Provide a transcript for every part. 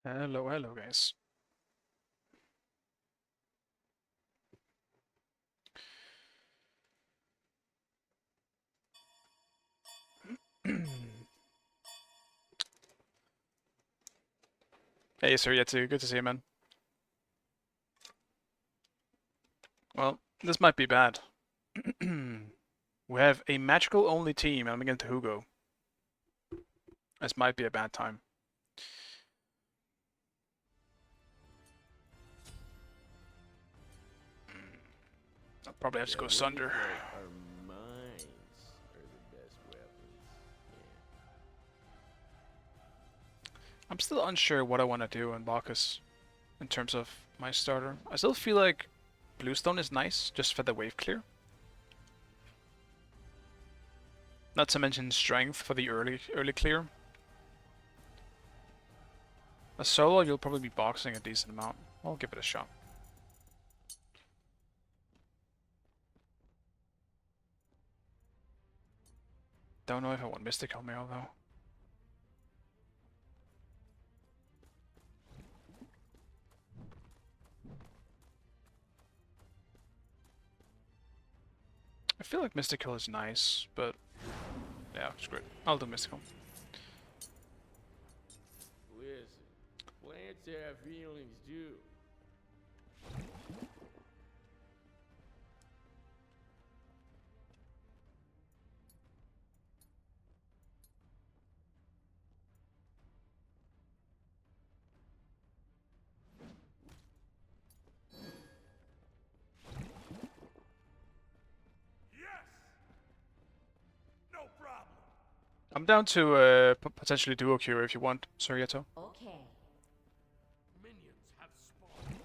Hello, hello, guys. Hey, Sir Yetsu, good to see you, man. Well, this might be bad. We have a magical only team, and I'm against Hugo. This might be a bad time. I'll probably have to go Sunder. Our minds are the best weapons. I'm still unsure what I want to do in Bacchus in terms of my starter. I still feel like Bluestone is nice, just for the wave clear. Not to mention strength for the early clear. A solo, you'll probably be boxing a decent amount. I'll give it a shot. Don't know if I want Mystical Mail though. I feel like Mystical is nice, but yeah, screw it. I'll do Mystical. Listen, plants have feelings too. I'm down to potentially duo cure if you want, Sorieto. Okay. Minions have spawned.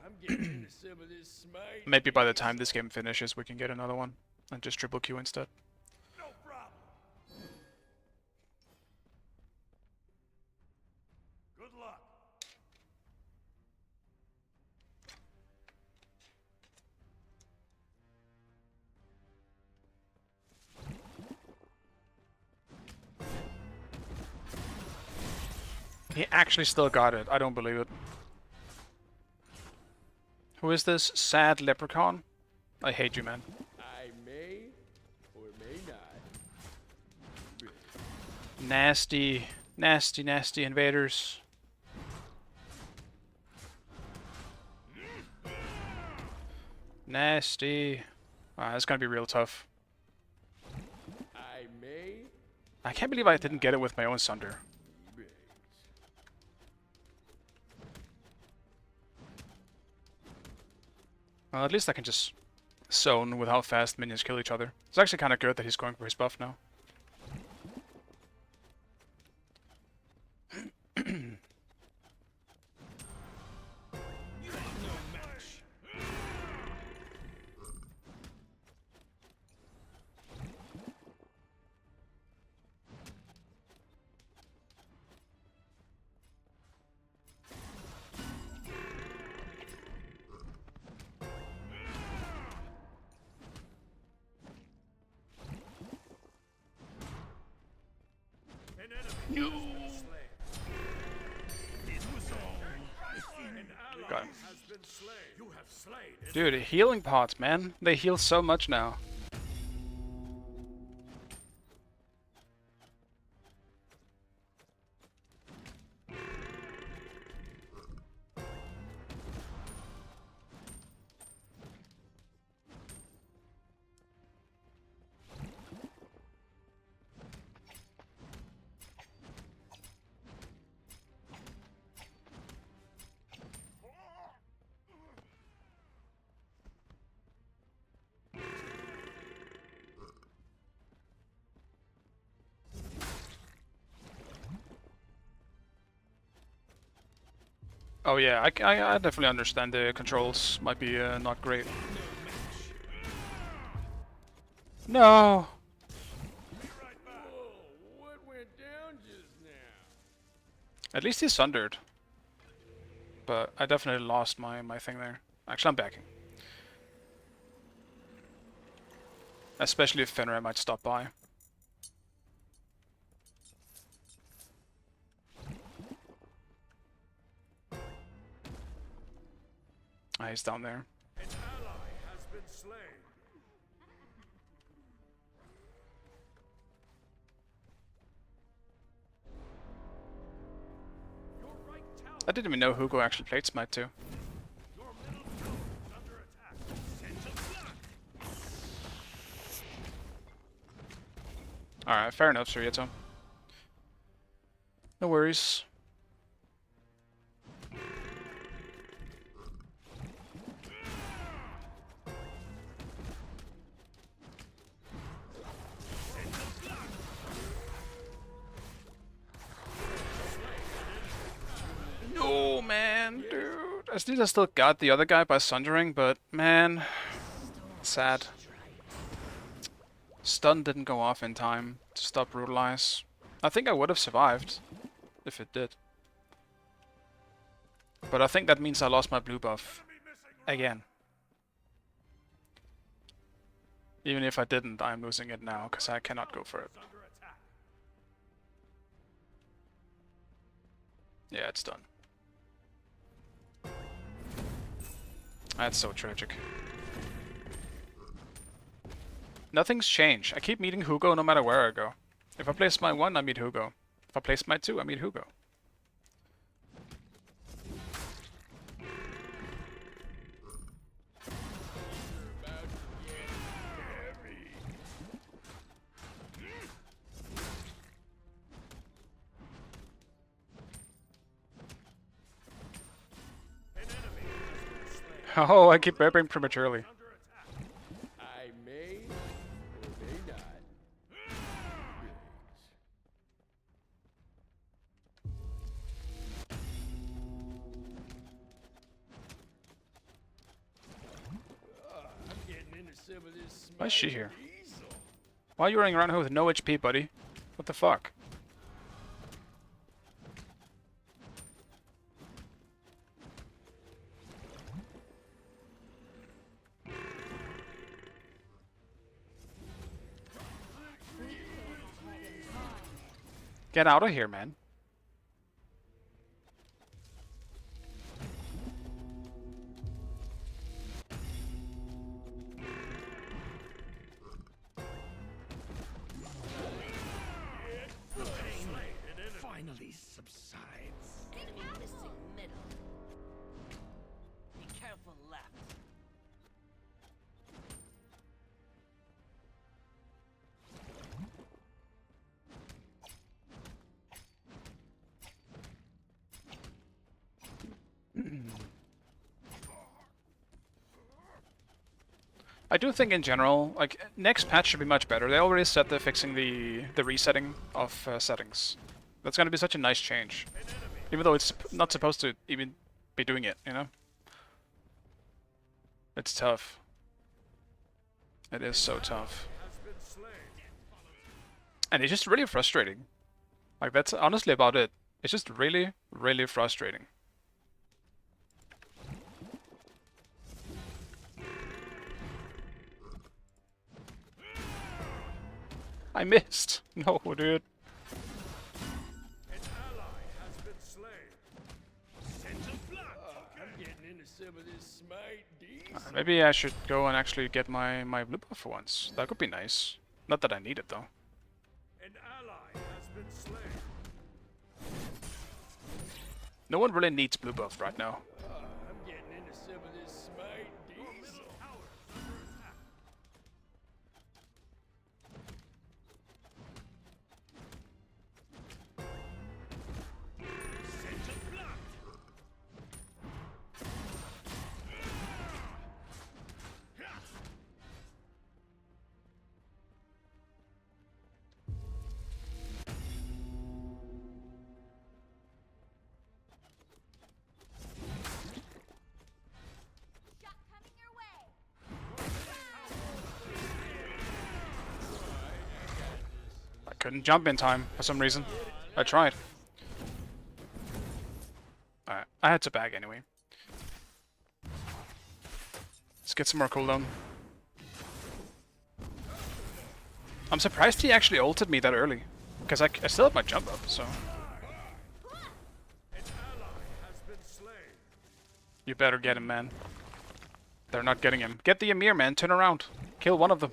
I'm getting into some of this smite. Maybe by the time this game finishes, we can get another one and just triple Q instead. No problem. Good luck. He actually still got it. I don't believe it. Who is this sad leprechaun? I hate you, man. I may or may not. Nasty, nasty, nasty invaders. Nasty. It's gonna be real tough. I may. I can't believe I didn't get it with my own Sunder. Well, at least I can just zone with how fast minions kill each other. It's actually kind of good that he's going for his buff now. Got him. Dude, healing pots, man. They heal so much now. Oh yeah, I definitely understand the controls might be not great. No! Whoa, what went down just now? At least he's sundered. But I definitely lost my thing there. Actually, I'm backing. Especially if Fenrir might stop by. Ah, he's down there. An ally has been slain. Your right tower. I didn't even know Hugo actually played Smite too. Your middle tower is under attack. Send a block. Alright, fair enough, Suryato. No worries. No, man, dude. At least I still got the other guy by sundering, but man, sad. Stun didn't go off in time to stop Brutalize. I think I would have survived if it did. But I think that means I lost my blue buff again. Even if I didn't, I'm losing it now because I cannot go for it. Under attack. Yeah, it's done. That's so tragic. Nothing's changed. I keep meeting Hugo no matter where I go. If I play Smite 1, I meet Hugo. If I play Smite 2, I meet Hugo. Oh, I keep burping prematurely. I may or may not. I'm getting into some of this. Why is she here? Diesel. Why are you running around here with no HP, buddy? What the fuck? Get out of here, man. Finally subsides. Missing middle. Be careful left. I do think in general, like, next patch should be much better. They already said they're fixing the resetting of settings. That's gonna be such a nice change. Even though it's not supposed to even be doing it, you know? It's tough. It is so tough. Has been slain. And it's just really frustrating. Like, that's honestly about it. It's just really, really frustrating. I missed. No, dude. An ally has been slain. Send a block. I'm getting into some of this smite diesel. Maybe I should go and actually get my blue buff for once. That could be nice. Not that I need it though. An ally has been slain. No one really needs blue buff right now. I'm getting into some of this smite diesel. Tower is under attack. Send a block. Shot coming your way. I couldn't jump in time for some reason. I tried. Alright, I had to bag anyway. Let's get some more cooldown. I'm surprised he actually ulted me that early. Because I still have my jump up, so... An ally has been slain. You better get him, man. They're not getting him. Get the Emir, man. Turn around. Kill one of them.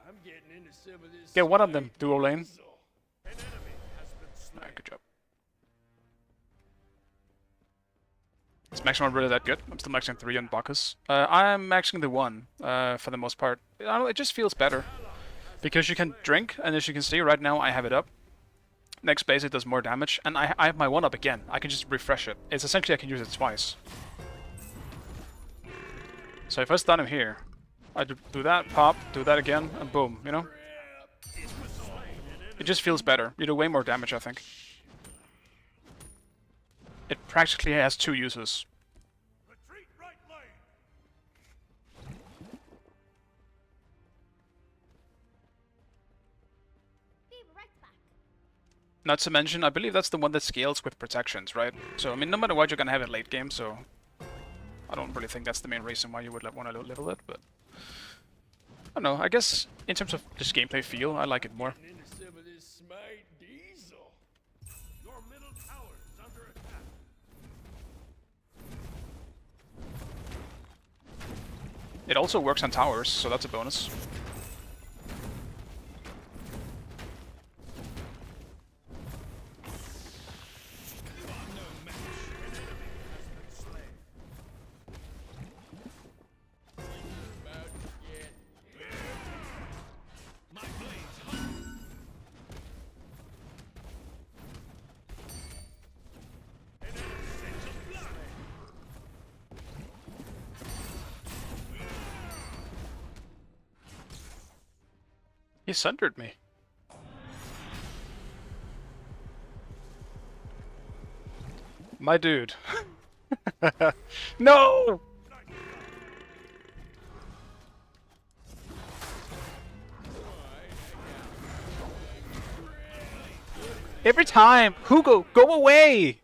I'm getting into some of this. Get one of them, duo lane. diesel. An enemy has been slain. Alright, good job. Is maximum really that good? I'm still maxing 3 on Bacchus. I'm maxing the 1 for the most part. I don't know, it just feels better. Because you can drink, and as you can see right now, I have it up. Next base it does more damage, and I have my 1 up again. I can just refresh it. It's essentially I can use it twice. So if I stun him here, I do that, pop, do that again, and boom, you know? It just feels better. You do way more damage, I think. It practically has 2 uses. Retreat right lane. Be right back. Not to mention, I believe that's the one that scales with protections, right? So, I mean, no matter what, you're gonna have it late game, so... I don't really think that's the main reason why you would want to level it, but... I don't know, I guess in terms of just gameplay feel, I like it more. Getting into some of this smite diesel. Your middle tower is under attack. It also works on towers, so that's a bonus. He sundered me. My dude. No! Every time! Hugo, go away!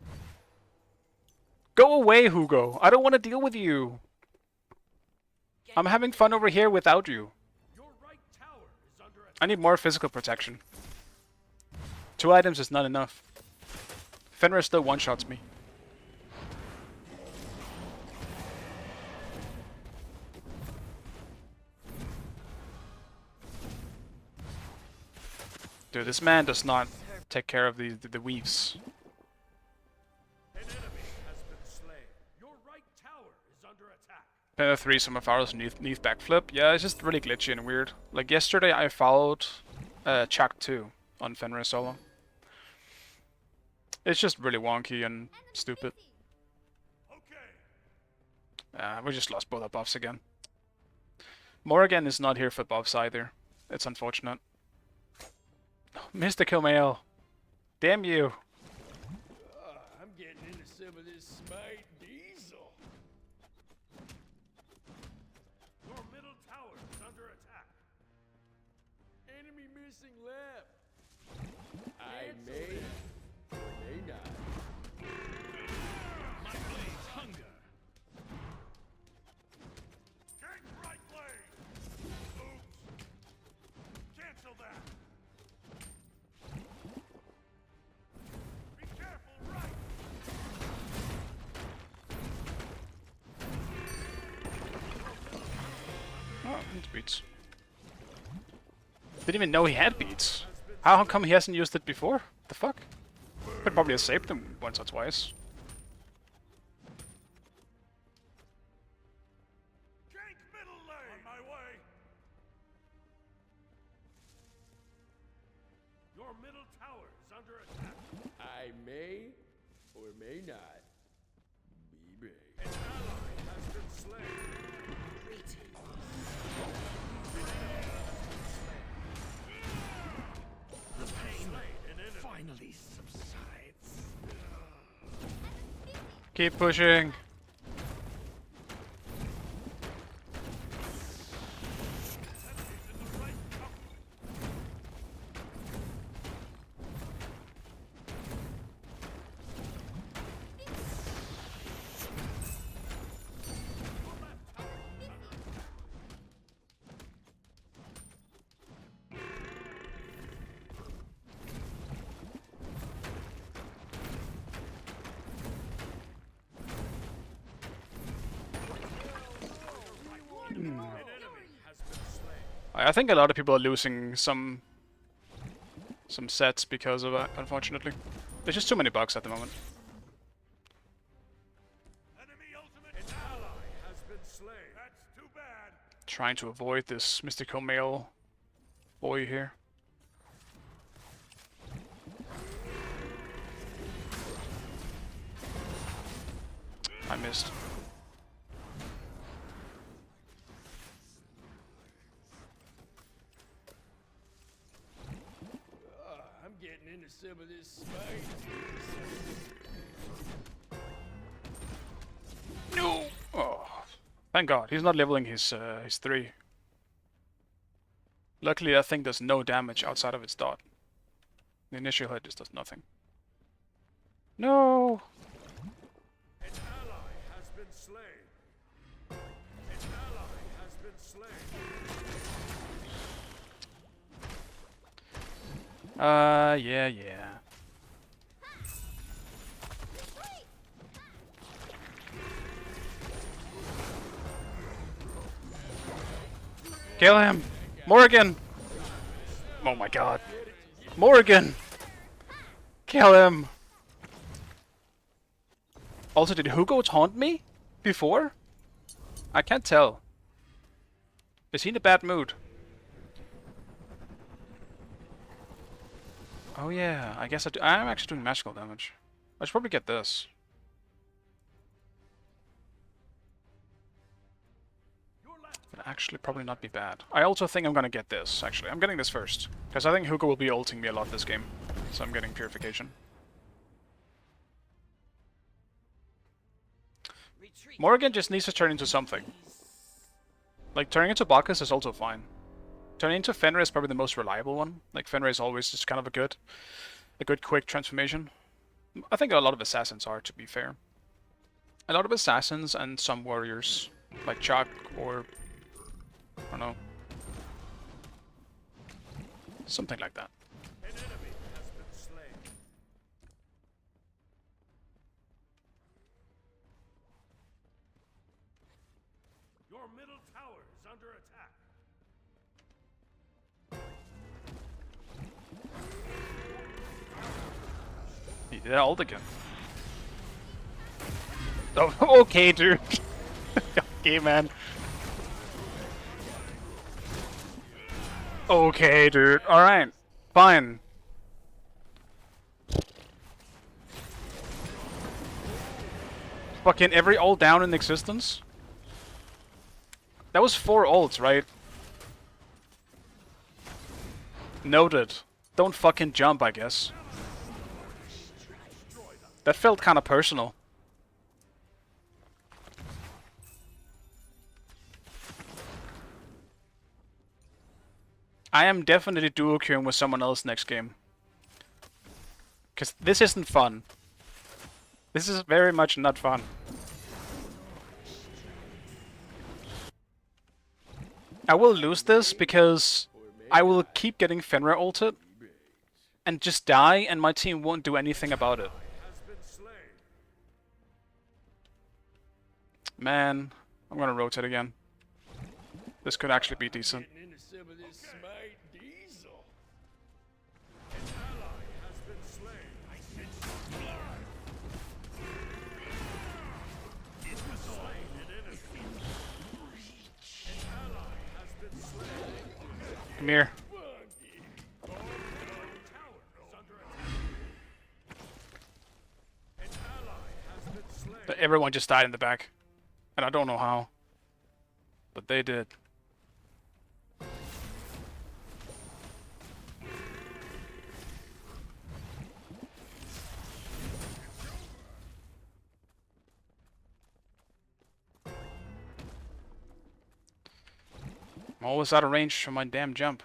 Go away, Hugo. I don't want to deal with you. I'm having fun over here without you. Your right tower is under attack. I need more physical protection. 2 items is not enough. Fenrir still one-shots me. Dude, this man does not take care of the weaves. An enemy has been slain. Your right tower is under attack. Penta 3 some of ours Neath backflip. Yeah, it's just really glitchy and weird. Like yesterday I followed Chuck 2 on Fenrir solo. It's just really wonky and stupid. Okay. We just lost both our buffs again. Morrigan is not here for buffs either. It's unfortunate. Mr. Kilmail. Damn you. I'm getting into some of this smite diesel. Your middle tower is under attack. Enemy missing left. I may or may not. My blades hunger. Gank right lane. Oops. Cancel that. Be careful, right. Oh, it's beats. Didn't even know he had beats. How come he hasn't used it before? The fuck? Could probably have saved him once or twice. Gank middle lane. On my way. Your middle tower is under attack. I may or may not be brave. An ally has been slain. The pain finally subsides. Keep pushing. I think a lot of people are losing some sets because of that, unfortunately. There's just too many bugs at the moment. Trying to avoid this mystical male boy here. I missed. I'm getting into some of this smite. No! Oh, thank God. He's not leveling his 3. Luckily, that thing does no damage outside of its dot. The initial hit just does nothing. No! An ally has been slain. An ally has been slain. Yeah. Kill him! Morrigan! Oh my God. Morrigan! Kill him! Also, did Hugo taunt me? Before? I can't tell. Is he in a bad mood? Oh yeah, I guess I'm actually doing magical damage. I should probably get this. Would actually probably not be bad. I also think I'm gonna get this, actually. I'm getting this first. Because I think Hugo will be ulting me a lot this game. So I'm getting Purification. Retreat. Morrigan just needs to turn into something. Like, turning into Bacchus is also fine. Turning into Fenrir is probably the most reliable one. Like, Fenrir is always just kind of a good quick transformation. I think a lot of assassins are, to be fair. A lot of assassins and some warriors, like Chuck or I don't know, something like that. An enemy has been slain. Your middle tower is under attack. He did ult again. Oh, okay, dude. Okay, man. Okay, dude. Alright. Fine. Fucking every ult down in existence? That was 4 ults, right? Noted. Don't fucking jump, I guess. That felt kinda personal. I am definitely duo queuing with someone else next game. Because this isn't fun. This is very much not fun. I will lose this because I will keep getting Fenrir ulted and just die and my team won't do anything about it. Has been slain. Man, I'm gonna rotate again. This could actually be decent. Getting into some of this smite diesel. An ally has been slain. I sense blood. It was slain an enemy. An ally has been slain. Come here. Tower is under attack. An ally has been slain. Everyone just died in the back. And I don't know how. But they did. I'm always out of range from my damn jump.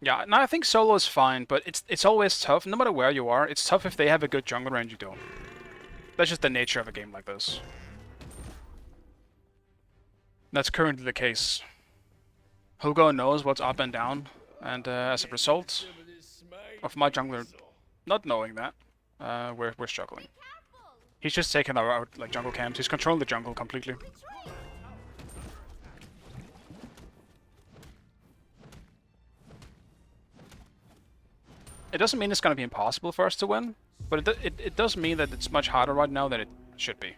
Yeah, no, I think solo is fine, but it's always tough. No matter where you are, it's tough if they have a good jungler and you don't. That's just the nature of a game like this. That's currently the case. Hugo knows what's up and down, and as a result Some of this smite of my jungler diesel. not knowing that, We're struggling. Careful! He's just taking our out like jungle camps. He's controlling the jungle completely. Retreat! It doesn't mean it's gonna be impossible for us to win, but it does mean that it's much harder right now than it should be,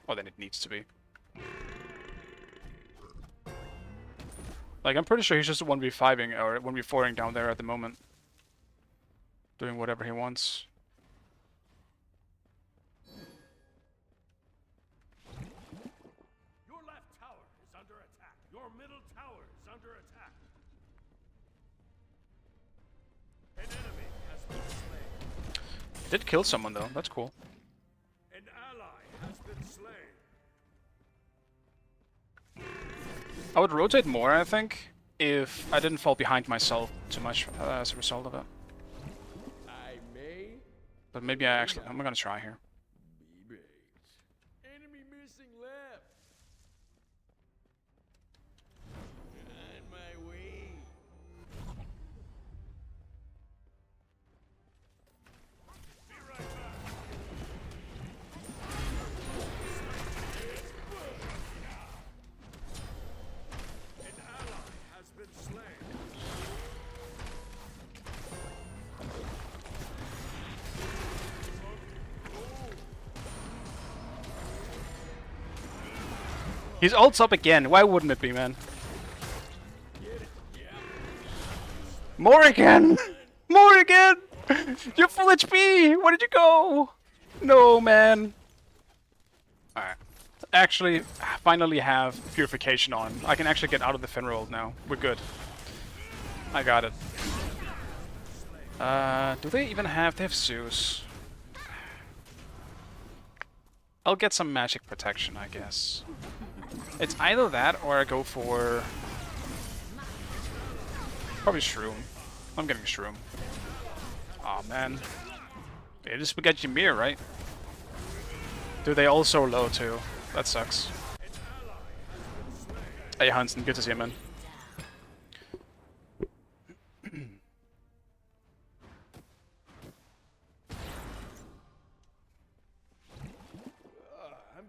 or than it needs to be. Like I'm pretty sure he's just 1v5ing or 1v4ing down there at the moment, doing whatever he wants. Your left tower is under attack. Your middle tower is under attack. An enemy has been slain. Did kill someone though. That's cool. An ally has been slain. I would rotate more, I think, if I didn't fall behind myself too much as a result of it. I may But maybe I'm gonna try here. be bait. Enemy missing left. On my way. Be right back. An ally has been slain. He's ults up again. Why wouldn't it be, man? Morrigan! Morrigan! You're full HP! Where did you go? No, man. Alright. Actually, finally have purification on. I can actually get out of the Finroll now. We're good. I got it. Do they even have... They have Zeus. I'll get some magic protection, I guess. It's either that or I go for... Probably Shroom. I'm getting Shroom. Aw, man. It is Spaghetti Mirror, right? Dude, they all so low, too. That sucks. Hey, Hansen, good to see you, man. I'm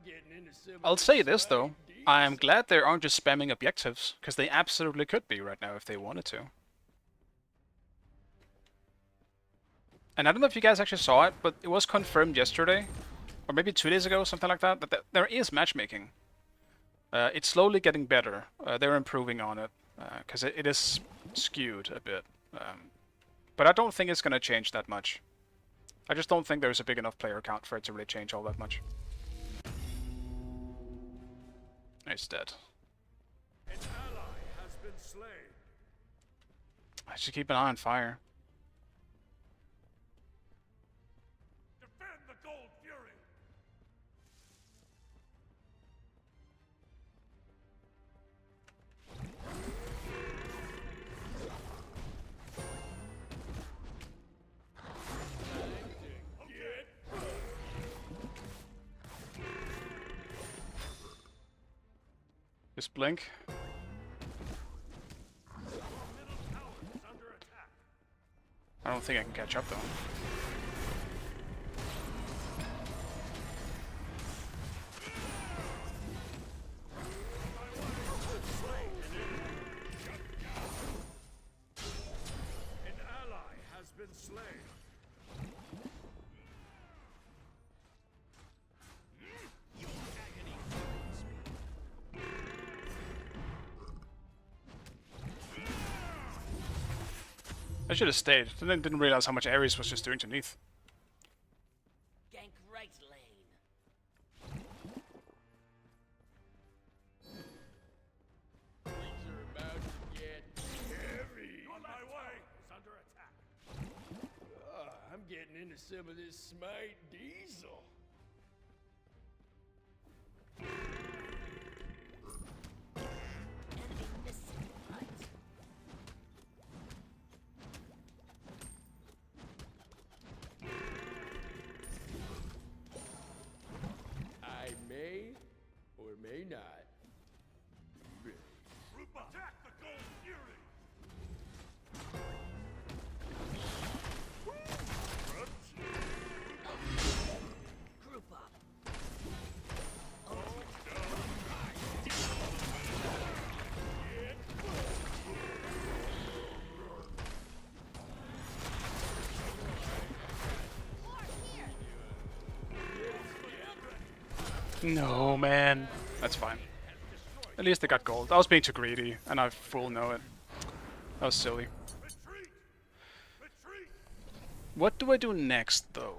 getting into some I'll say this, though. I am glad they aren't just spamming objectives, because they absolutely could be right now if they wanted to. And I don't know if you guys actually saw it, but it was confirmed yesterday, or maybe 2 days ago, something like that, that there is matchmaking. It's slowly getting better. They're improving on it, because it is skewed a bit. But I don't think it's going to change that much. I just don't think there's a big enough player count for it to really change all that much. He's dead. An ally has been slain. I should keep an eye on fire. Defend the Gold Fury. Just blink. Middle tower is under attack. I don't think I can catch up though. An ally has been slain. I should have stayed. Didn't realize how much Ares was just doing to Neath. Gank right lane. Things are about to get heavy. On my way is under attack. I'm getting into some of this Smite Diesel. Enemy missing right. I may or may not be ready. Attack the Gold Fury! No, man. That's fine. At least they got gold. I was being too greedy, and I full know it. That was silly. What do I do next, though?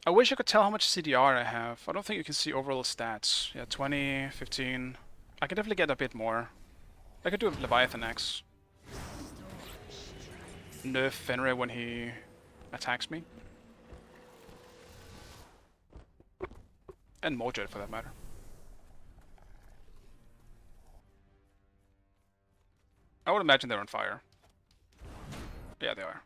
I wish I could tell how much CDR I have. I don't think you can see overall stats. Yeah, 20, 15. I can definitely get a bit more. I could do a Leviathan X. Nerf Fenrir when he attacks me. And Mojet for that matter. I would imagine they're on fire. Yeah, they are.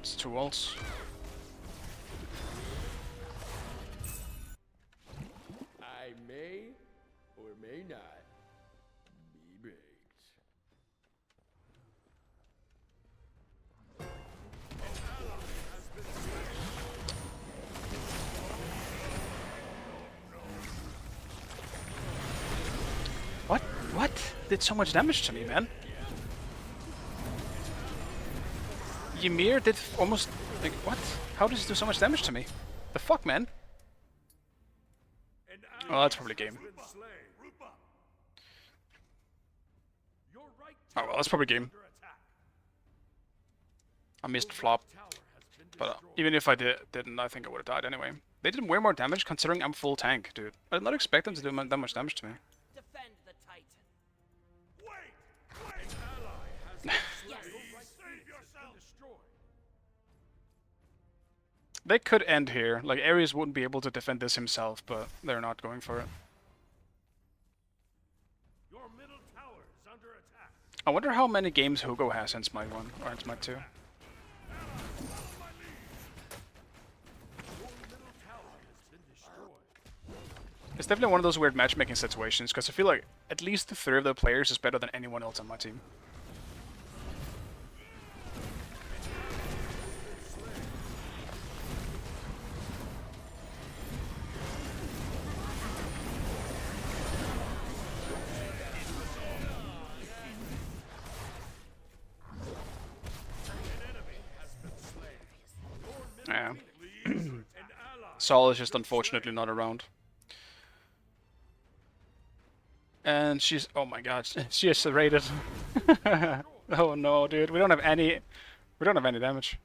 It's 2 ults. I may or may not be baked. What? What? Did so much damage to me, man. Ymir did almost... Like, what? How does he do so much damage to me? The fuck, man? Oh, that's probably game. Oh, well, that's probably game. I missed flop. But even if I didn't, I think I would have died anyway. They did way more damage considering I'm full tank, dude. I did not expect them to do that much damage to me. Defend the Titan. They could end here. Like, Ares wouldn't be able to defend this himself, but they're not going for it. Your middle tower is under attack. I wonder how many games Hugo has in Smite 1 or in Smite 2. It's definitely one of those weird matchmaking situations, because I feel like at least 3 of the players is better than anyone else on my team. Yeah. Saul is just unfortunately not around. And she's... oh my god, she is serrated. Oh no, dude, we don't have any... we don't have any damage.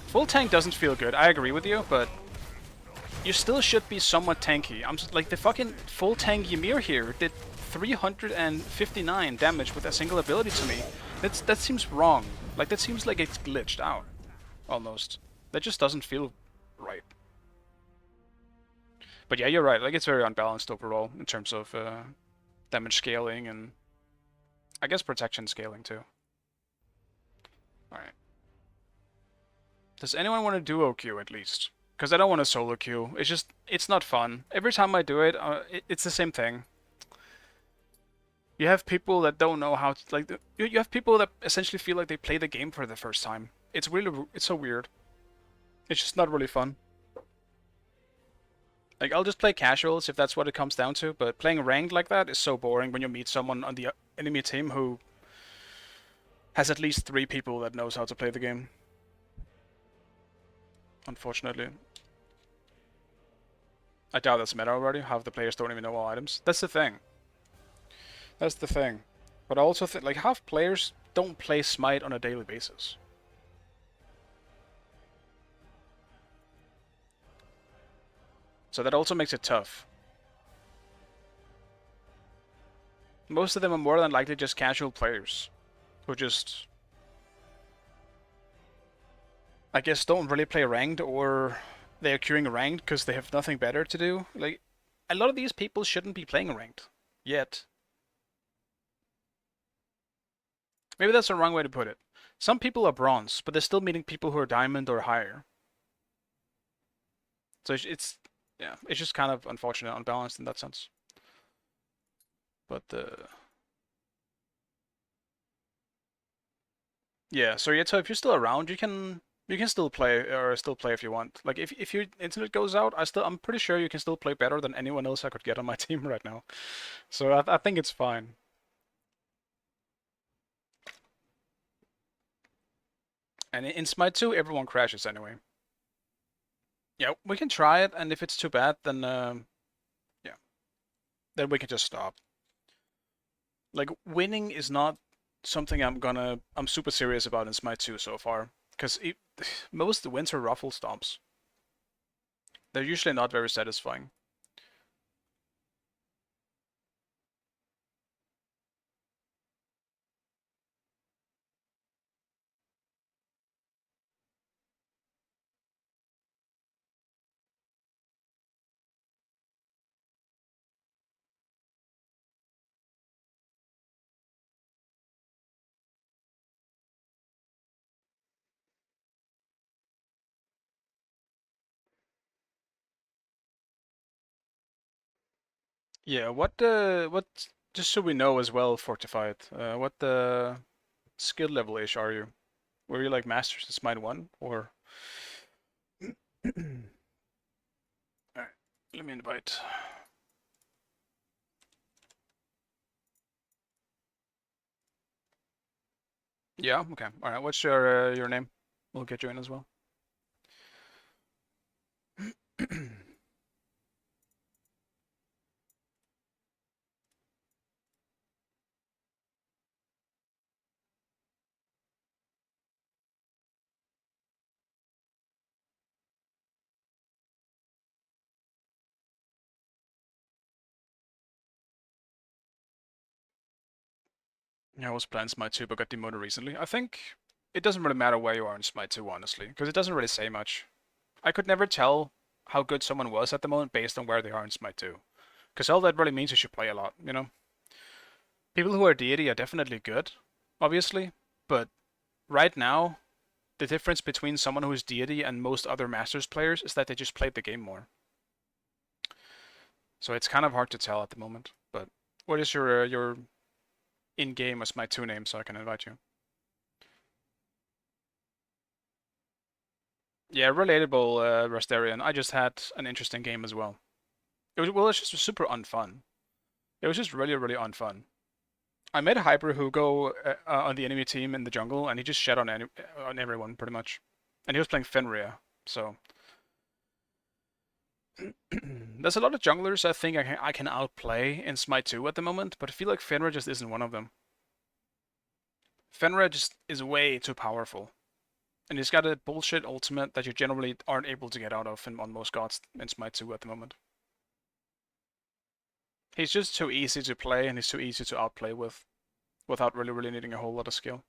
Full tank doesn't feel good, I agree with you, but... you still should be somewhat tanky. I'm just, like, the fucking full tank Ymir here did 359 damage with a single ability to me. That seems wrong. Like, that seems like it's glitched out. Almost. That just doesn't feel right. But yeah, you're right. Like, it's very unbalanced overall in terms of damage scaling and I guess protection scaling too. Alright. Does anyone want to duo queue at least? Because I don't want to solo queue. It's just, it's not fun. Every time I do it, it's the same thing. You have people that don't know how to, like, you have people that essentially feel like they play the game for the first time. It's really, it's so weird. It's just not really fun. Like, I'll just play casuals if that's what it comes down to, but playing ranked like that is so boring when you meet someone on the enemy team who has at least 3 people that knows how to play the game. Unfortunately. I doubt that's meta already. Half the players don't even know all items. That's the thing. That's the thing. But I also think, like, half players don't play Smite on a daily basis. So that also makes it tough. Most of them are more than likely just casual players. Who just... I guess don't really play ranked, or they're queuing ranked because they have nothing better to do. Like, a lot of these people shouldn't be playing ranked. Yet. Maybe that's the wrong way to put it. Some people are bronze, but they're still meeting people who are diamond or higher. So it's yeah, it's just kind of unfortunate, unbalanced in that sense. But yeah, so yeah, so if you're still around, you can You can still play if you want. Like if your internet goes out, I'm pretty sure you can still play better than anyone else I could get on my team right now. So I think it's fine. And in Smite 2, everyone crashes anyway. Yeah, we can try it, and if it's too bad, then yeah, then we can just stop. Like winning is not something I'm super serious about in Smite 2 so far, because most wins are ruffle stomps. They're usually not very satisfying. Yeah, what just so we know as well, Fortified, what skill level ish are you? Were you like Masters in Smite 1 or Alright, let me invite. Yeah, okay. Alright, what's your name? We'll get you in as well. Yeah, I was playing Smite 2 but got demoted recently. I think it doesn't really matter where you are in Smite 2, honestly, because it doesn't really say much. I could never tell how good someone was at the moment based on where they are in Smite 2. Because all that really means is you play a lot, you know? People who are deity are definitely good, obviously, but right now, the difference between someone who is deity and most other Masters players is that they just played the game more. So it's kind of hard to tell at the moment. But what is your in-game as my two name so I can invite you? Yeah, relatable, Rastarian. I just had an interesting game as well. It's just super unfun. It was just really, really unfun. I met a Hyper who go on the enemy team in the jungle, and he just shat on everyone pretty much. And he was playing Fenrir, so there's a lot of junglers I think I can outplay in Smite 2 at the moment, but I feel like Fenrir just isn't one of them. Fenrir just is way too powerful. And he's got a bullshit ultimate that you generally aren't able to get out of on most gods in Smite 2 at the moment. He's just too easy to play and he's too easy to outplay with, without really needing a whole lot of skill.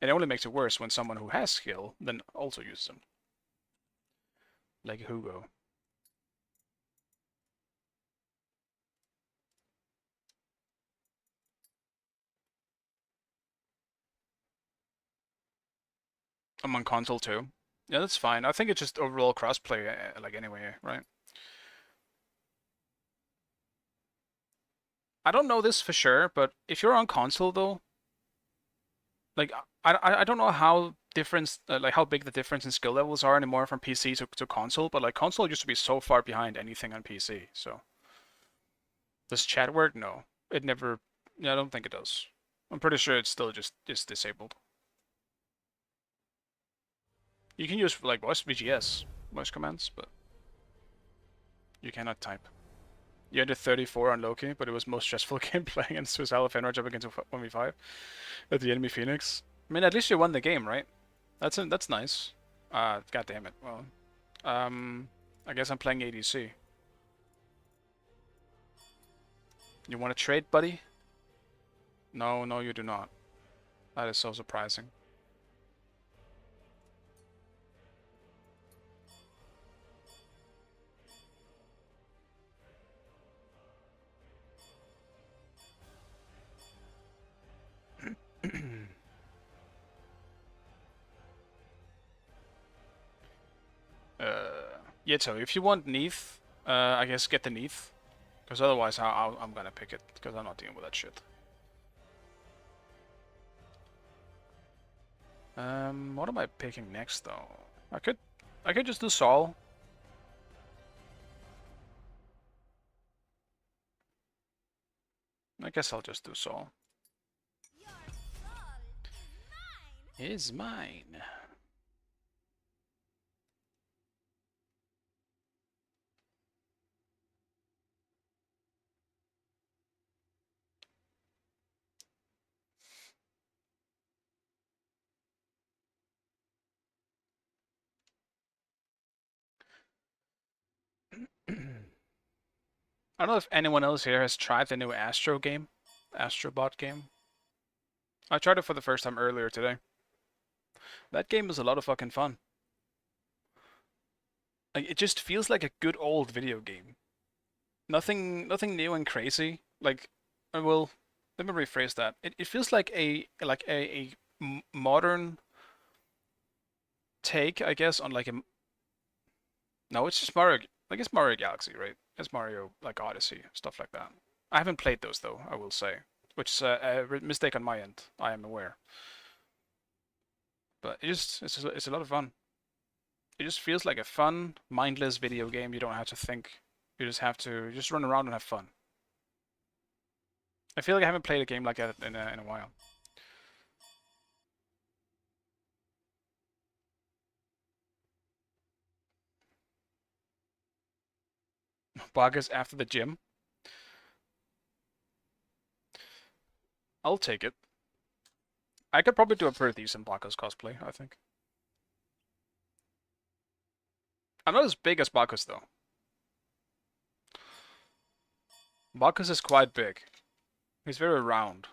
It only makes it worse when someone who has skill then also uses him. Like Hugo. I'm on console too. Yeah, that's fine. I think it's just overall crossplay, like anyway, right? I don't know this for sure, but if you're on console though, like I don't know how difference like how big the difference in skill levels are anymore from PC to console, but like console used to be so far behind anything on PC. So does chat work? No, it never. Yeah, I don't think it does. I'm pretty sure it's still just disabled. You can use like voice VGS voice commands, but you cannot type. You ended 34 on Loki, but it was most stressful game playing in Swiss Alpha Fenrir jumping into 1v5 at the enemy Phoenix. I mean, at least you won the game, right? That's nice. God damn it. Well, I guess I'm playing ADC. You want to trade, buddy? No, no, you do not. That is so surprising. Yeah, so if you want Neath, I guess get the Neath. Because otherwise I'm gonna pick it, because I'm not dealing with that shit. What am I picking next though? I could just do Saul. I guess I'll just do Saul. Your soul is mine. Is mine. I don't know if anyone else here has tried the new Astrobot game. I tried it for the first time earlier today. That game is a lot of fucking fun. Like, it just feels like a good old video game. Nothing new and crazy. Like, well, let me rephrase that. It feels like a modern take, I guess, on like a. No, it's just Mario. Like it's Mario Galaxy, right? It's Mario like Odyssey, stuff like that. I haven't played those though, I will say, which is a mistake on my end. I am aware, but it's a lot of fun. It just feels like a fun, mindless video game. You don't have to think. You just have to just run around and have fun. I feel like I haven't played a game like that in a while. Bogus after the gym. I'll take it. I could probably do a pretty decent Bacchus cosplay, I think. I'm not as big as Bacchus, though. Bacchus is quite big. He's very round.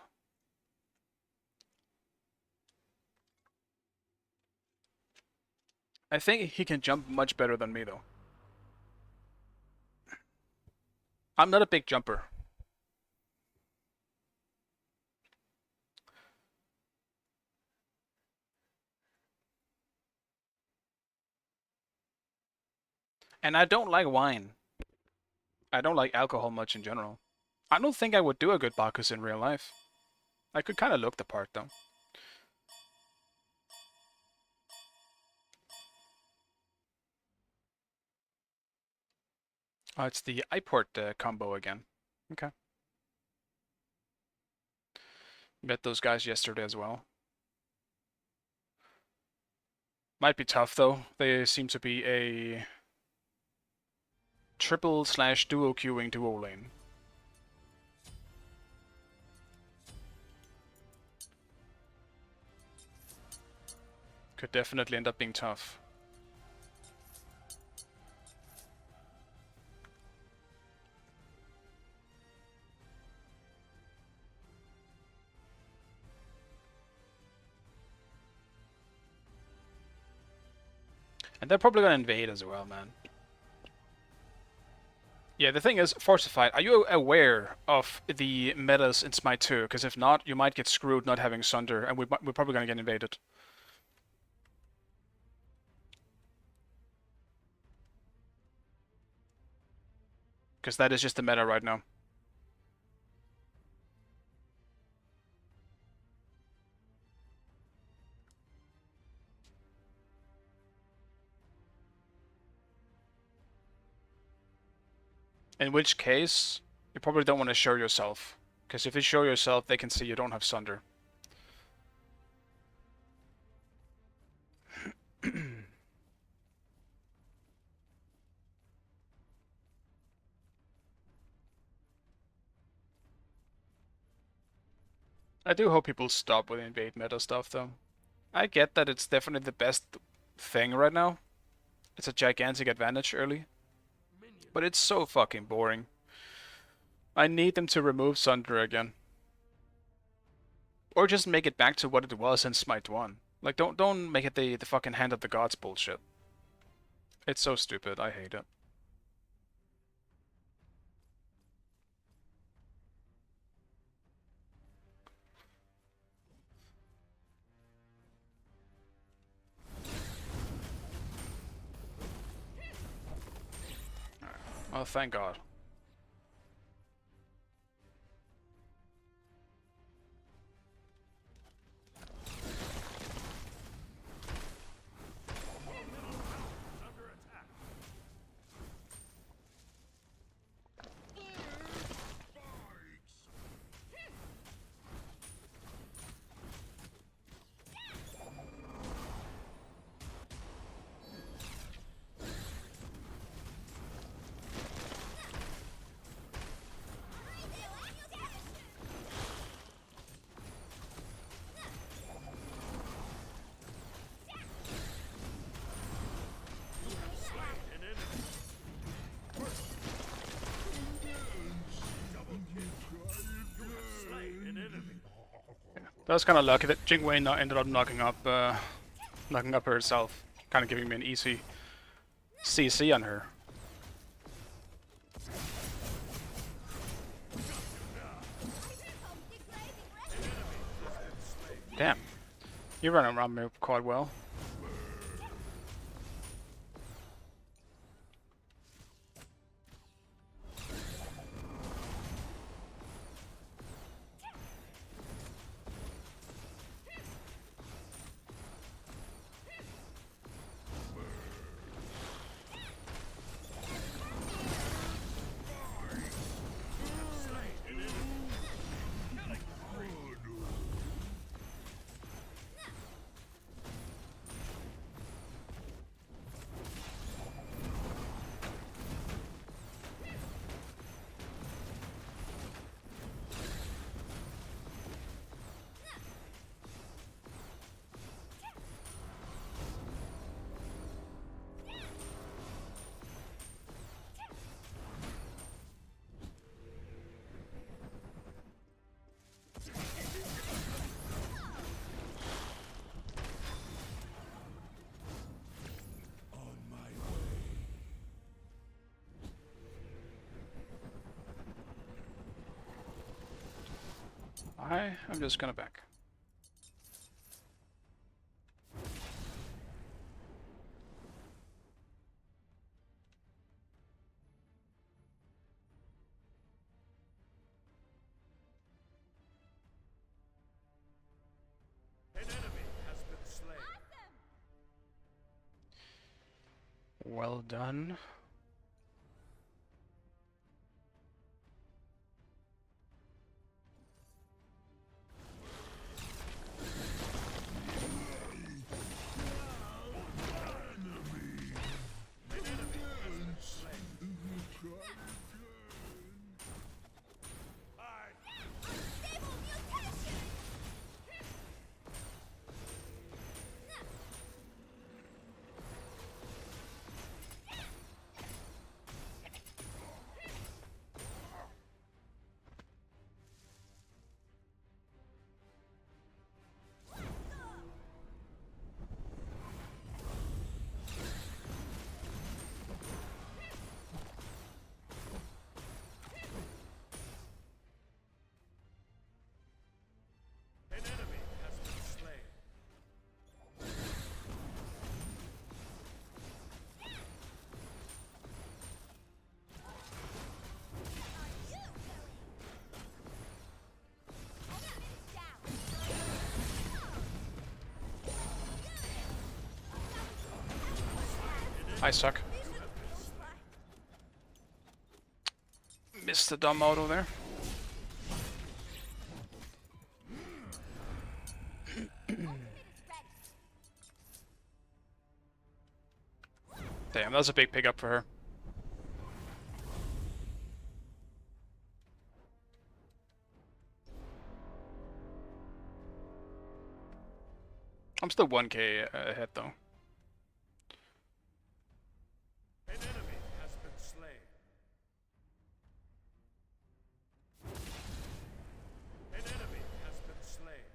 I think he can jump much better than me, though. I'm not a big jumper. And I don't like wine. I don't like alcohol much in general. I don't think I would do a good Bacchus in real life. I could kind of look the part, though. Oh, it's the iPort combo again. Okay. Met those guys yesterday as well. Might be tough, though. They seem to be a triple/duo queuing duo lane. Could definitely end up being tough. And they're probably gonna invade as well, man. Yeah, the thing is, Fortified, are you aware of the metas in Smite 2? Because if not, you might get screwed not having Sunder, and we're probably gonna get invaded. Because that is just the meta right now. In which case, you probably don't want to show yourself. Because if you show yourself, they can see you don't have Sunder. I do hope people stop with invade meta stuff, though. I get that it's definitely the best thing right now. It's a gigantic advantage early. But it's so fucking boring. I need them to remove Sunder again. Or just make it back to what it was in Smite 1. Like, don't make it the fucking Hand of the Gods bullshit. It's so stupid, I hate it. Oh, thank God. was kind of lucky that Jingwei ended up knocking up herself, kind of giving me an easy CC on her. Damn, you're running around me quite well. I'm just gonna back. An enemy has been slain. Well done. An enemy has been slain. I suck. Missed the dumb auto there. Damn, that was a big pickup for her. I'm still 1k ahead though. An enemy has been slain. An enemy has been slain.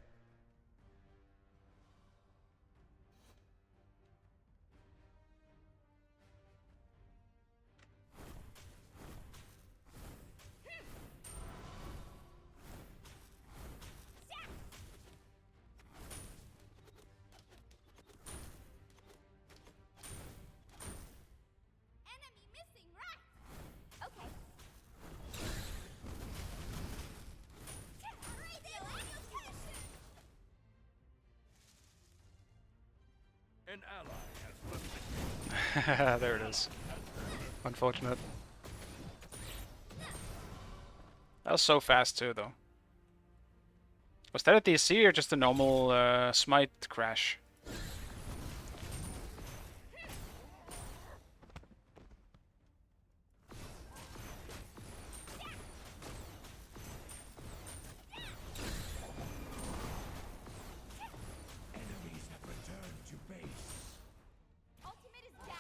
Enemy missing right. Okay. An ally has left the There it is. Unfortunate. That was so fast too, though. Was that a DC or just a normal smite crash? enemies have returned to base. Ultimate is down.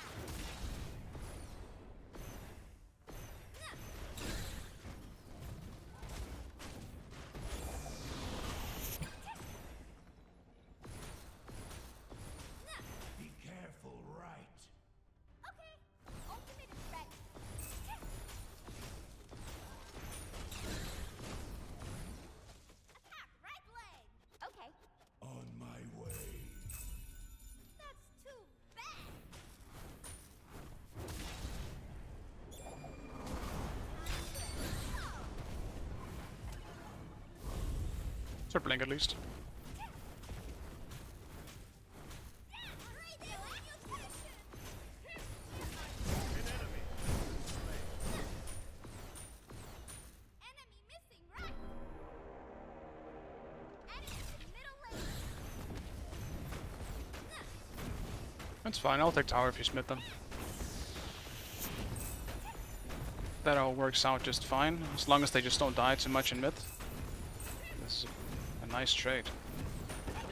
It's her blink at least. Enemy missing right. Enemy in middle lane. That's fine, I'll take tower if you smith them. That all works out just fine, as long as they just don't die too much in mid. This is a nice trade. Right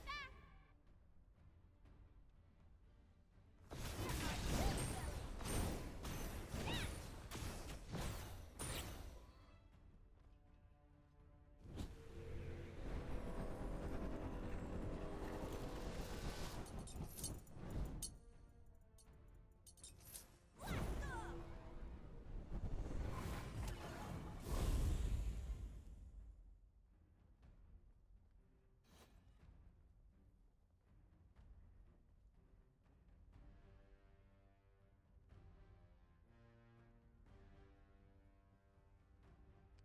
back.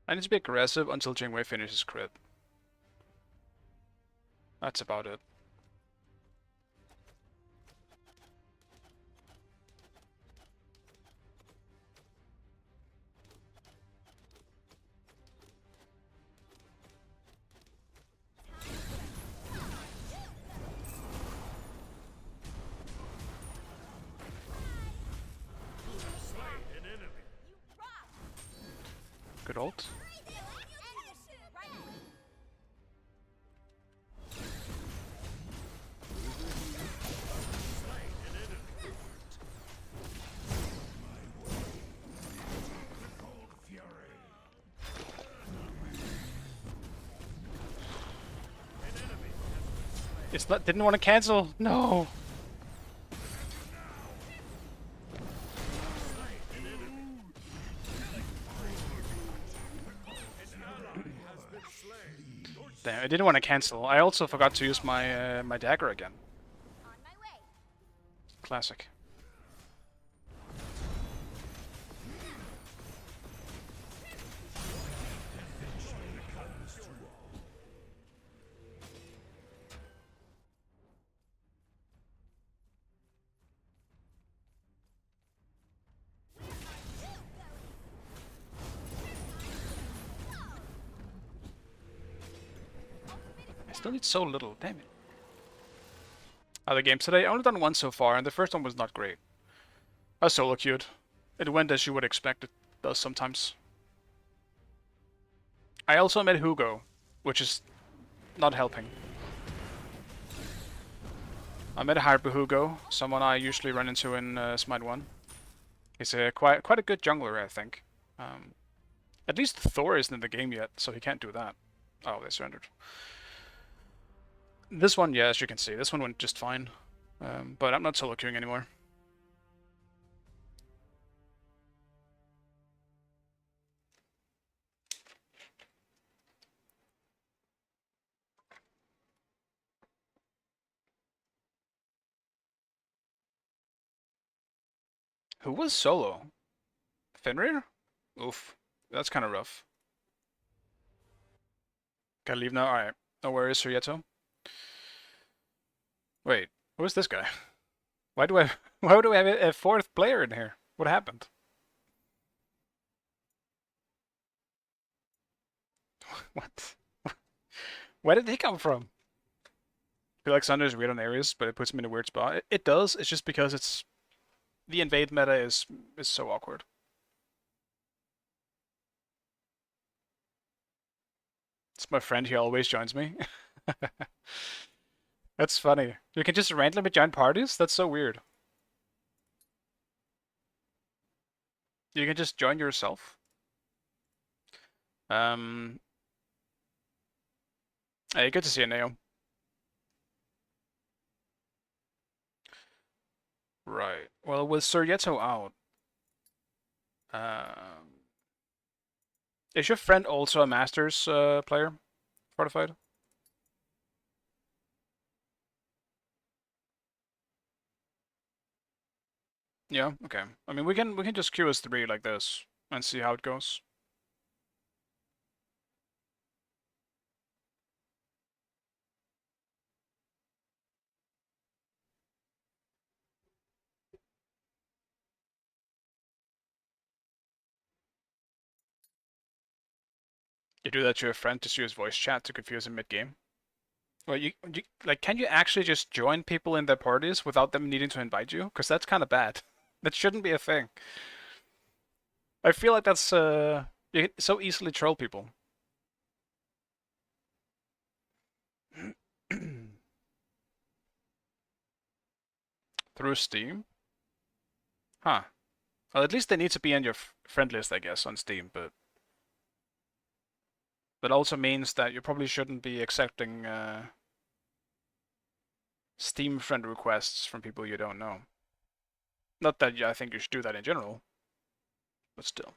I need to be aggressive until Jingwei finishes crit. That's about it. Good ult. It's not. Didn't want to cancel. No. Damn, I didn't want to cancel. I also forgot to use my my dagger again. On my way. Classic. I still need so little. Damn it. Other games today, I've only done one so far, and the first one was not great. I solo queued. It went as you would expect it does sometimes. I also met Hugo, which is not helping. I met Hyper Hugo, someone I usually run into in Smite 1. He's quite a good jungler, I think. At least Thor isn't in the game yet, so he can't do that. Oh, they surrendered. This one, yeah, as you can see, this one went just fine. But I'm not solo queuing anymore. Who was solo? Fenrir? Oof. That's kind of rough. Gotta leave now? Alright. No worries, Suryeto. Wait, who is this guy? Why do I have a fourth player in here? What happened? What? Where did he come from? I feel like Sunder is weird on areas, but it puts him in a weird spot. It does, it's just because it's... The invade meta is so awkward. It's my friend, he always joins me. That's funny. You can just randomly join parties? That's so weird. You can just join yourself. Hey, good to see you, Neo. Right. Well, with Suryeto out, is your friend also a Masters player? Fortified? Yeah, okay. I mean, we can just QS3 like this and see how it goes. You do that to your friend to use voice chat to confuse him mid-game? Well, you like, can you actually just join people in their parties without them needing to invite you? Because that's kind of bad. That shouldn't be a thing. I feel like that's you can so easily troll people. Through Steam? Huh. Well, at least they need to be on your friend list, I guess, on Steam, but that also means that you probably shouldn't be accepting Steam friend requests from people you don't know. Not that I think you should do that in general, but still.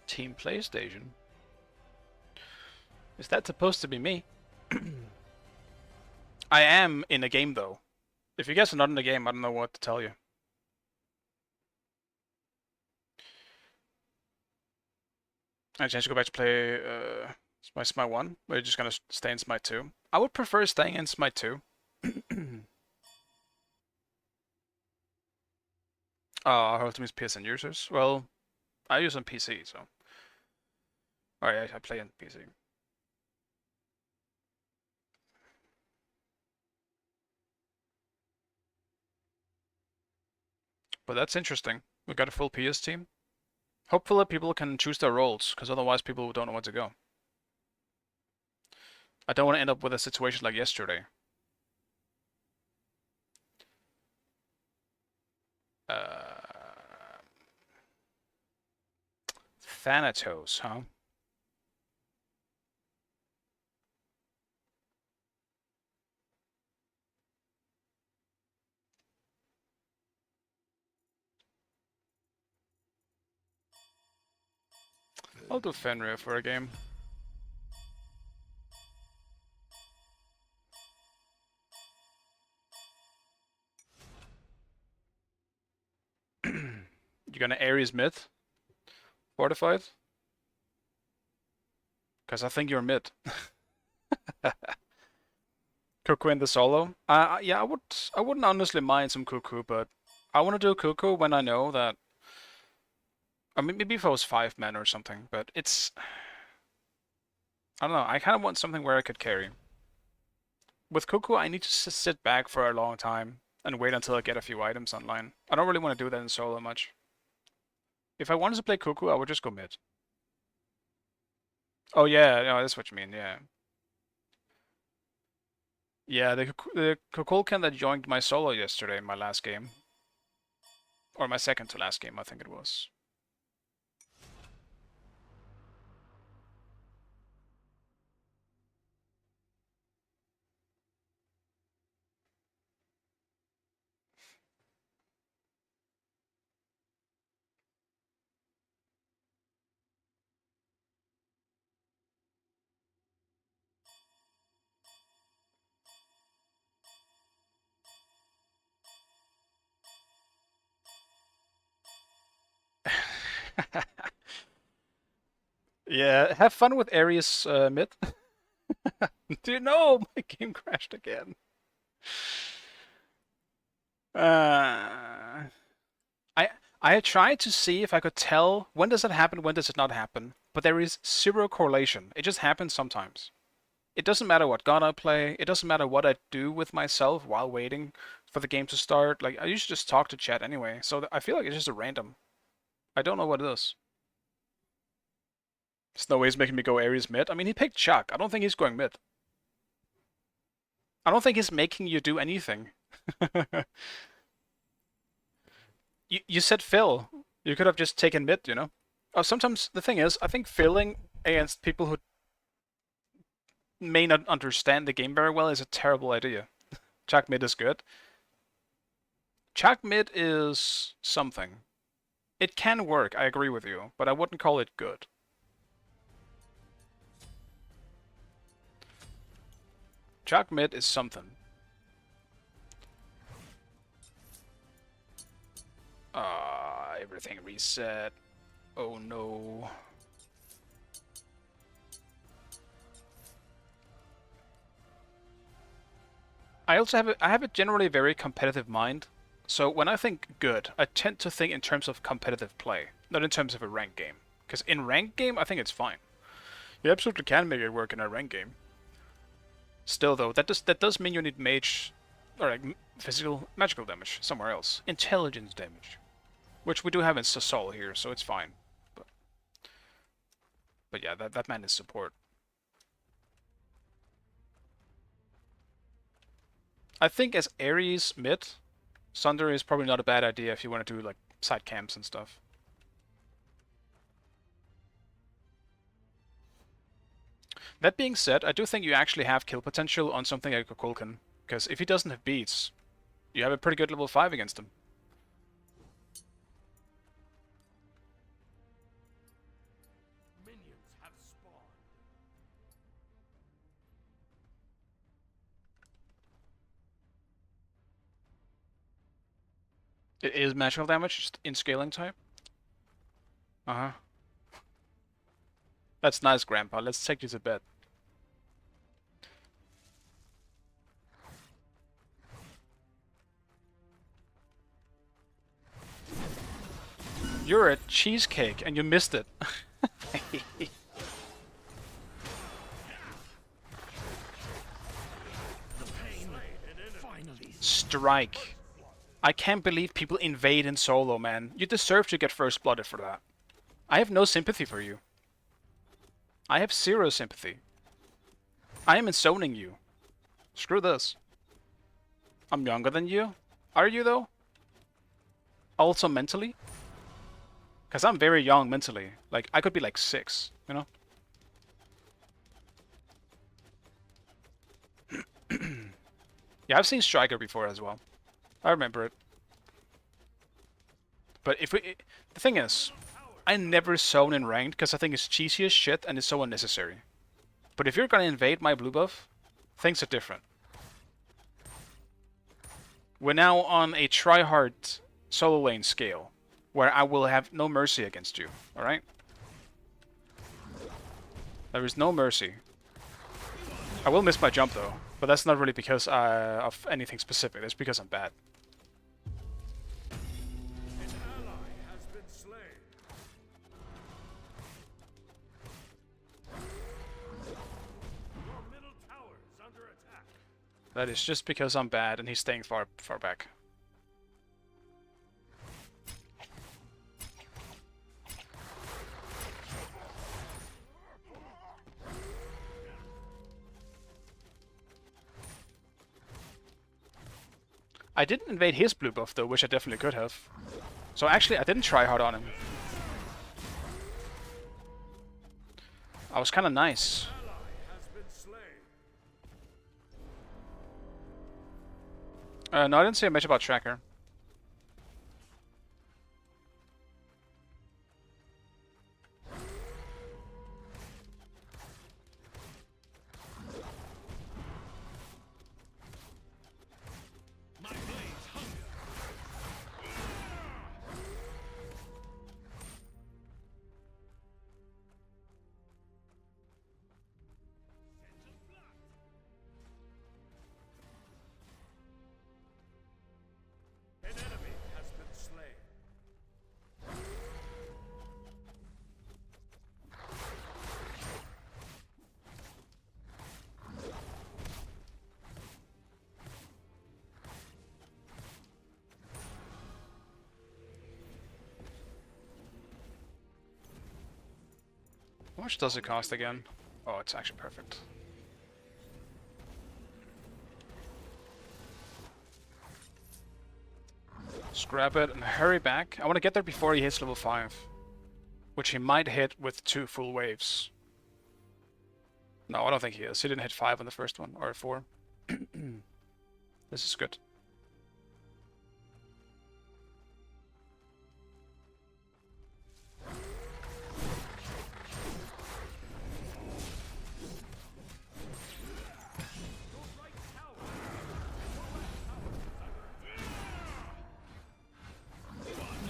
Team PlayStation? Is that supposed to be me? I am in a game though. If you guys are not in the game, I don't know what to tell you. I chance to go back to play my Smite 1, or you're just gonna stay in Smite 2. I would prefer staying in Smite 2. Our ultimate PSN users? Well, I use on PC, so. Alright, I play on PC. But that's interesting. We got a full PS team. Hopefully people can choose their roles, because otherwise people don't know where to go. I don't want to end up with a situation like yesterday. Thanatos, huh? I'll do Fenrir for a game. You gonna Ares mid? Fortified? Because I think you're mid. Cuckoo in the solo? Yeah, I wouldn't honestly mind some Cuckoo, but I want to do Cuckoo when I know that. I mean, maybe if I was 5 men or something, but it's. I don't know. I kind of want something where I could carry. With Cuckoo, I need to sit back for a long time and wait until I get a few items online. I don't really want to do that in solo much. If I wanted to play Cuckoo, I would just go mid. Oh yeah, no, that's what you mean. Yeah. Yeah, the Kukulkan that joined my solo yesterday in my last game. Or my second to last game, I think it was. Yeah, have fun with Ares mid. Do you know my game crashed again? Uh, I I tried to see if I could tell when does it happen, when does it not happen, but there is zero correlation. It just happens sometimes. It doesn't matter what gun I play. It doesn't matter what I do with myself while waiting for the game to start. Like I usually just talk to chat anyway, so I feel like it's just a random. I don't know what it is. There's no way he's making me go Ares mid. I mean, he picked Chuck. I don't think he's going mid. I don't think he's making you do anything. You said Phil. You could have just taken mid, you know? Oh, sometimes the thing is, I think filling against people who may not understand the game very well is a terrible idea. Chuck mid is good. Chuck mid is something. It can work, I agree with you, but I wouldn't call it good. Chuck mid is something. Everything reset. Oh no. I also have a generally very competitive mind. So when I think good, I tend to think in terms of competitive play, not in terms of a ranked game. Because in ranked game, I think it's fine. You absolutely can make it work in a ranked game. Still though, that does mean you need mage, or like physical magical damage somewhere else. Intelligence damage. Which we do have in Sasol here, so it's fine. But yeah, that man is support. I think as Ares mid, Sunder is probably not a bad idea if you want to do like side camps and stuff. That being said, I do think you actually have kill potential on something like a Kulkan, because if he doesn't have beats, you have a pretty good level 5 against him. Minions have spawned. It is magical damage, just in scaling type. Uh-huh. That's nice, Grandpa. Let's take you to bed. You're a cheesecake, and you missed it. Strike. I can't believe people invade in solo, man. You deserve to get first blooded for that. I have no sympathy for you. I have zero sympathy. I am zoning you. Screw this. I'm younger than you. Are you, though? Also mentally? Because I'm very young mentally. Like, I could be like 6, you know? Yeah, I've seen Striker before as well. I remember it. But if we... The thing is, I never zone in ranked because I think it's cheesy as shit and it's so unnecessary. But if you're gonna invade my blue buff, things are different. We're now on a try-hard solo lane scale, where I will have no mercy against you, alright? There is no mercy. I will miss my jump though, but that's not really because of anything specific, that's because I'm bad. An ally has been slain. Your middle tower is under attack. That is just because I'm bad and he's staying far back. I didn't invade his blue buff though, which I definitely could have. So actually, I didn't try hard on him. I was kind of nice. Ally has been slain. No, I didn't say much about Tracker. My blades hunger. How much does it cost again? Oh, it's actually perfect. Just grab it and hurry back. I want to get there before he hits level 5. Which he might hit with 2 full waves. No, I don't think he is. He didn't hit 5 on the first one, or 4. This is good.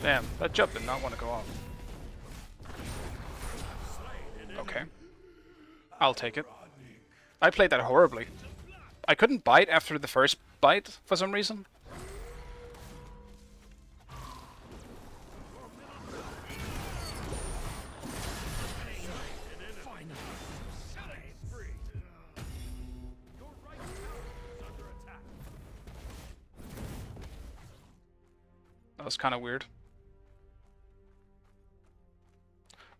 Damn, that jump did not want to go off. Okay. I'll take it. I played that horribly. I couldn't bite after the first bite for some reason. That was kind of weird.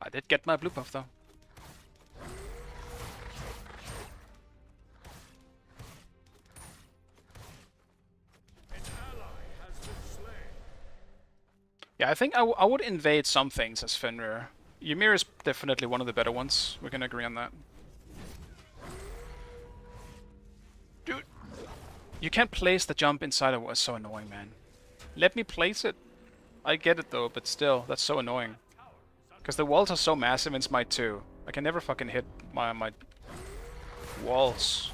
I did get my blue buff though. Yeah, I think I would invade some things as Fenrir. Ymir is definitely one of the better ones. We can agree on that. Dude, you can't place the jump inside of it. It's so annoying, man. Let me place it. I get it though, but still, that's so annoying. Because the walls are so massive in Smite 2. I can never fucking hit my walls.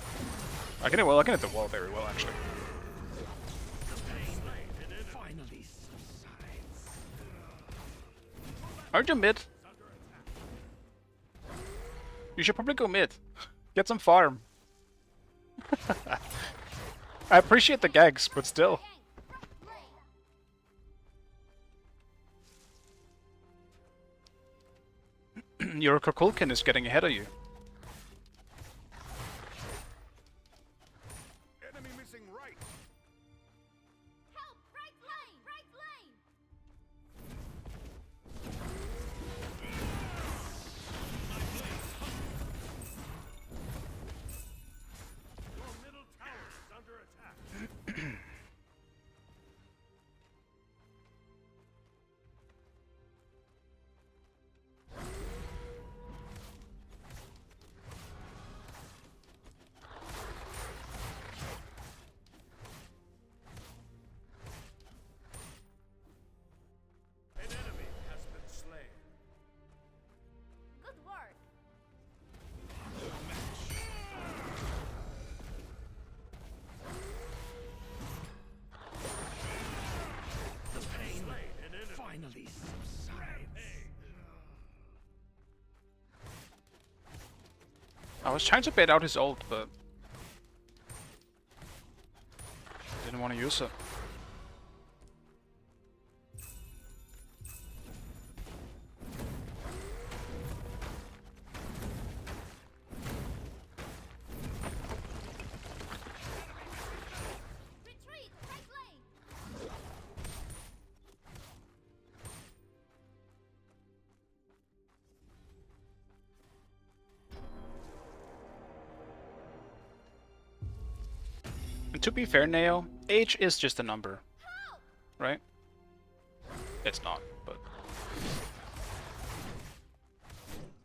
I can hit the wall very well, actually. Aren't you mid? You should probably go mid. Get some farm. I appreciate the gags, but still. Your Kukulkan is getting ahead of you. Enemy missing right. Help! Right lane! Right lane! Your middle tower is under attack. An enemy has been slain. Good work! Finally subsides. I was trying to bait out his ult, but didn't want to use it. Retreat! Right lane! And to be fair, Neo, age is just a number, Help! right? It's not, but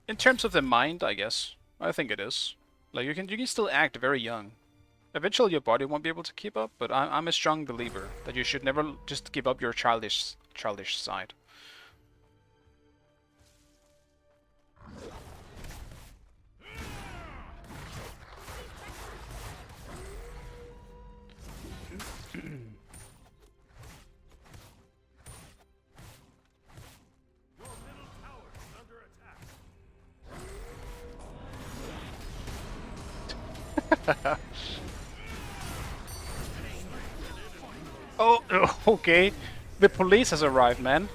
in terms of the mind, I guess, I think it is. Like you can still act very young. Eventually, your body won't be able to keep up, but I'm a strong believer that you should never just give up your childish side. Your middle tower is under attack. Oh, okay. The police has arrived, man.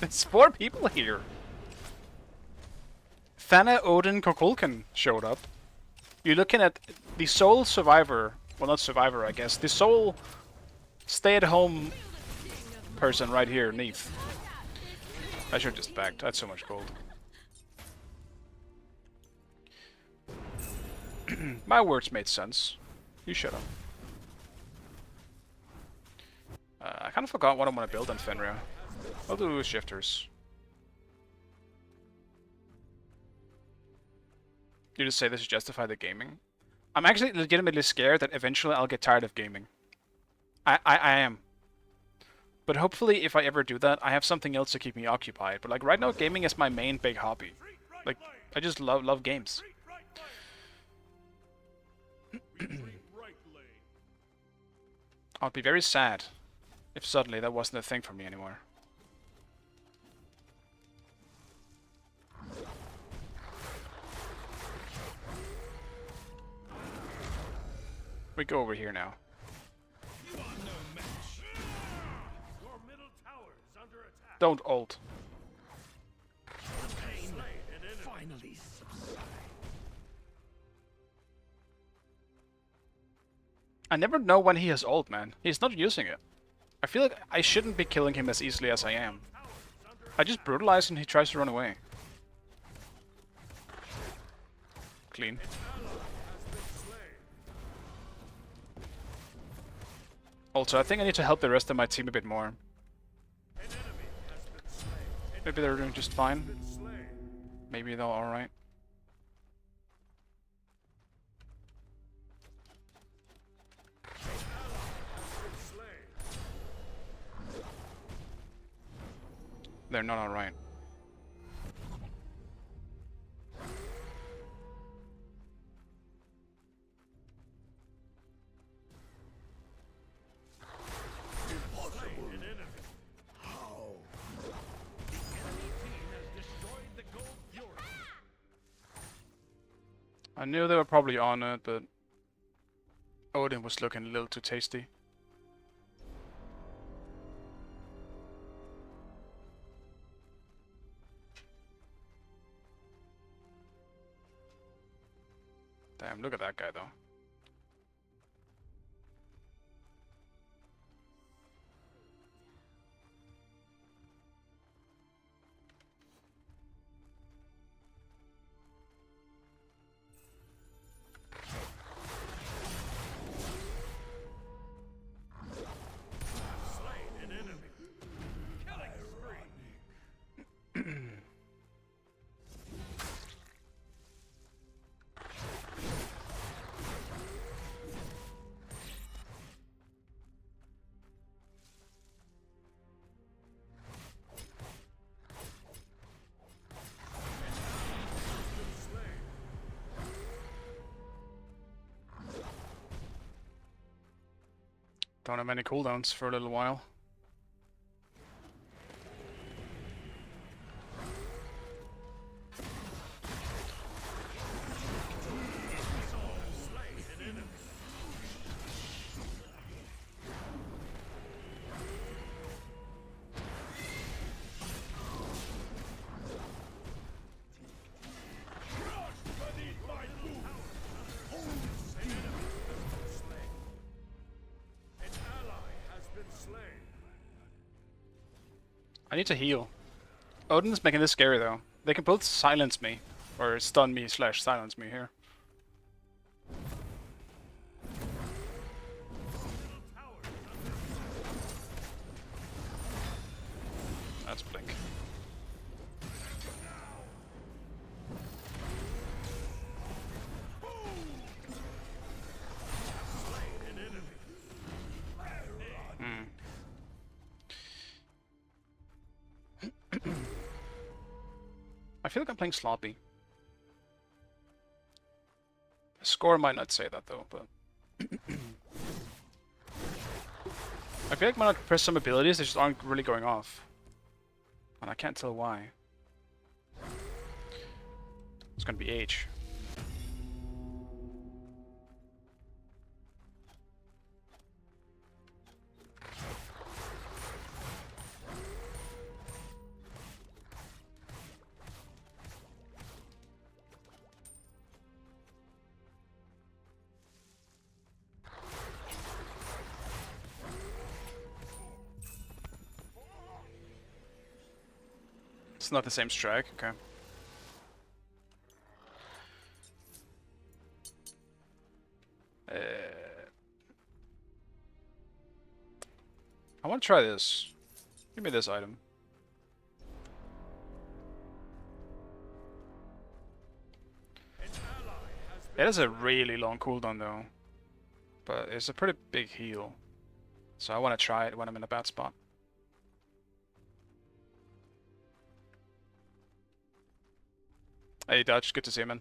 There's 4 people here. Thana, Odin, Kukulkan showed up. You're looking at the sole survivor. Well, not survivor, I guess. The sole stay-at-home person right here, Neith. I should have just backed. I had so much gold. My words made sense. You shut up. I kind of forgot what I want to build on Fenrir. I'll do shifters. You just say this to justify the gaming? I'm actually legitimately scared that eventually I'll get tired of gaming. I am. But hopefully if I ever do that, I have something else to keep me occupied. But like right now, gaming is my main big hobby. Like, I just love games. I'd be very sad if suddenly that wasn't a thing for me anymore. We go over here now. You are no match. Your middle tower is under attack. Don't ult. The pain finally subside. I never know when he has ult, man. He's not using it. I feel like I shouldn't be killing him as easily as I am. I just brutalize and he tries to run away. Clean. Also, I think I need to help the rest of my team a bit more. Maybe they're doing just fine. Maybe they're alright. They're not alright. I knew they were probably on it, but Odin was looking a little too tasty. Damn, look at that guy though. Don't have many cooldowns for a little while. I need to heal. Odin's making this scary though. They can both silence me, or stun me / silence me here. That's blink. I feel like I'm playing sloppy. The score might not say that though, but I feel like when I press some abilities, they just aren't really going off. And I can't tell why. It's gonna be H. It's not the same strike, okay. I want to try this. Give me this item. It has a really long cooldown though, but it's a pretty big heal. So I want to try it when I'm in a bad spot. Hey Dutch, good to see you, man.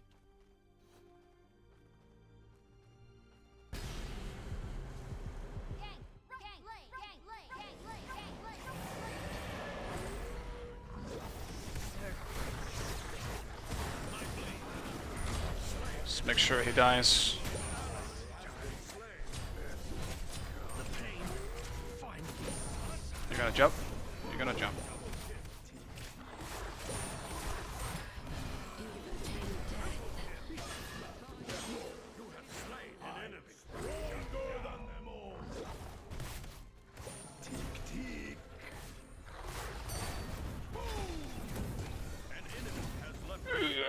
Just make sure he dies. You're gonna jump? You're gonna jump.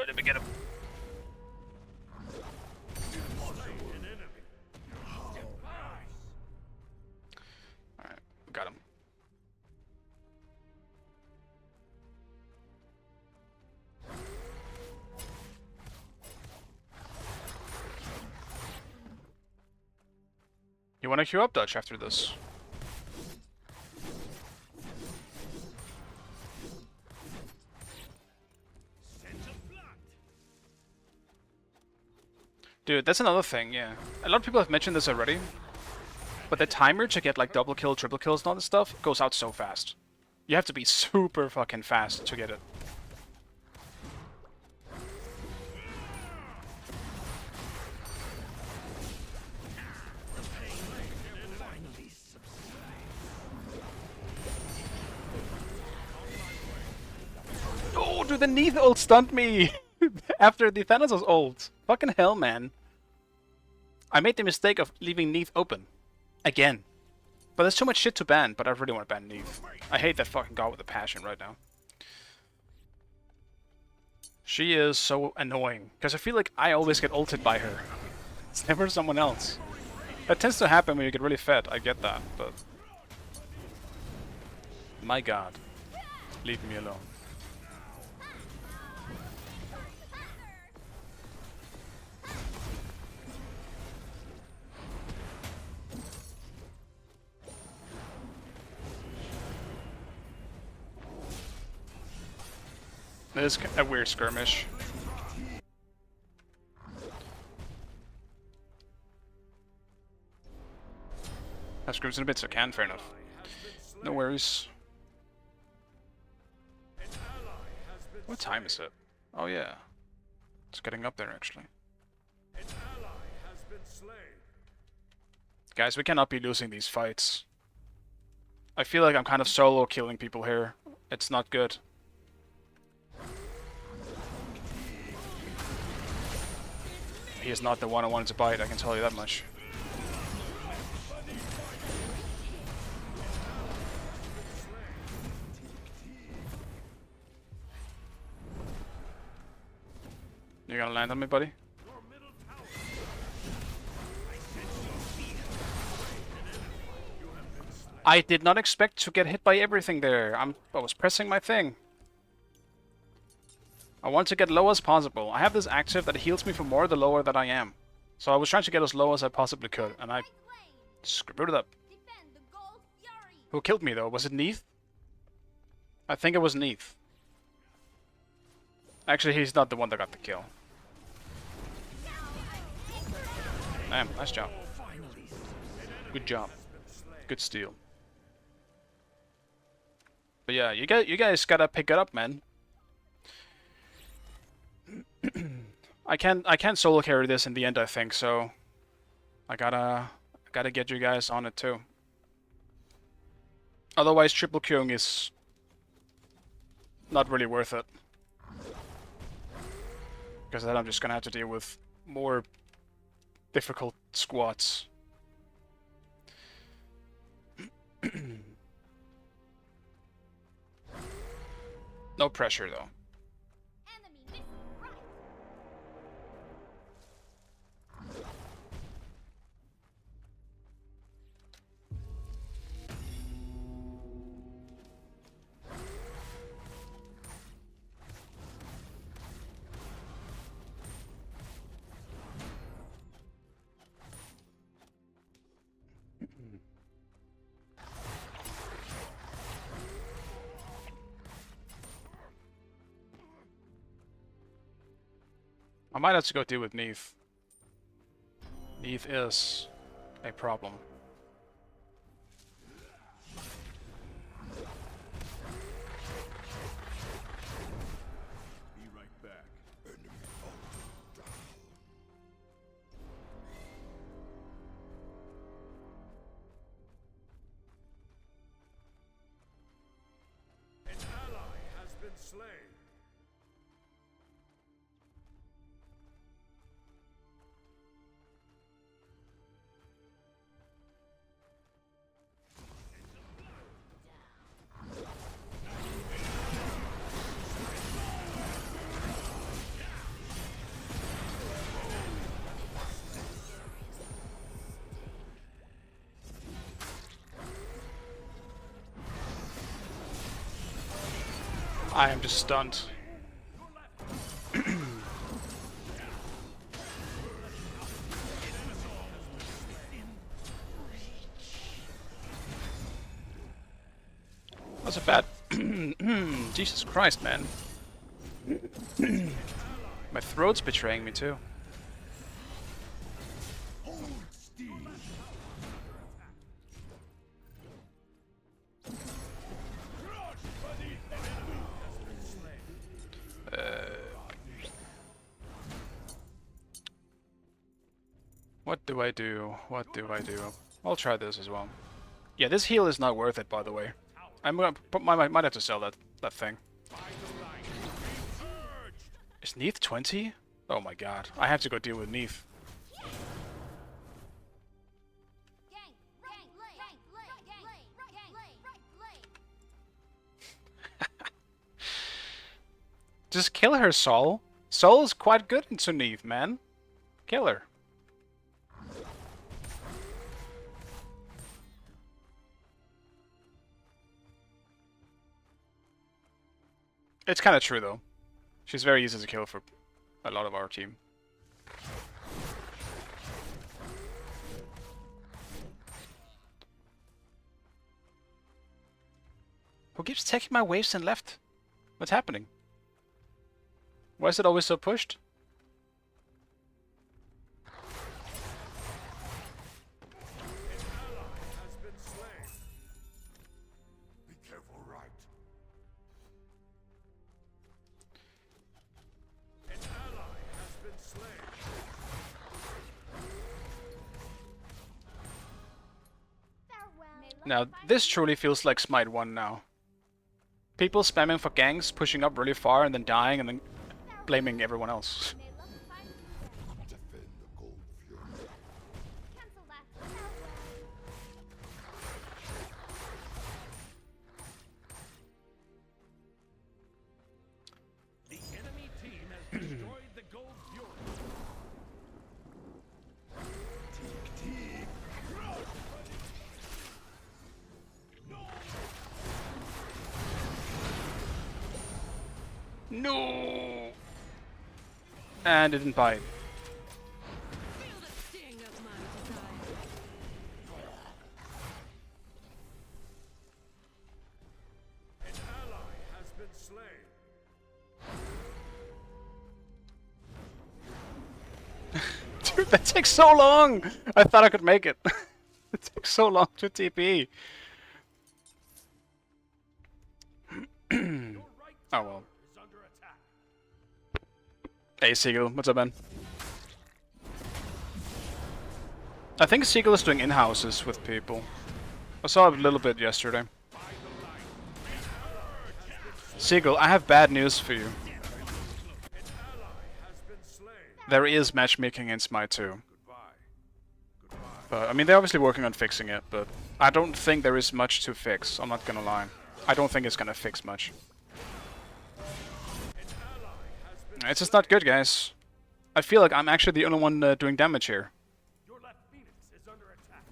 Let me get him. Alright, got him. You wanna queue up Dutch after this? Dude, that's another thing, yeah. A lot of people have mentioned this already, but the timer to get like double kill, triple kills and all this stuff goes out so fast. You have to be super fucking fast to get it. Oh, dude, the Neath ult stunned me! After the Thanatos ult. Fucking hell, man. I made the mistake of leaving Neath open. Again. But there's too much shit to ban, but I really want to ban Neath. I hate that fucking god with a passion right now. She is so annoying, because I feel like I always get ulted by her. It's never someone else. That tends to happen when you get really fed, I get that, but... My god. Leave me alone. This is a weird skirmish. That screws in a bit, so can, fair enough. No worries. What time is it? Oh yeah. It's getting up there actually. Guys, we cannot be losing these fights. I feel like I'm kind of solo killing people here. It's not good. He is not the one I wanted to bite, I can tell you that much. You gonna land on me, buddy? I did not expect to get hit by everything there. I was pressing my thing. I want to get low as possible. I have this active that heals me for more the lower that I am. So I was trying to get as low as I possibly could, and I screwed it up. Who killed me though? Was it Neath? I think it was Neath. Actually, he's not the one that got the kill. Damn, nice job. Good job. Good steal. But yeah, you guys gotta pick it up, man. I can't solo carry this in the end, I think, so I gotta get you guys on it too. Otherwise, triple queuing is not really worth it. Because then I'm just gonna have to deal with more difficult squats. No pressure though. Enemy missing right. I might have to go deal with Neith. Neith is a problem. Be right back. An ally has been slain. I am just stunned. That's a bad... Jesus Christ, man. My throat's betraying me too. What do I do? What do I do? I'll try this as well. Yeah, this heal is not worth it, by the way. I'm gonna might have to sell that thing. Is Neith 20? Oh my god, I have to go deal with Neith. Gank, gank, gank, gank, gank, gank, right lane. Just kill her, Sol. Sol is quite good into Neith, man. Kill her. It's kind of true, though. She's very easy to kill for a lot of our team. Who keeps taking my waves and left? What's happening? Why is it always so pushed? Has been slain. Be careful, right? An ally has been slain. Farewell. Now, this truly feels like Smite 1 now. People spamming for ganks, pushing up really far and then dying and then blaming everyone else. May love find you again. Defend the gold fury. Cancel that. Farewell. The enemy team has destroyed the gold fury. No! And it didn't bite. Feel the sting of my desire. An ally has been slain. Dude, that takes so long! I thought I could make it. It takes so long to TP. Your right Oh well. is under attack. Hey Seagull, what's up, man? I think Seagull is doing in-houses with people. I saw a little bit yesterday. Seagull, I have bad news for you. Has been slain. There is matchmaking in Smite 2. Goodbye. But, I mean, they're obviously working on fixing it, but I don't think there is much to fix, I'm not gonna lie. I don't think it's gonna fix much. It's just not good, guys. I feel like I'm actually the only one doing damage here. Your left phoenix is under attack.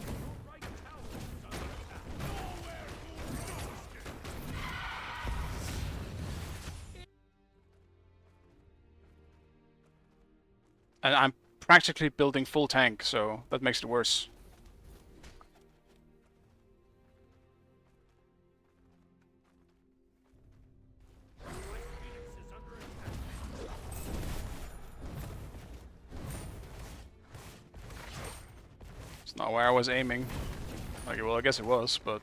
Your right tower is under attack. Nowhere to escape. And I'm practically building full tank, so that makes it worse. Right phoenix is under attack. It's not where I was aiming. Like, well, I guess it was, but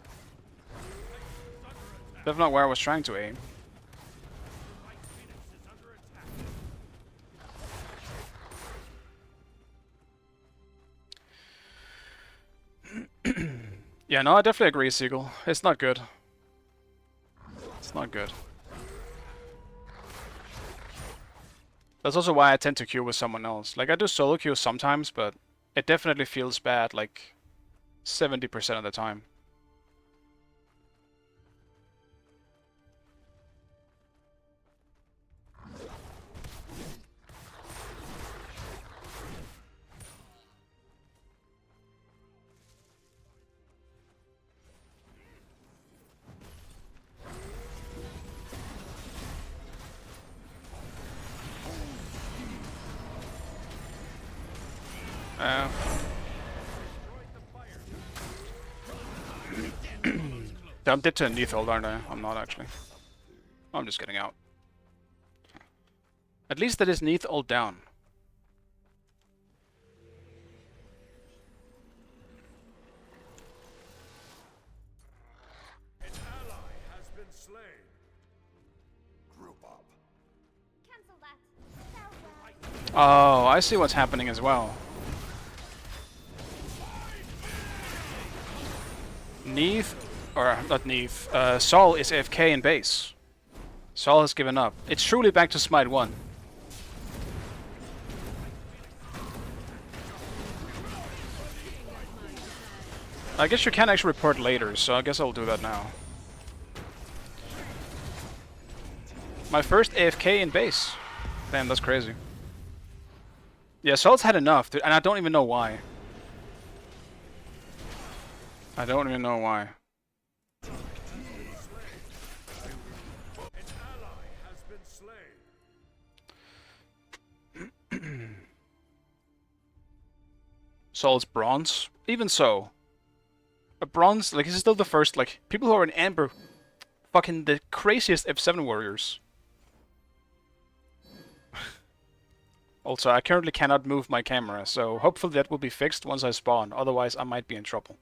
definitely not where I was trying to aim. Right phoenix is under attack. Yeah, no, I definitely agree, Seagull. It's not good. It's not good. That's also why I tend to queue with someone else. Like, I do solo queue sometimes, but it definitely feels bad, like, 70% of the time. I'm dead to a Neath ult, aren't I? I'm not, actually. I'm just getting out. At least that is Neath ult down. An ally has been slain. Group up. Cancel that. Farewell. Oh, I see what's happening as well. Neath, or not Neath, Sol is AFK in base. Sol has given up. It's truly back to Smite 1. I guess you can actually report later, so I guess I'll do that now. My first AFK in base. Damn, that's crazy. Yeah, Sol's had enough, and I don't even know why. I don't even know why. An ally has been slain. Sol's bronze? Even so. A bronze, like, he's still the first, like, people who are in Amber, fucking the craziest F7 warriors. Also, I currently cannot move my camera, so hopefully that will be fixed once I spawn, otherwise I might be in trouble.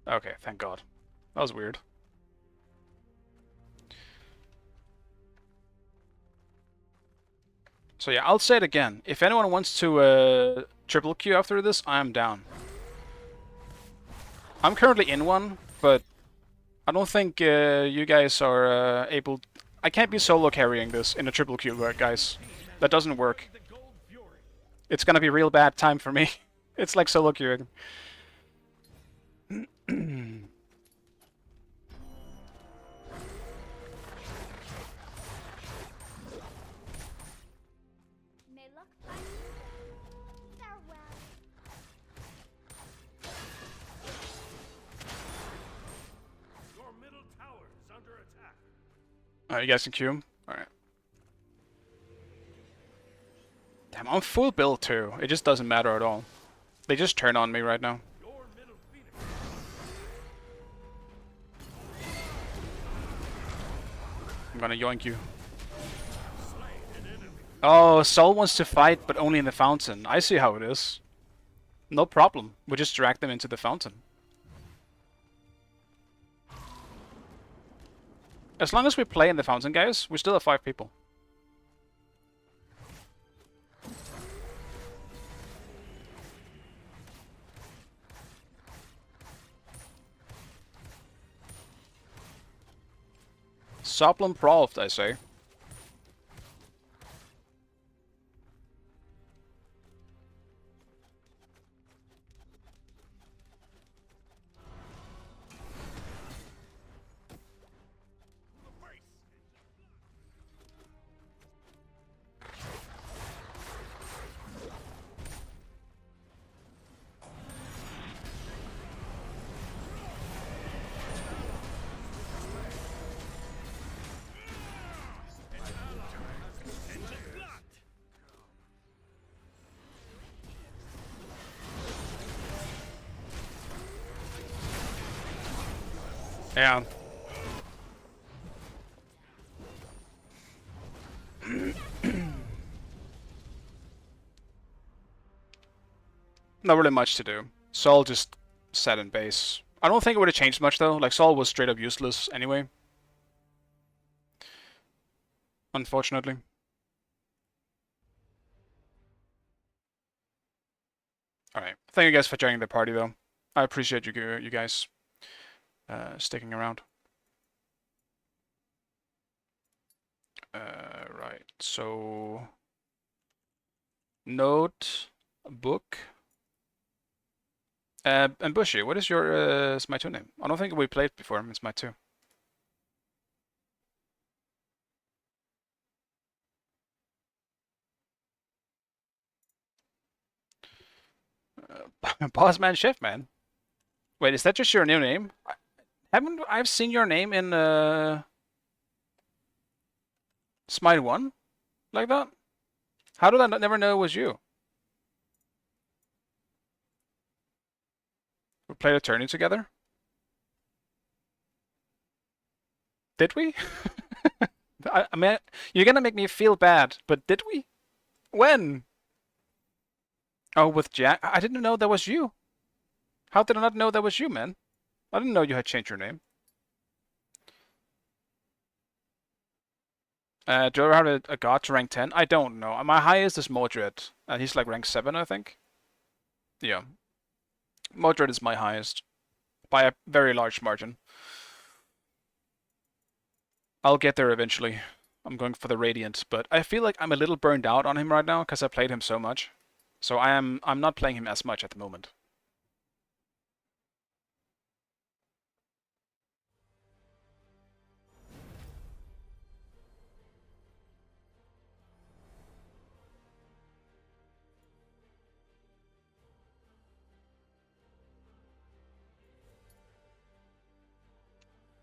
Okay, thank God. That was weird. So yeah, I'll say it again. If anyone wants to triple queue after this, I'm down. I'm currently in one, but I don't think you guys are able... I can't be solo carrying this in a triple queue, guys. That doesn't work. The gold fury. It's gonna be real bad time for me. It's like solo queuing. May luck find you. Farewell. Your middle tower is under attack. Alright, you guys can queue? Alright. Damn, I'm full build too. It just doesn't matter at all. They just turn on me right now. Your middle phoenix. I'm gonna yoink you. Slain an enemy. Oh, Sol wants to fight, but only in the fountain. I see how it is. No problem. We just drag them into the fountain. As long as we play in the fountain, guys, we still have 5 people. Soplum Prolft, I say. Yeah. Not really much to do. Sol just sat in base. I don't think it would have changed much though. Like Sol was straight up useless anyway. Unfortunately. Alright. Thank you guys for joining the party though. I appreciate you guys sticking around. Right. So note book. And Bushy, what is your Smite 2 name? I don't think we played before in Smite 2. Bossman Chef, man. Wait, is that just your new name? Haven't I've seen your name in Smite 1? Like that? How did I never know it was you? We played a tourney together? Did we? I mean, you're gonna make me feel bad, but did we? When? Oh, with Jack? I didn't know that was you. How did I not know that was you, man? I didn't know you had changed your name. Do I have a god to rank 10? I don't know. My highest is Mordred, and he's like rank 7, I think. Yeah. Mordred is my highest. By a very large margin. I'll get there eventually. I'm going for the Radiant, but I feel like I'm a little burned out on him right now because I played him so much. So I'm not playing him as much at the moment.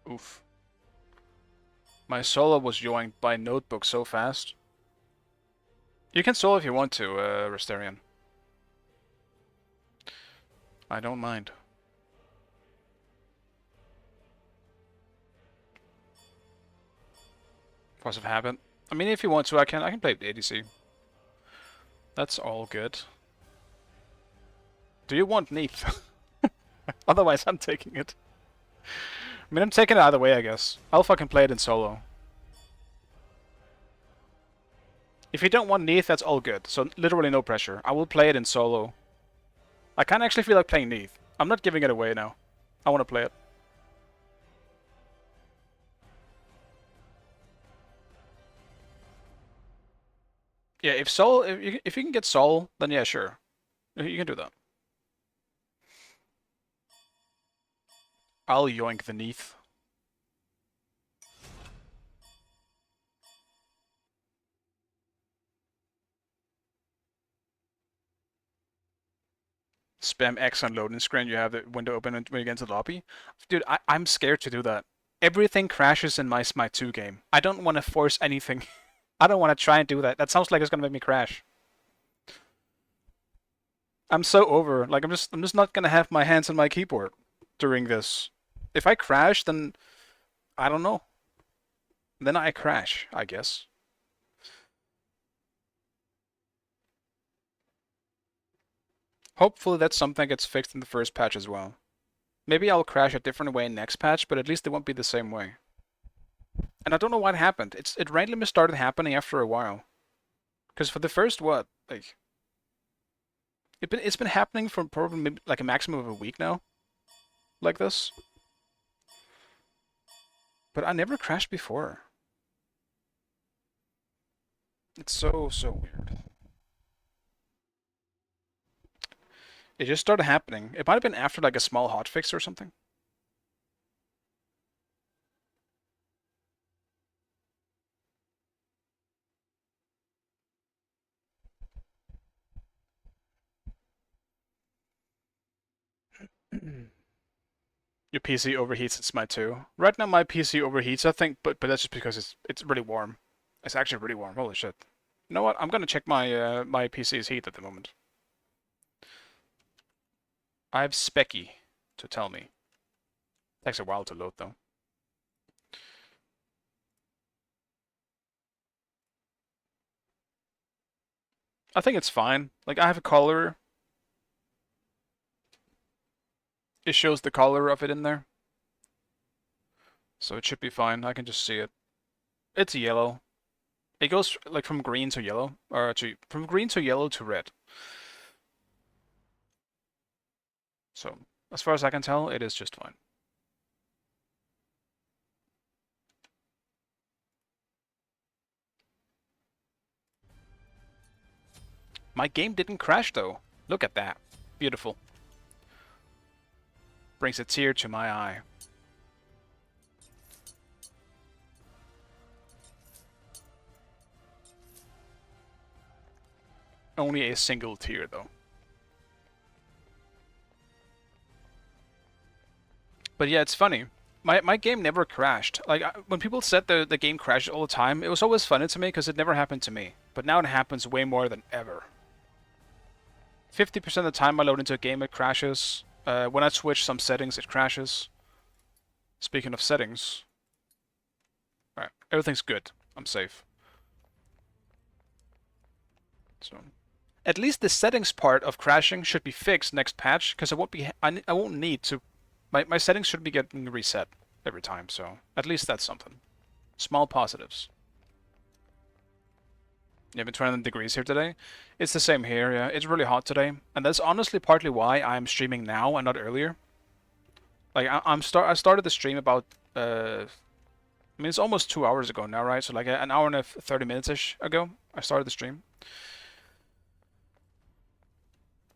Oof. My solo was joined by Notebook so fast. You can solo if you want to, Restarian. I don't mind. Force of Habit. I mean, if you want to, I can play ADC. That's all good. Do you want Neath? Otherwise, I'm taking it. I mean, I'm taking it either way, I guess. I'll fucking play it in solo. If you don't want Neath, that's all good. So literally no pressure. I will play it in solo. I kind of actually feel like playing Neath. I'm not giving it away now. I want to play it. Yeah, if you can get Sol, then yeah, sure. You can do that. I'll yoink the Neath. Spam X on loading screen, you have the window open when you get into the lobby. Dude, I'm scared to do that. Everything crashes in my Smite 2 game. I don't want to force anything. I don't want to try and do that. That sounds like it's gonna make me crash. I'm so over. Like I'm just not gonna have my hands on my keyboard during this. If I crash, then I don't know. Then I crash, I guess. Hopefully that's something that gets fixed in the first patch as well. Maybe I'll crash a different way in next patch, but at least it won't be the same way. And I don't know what happened. It randomly started happening after a while. Because for the first what, like, it's been happening for probably maybe like a maximum of a week now, like this. But I never crashed before. It's so weird. It just started happening. It might have been after like a small hotfix or something. Your PC overheats in Smite 2. Right now my PC overheats, I think, but that's just because it's really warm. It's actually really warm. Holy shit. You know what? I'm gonna check my my PC's heat at the moment. I have Specky to tell me. Takes a while to load though. I think it's fine. Like, I have a color. It shows the color of it in there. So it should be fine. I can just see it. It's yellow. It goes like from green to yellow, or from green to yellow to red. So as far as I can tell, it is just fine. My game didn't crash though. Look at that. Beautiful. Brings a tear to my eye. Only a single tear though. But yeah, it's funny. My game never crashed. Like, when people said the game crashed all the time, it was always funny to me because it never happened to me. But now it happens way more than ever. 50% of the time I load into a game, it crashes. When I switch some settings, it crashes. Speaking of settings. Alright, everything's good. I'm safe. So, at least the settings part of crashing should be fixed next patch, because I won't need to. My settings should be getting reset every time, so at least that's something. Small positives. Yeah, been 20 degrees here today. It's the same here, yeah. It's really hot today, and that's honestly partly why I'm streaming now and not earlier. Like, I started the stream about I mean, it's almost 2 hours ago now, right? So like an hour and 30 minutes-ish ago, I started the stream.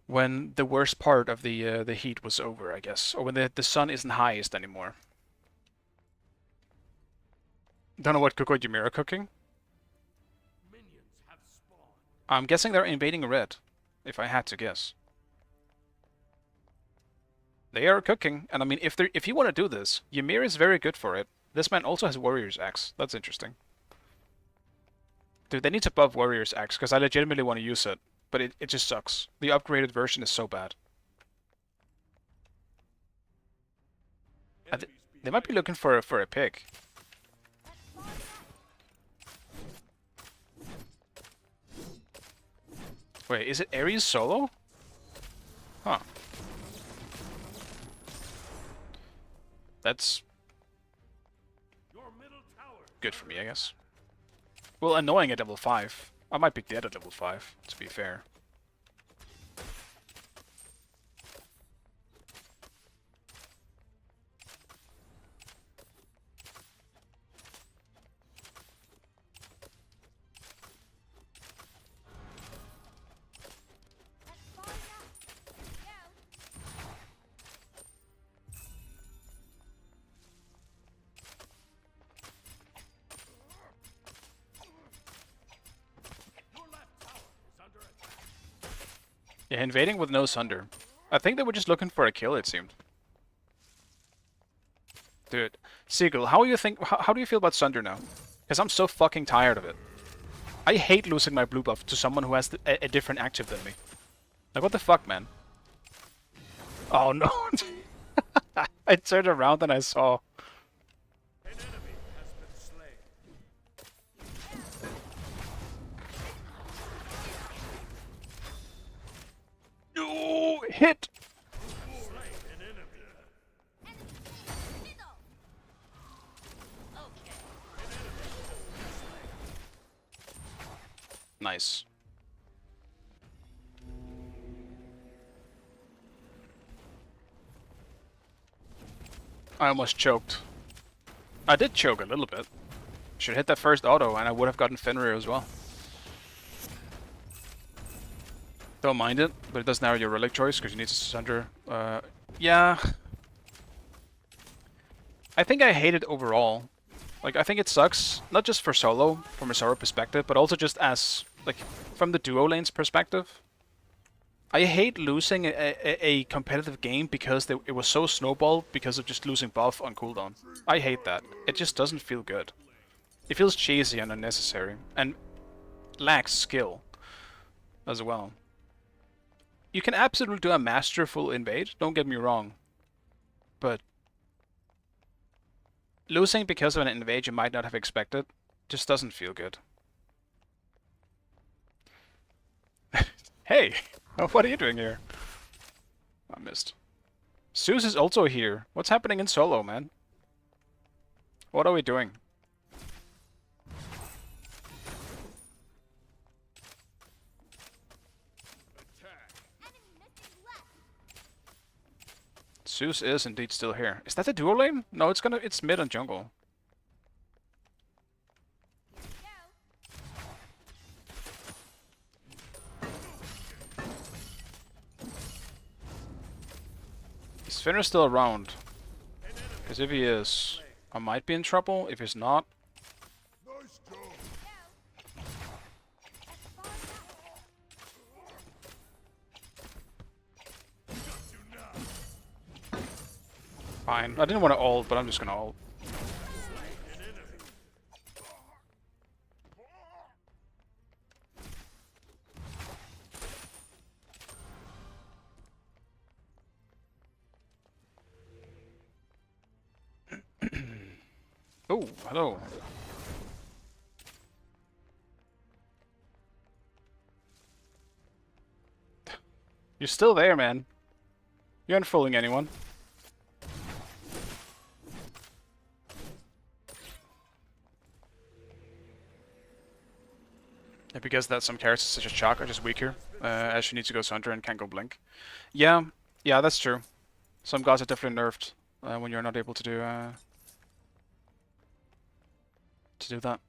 When the worst part of the heat was over, I guess, or when the sun isn't highest anymore. Don't know what Kokojimira are cooking. Minions have spawned. I'm guessing they're invading red, if I had to guess. They are cooking, and I mean, if you want to do this, Ymir is very good for it. This man also has Warrior's Axe. That's interesting. Dude, they need to buff Warrior's Axe, because I legitimately want to use it. But it just sucks. The upgraded version is so bad. They might be looking for a pick. Wait, is it Ares solo? Huh. That's good for me, I guess. Well, annoying at level 5. I might be dead at level 5, to be fair. Yeah, invading with no Sunder. I think they were just looking for a kill, it seemed. Dude, Seagull, how do you feel about Sunder now? Because I'm so fucking tired of it. I hate losing my blue buff to someone who has a different active than me. Like, what the fuck, man? Oh no! I turned around and I saw. An enemy has been slain. No! Hit! Slain an enemy. Nice. I almost choked. I did choke a little bit. Should hit that first auto and I would have gotten Fenrir as well. Don't mind it, but it does narrow your relic choice because you need to Sunder. Yeah. I think I hate it overall. Like, I think it sucks, not just for solo, from a solo perspective, but also just as, like, from the duo lanes perspective. I hate losing a competitive game because it was so snowballed because of just losing buff on cooldown. I hate that. It just doesn't feel good. It feels cheesy and unnecessary, and lacks skill as well. You can absolutely do a masterful invade, don't get me wrong, but losing because of an invade you might not have expected just doesn't feel good. Hey! What are you doing here? I missed. Zeus is also here. What's happening in solo, man? What are we doing? Enemy missing left. Zeus is indeed still here. Is that the duo lane? No, it's mid and jungle. Go. Is Finner still around? Because if he is, I might be in trouble. If he's not, fine. I didn't want to ult, but I'm just gonna ult. Oh, hello. You're still there, man. You aren't fooling anyone. Yeah, because that some characters such as Chalk are just weaker, as she needs to go Sunder and can't go Blink. Yeah, that's true. Some gods are definitely nerfed when you're not able to do that.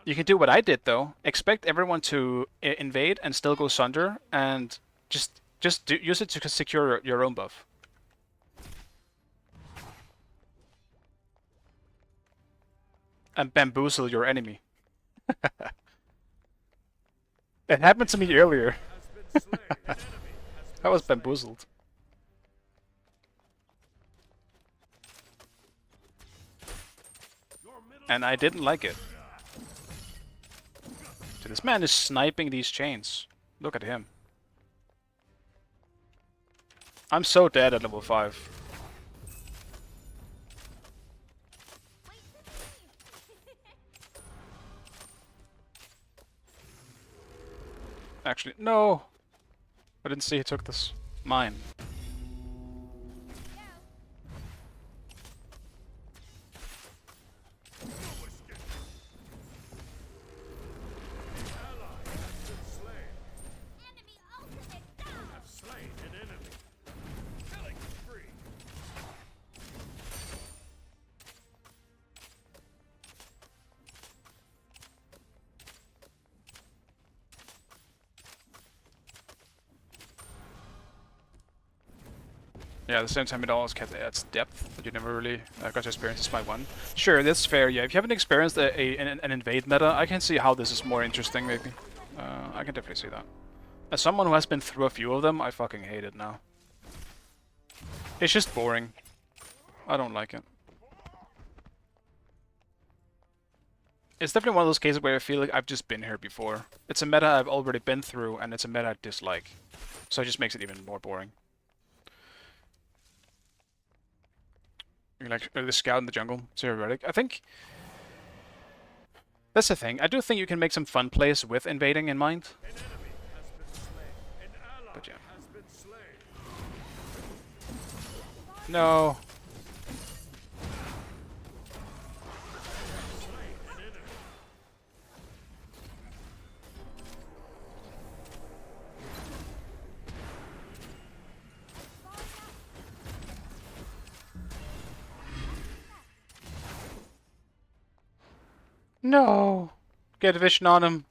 You can do what I did though. Expect everyone to invade and still go Sunder, and just use it to secure your own buff. And bamboozle your enemy. It happened to me earlier. I was bamboozled. And I didn't like it. So this man is sniping these chains. Look at him. I'm so dead at level 5. Actually, no! I didn't see he took this. Mine. Enemy ultimate down. Slain an enemy. Killing spree. Yeah, at the same time it always adds depth that you never really got to experience this by one. Sure, that's fair, yeah. If you haven't experienced an invade meta, I can see how this is more interesting, maybe. I can definitely see that. As someone who has been through a few of them, I fucking hate it now. It's just boring. I don't like it. It's definitely one of those cases where I feel like I've just been here before. It's a meta I've already been through, and it's a meta I dislike. So it just makes it even more boring. You like the scout in the jungle, theoretic. I think that's the thing. I do think you can make some fun plays with invading in mind. An enemy has been slain. An ally But yeah. has been slain. No. Slain an enemy. No. Get a vision on him.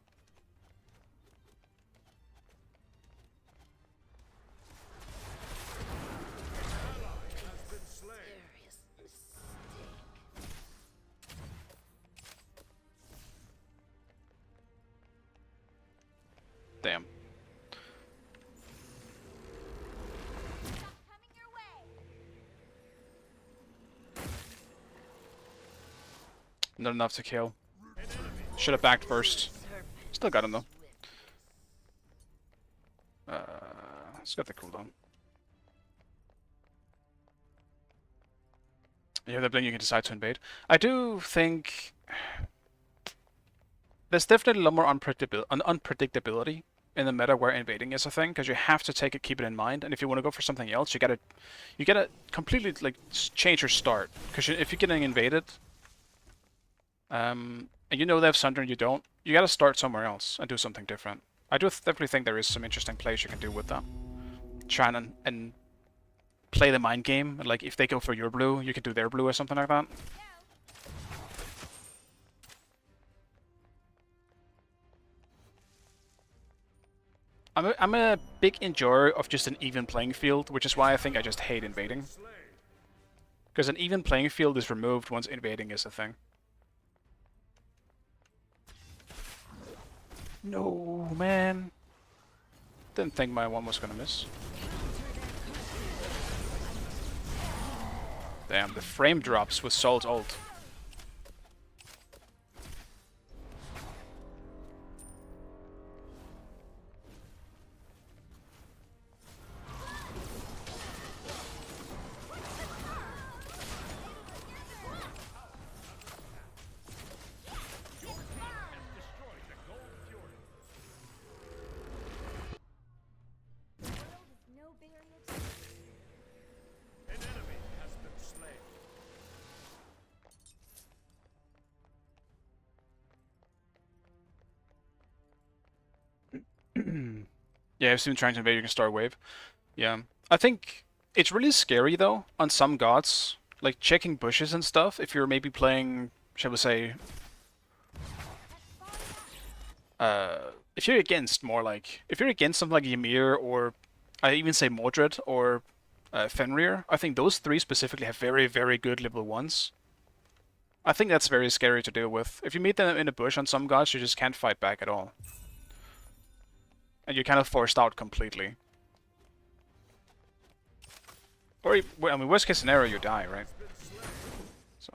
Has been slain. Serious mistake. Damn. Coming your way. Not enough to kill. Should have backed first. Still got him though. Let's get the cooldown. You have the blink, you can decide to invade. I do think there's definitely a lot more unpredictability in the meta where invading is a thing, because you have to keep it in mind. And if you want to go for something else, you gotta completely like change your start. Because if you're getting invaded, and you know they have Sunder and you don't, you gotta start somewhere else and do something different. I do definitely think there is some interesting plays you can do with that. Try and play the mind game. Like if they go for your blue, you can do their blue or something like that. I'm a big enjoyer of just an even playing field, which is why I think I just hate invading. Because an even playing field is removed once invading is a thing. No, man. Didn't think my one was gonna miss. Damn, the frame drops with Sol's ult. No bigger than An enemy has been slain. Yeah, if someone trying to invade, you can start a wave. Yeah. I think it's really scary, though, on some gods. Like, checking bushes and stuff, if you're maybe playing, shall we say... if you're against more like... If you're against something like Ymir, or I even say Mordred, or Fenrir, I think those three specifically have very, very good level 1s. I think that's very scary to deal with. If you meet them in a bush on some gods, you just can't fight back at all. And you're kind of forced out completely. Or, I mean, worst case scenario, you die, right? So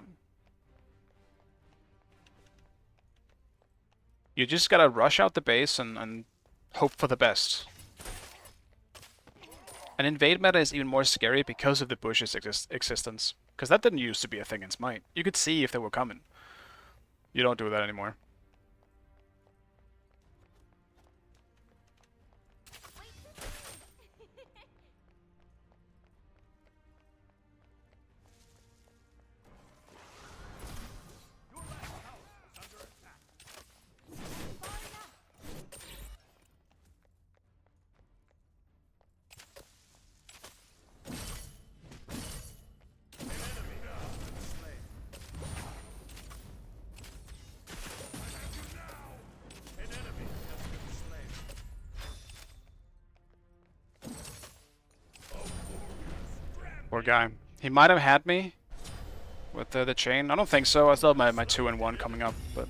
you just gotta rush out the base and hope for the best. And invade meta is even more scary because of the bush's existence. Because that didn't used to be a thing in Smite. You could see if they were coming. You don't do that anymore. Poor guy. He might have had me with the chain. I don't think so. I still have my 2-in-1 coming up, but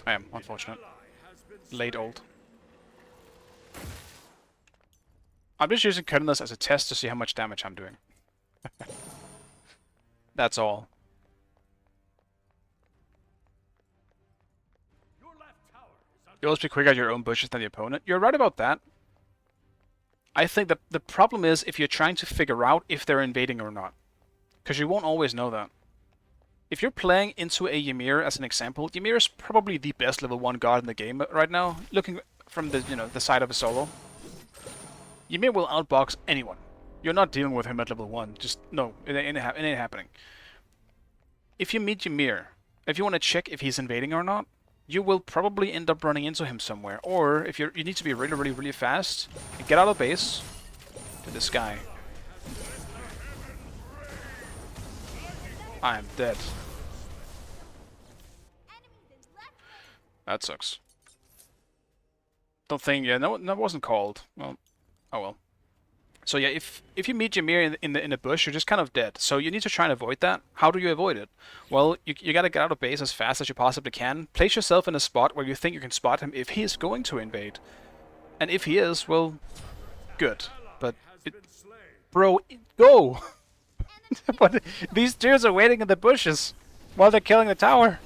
I am unfortunate. Late ult. I'm just using Cutlass as a test to see how much damage I'm doing. That's all. You always be quicker at your own bushes than the opponent. You're right about that. I think that the problem is if you're trying to figure out if they're invading or not. Because you won't always know that. If you're playing into a Ymir as an example, Ymir is probably the best level 1 god in the game right now, looking from the the side of a solo. Ymir will outbox anyone. You're not dealing with him at level 1. Just no, it ain't happening. If you meet Ymir, if you want to check if he's invading or not, you will probably end up running into him somewhere. Or if you need to be really, really, really fast and get out of base to this guy. I am dead. That sucks. Don't think, yeah, no, that wasn't called. Well, oh well. So yeah, if you meet Ymir in the bush, you're just kind of dead. So you need to try and avoid that. How do you avoid it? Well, you gotta get out of base as fast as you possibly can. Place yourself in a spot where you think you can spot him if he is going to invade. And if he is, well, good. But, bro, go! But these dudes are waiting in the bushes while they're killing the tower.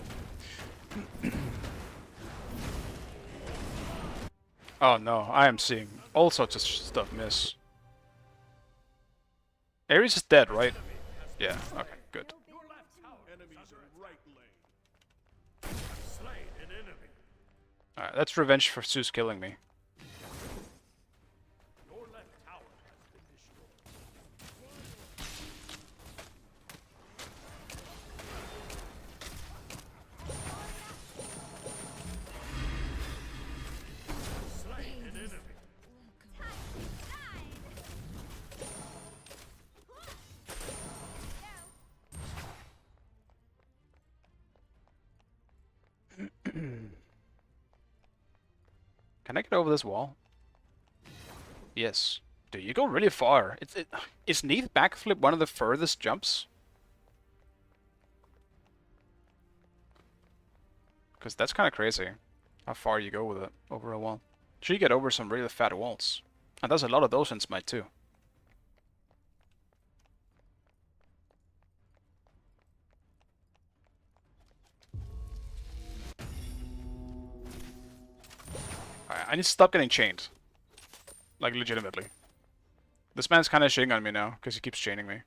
Oh no, I am seeing all sorts of stuff miss. Ares is dead, right? Yeah, okay, good. Enemies in right lane. Slain an enemy. Alright, that's revenge for Zeus killing me. Your left tower has been destroyed. Slain an enemy. Can I get over this wall? Yes. Dude, you go really far. Is Neath backflip one of the furthest jumps? Because that's kind of crazy. How far you go with it over a wall. So you get over some really fat walls. And there's a lot of those in Smite too. Alright, I need to stop getting chained. Like, legitimately. This man's kind of shitting on me now, because he keeps chaining me.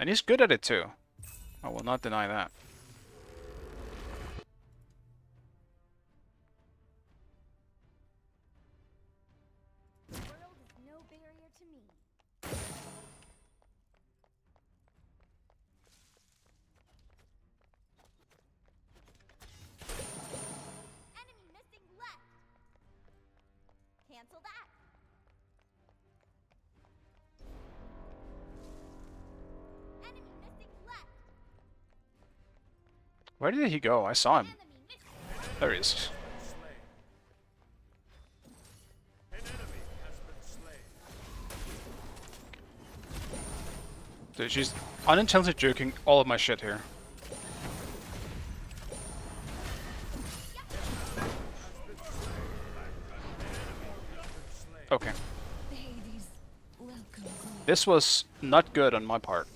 And he's good at it too. I will not deny that. The world is no barrier to me. Enemy missing left. Cancel that. Enemy missing left. Where did he go? I saw him. Enemy missing. There he is. An enemy has been slain. Dude, she's unintentionally joking all of my shit here. Okay. Hades welcomes me. This was not good on my part.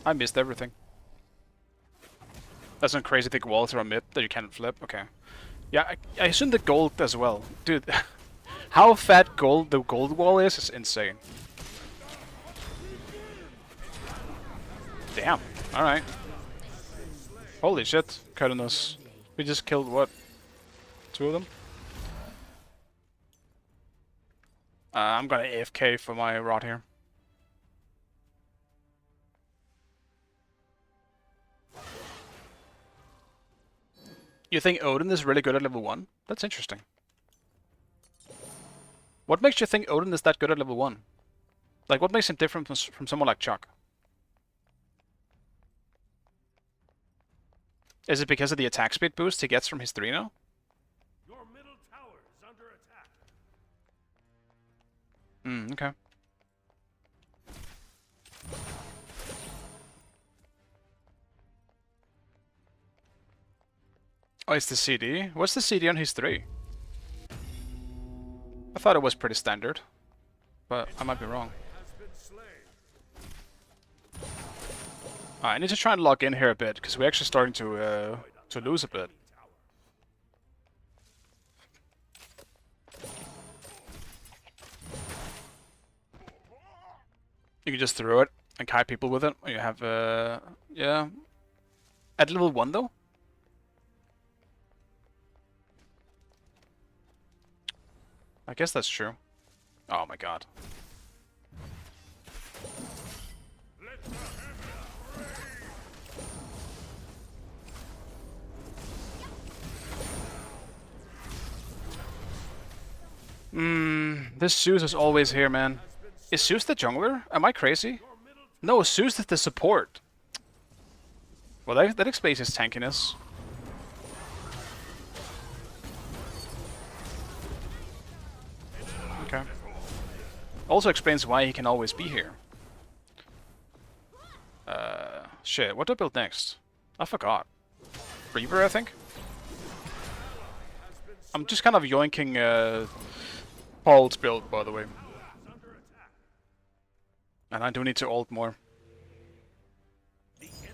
I missed everything. That's some crazy thick wall through a mid that you can't flip. Okay. Yeah, I assume the gold as well. Dude, how fat the gold wall is insane. Damn. Alright. Holy shit, Cardinals. We just killed what? 2 of them? I'm gonna AFK for my rod here. You think Odin is really good at level 1? That's interesting. What makes you think Odin is that good at level 1? Like, what makes him different from someone like Chuck? Is it because of the attack speed boost he gets from his 3 now? Your middle tower is under attack. Okay. Oh, it's the CD? What's the CD on his 3? I thought it was pretty standard, but I might be wrong. Has been slain. I need to try and log in here a bit, because we're actually starting to lose a bit. You can just throw it and kite people with it. You have, yeah. At level 1 though? I guess that's true. Oh my god. This Zeus is always here, man. Is Zeus the jungler? Am I crazy? No, Zeus is the support. Well, that explains his tankiness. Okay. Also explains why he can always be here. Shit, what do I build next? I forgot. Reaver, I think? I'm just kind of yoinking, Paul's build, by the way. And I do need to ult more.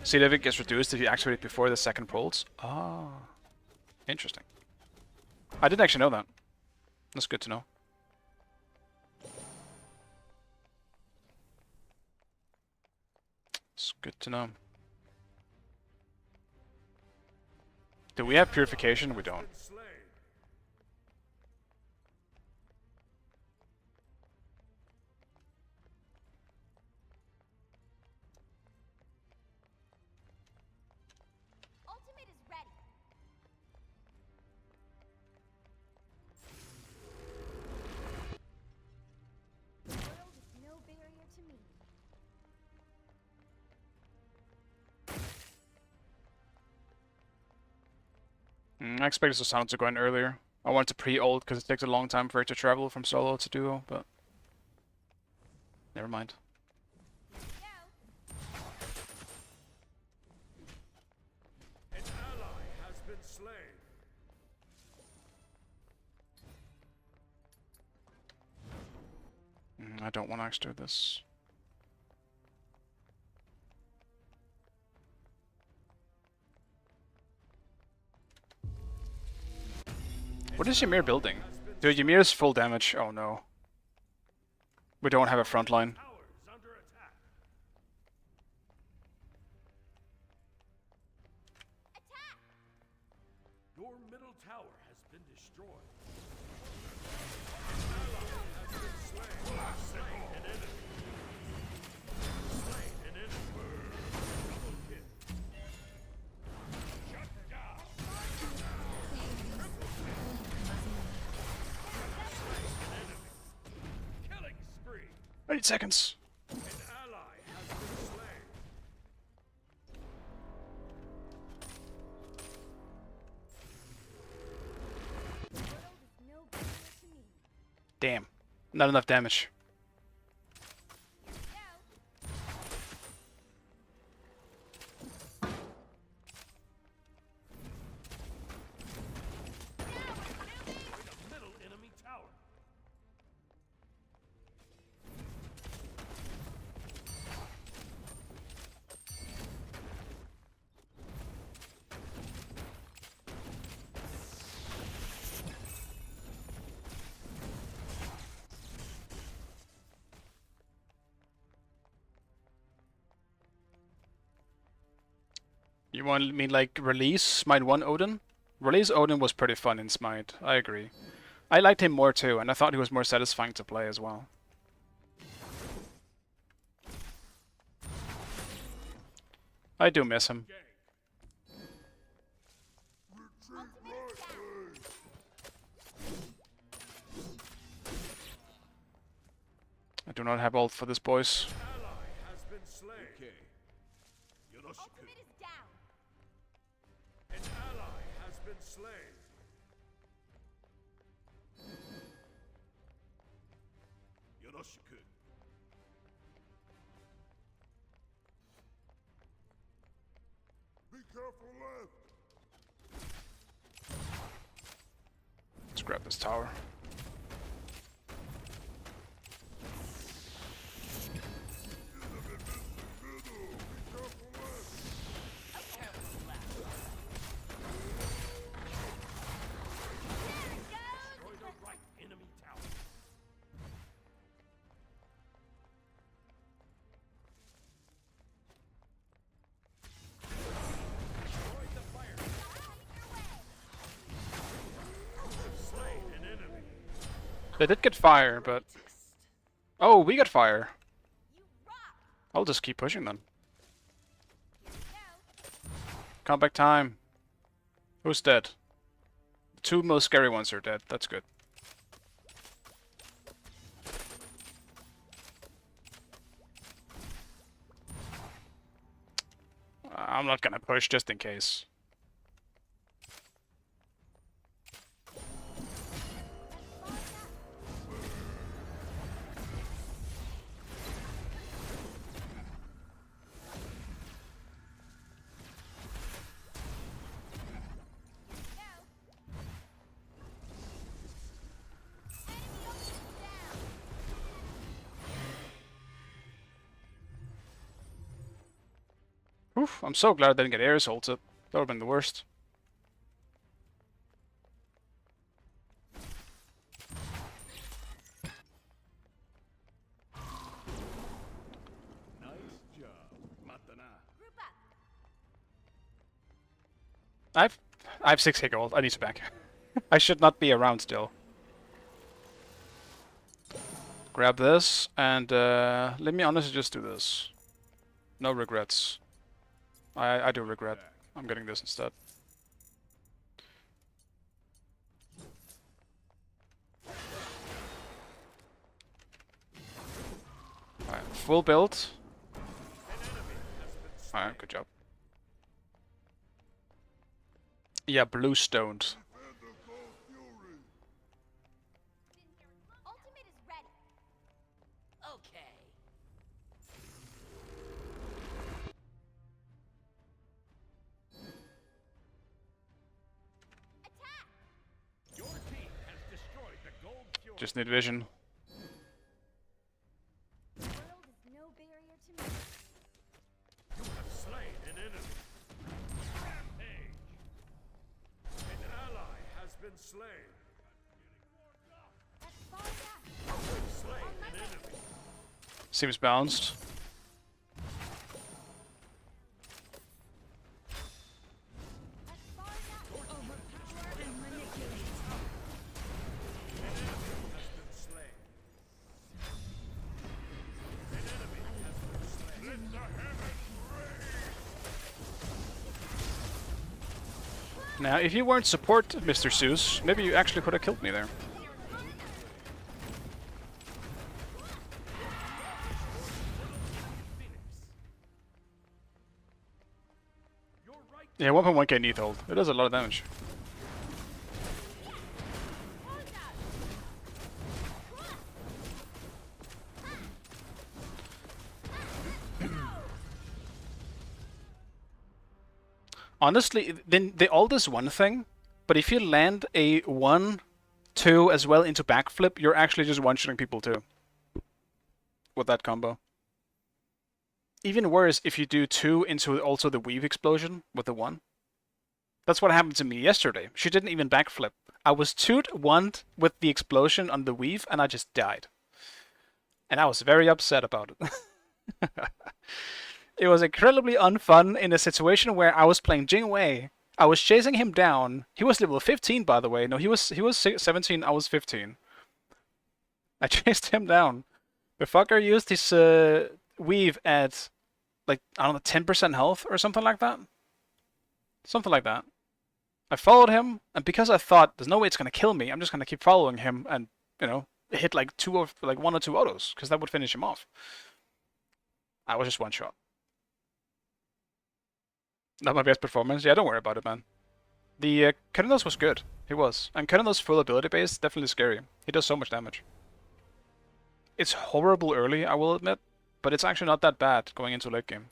See if it gets reduced if you activate it before the second pulse. Ah. Interesting. I didn't actually know that. That's good to know. It's good to know. Do we have purification? We don't. Slain. Ultimate is ready. The world is no barrier to me. I expected the sound to go in earlier. I wanted to pre-ult because it takes a long time for it to travel from solo to duo, but never mind. An ally has been slain. I don't want to extra this. What is Ymir building? Dude, Ymir is full damage. Oh no. We don't have a front line. Tower is under attack. Attack! Your middle tower has been destroyed. An ally has been slain. Slain an enemy. Slain an enemy. Double kill. Shut down. Killing spree. 8 seconds. An ally has been slain. The world is no barrier to me. Damn. Not enough damage. The middle enemy tower. You want me like release Smite 1 Odin? Release Odin was pretty fun in Smite, I agree. I liked him more too, and I thought he was more satisfying to play as well. I do miss him. I do not have ult for this, boys. Ally has been slain. Okay. Ultimate is down. An ally has been slain. Yoroshiku. Be careful left. Let's grab this tower. Destroy the right enemy tower. Destroy the fire. Slain an enemy. They did get fire, but... Oh, we got fire. You rock. I'll just keep pushing them. Comeback time. Who's dead? The two most scary ones are dead. That's good. I'm not gonna push just in case. Oof, I'm so glad I didn't get air assaulted. That would have been the worst. Nice job. Matana. Group up. I've I have 6k gold. I need to back. I should not be around still. Grab this, and let me honestly just do this. No regrets. I do regret. I'm getting this instead. Alright, full build. Alright, good job. Yeah, blue stoned. Ultimate is ready. Okay. Attack! Your team has destroyed the gold fury. Just need vision. The world is no barrier to me. You have slain an enemy. Rampage. An ally has been slain. That's far back. Slain an enemy. Seems balanced. That's far back. Overpower and manipulate. Has been slain. An enemy has been slain. Let the heavens rain. Now, if you weren't support, Mr. Seuss, maybe you actually could have killed me there. Your right Yeah, 1.1k need hold. It does a lot of damage. Honestly, then they all does one thing, but if you land a 1, 2 as well into backflip, you're actually just one-shooting people too. With that combo. Even worse if you do 2 into also the weave explosion with the 1. That's what happened to me yesterday. She didn't even backflip. I was 2'd 1 with the explosion on the weave and I just died. And I was very upset about it. It was incredibly unfun in a situation where I was playing Jing Wei. I was chasing him down. He was level 15, by the way. No, he was 17. I was 15. I chased him down. The fucker used his weave at like I don't know 10% health or something like that. Something like that. I followed him, and because I thought there's no way it's gonna kill me, I'm just gonna keep following him and hit like 1 or 2 autos because that would finish him off. I was just one shot. Not my best performance. Yeah, don't worry about it, man. The Keranos was good. He was. And Keranos full ability base, definitely scary. He does so much damage. It's horrible early, I will admit, but it's actually not that bad going into late game.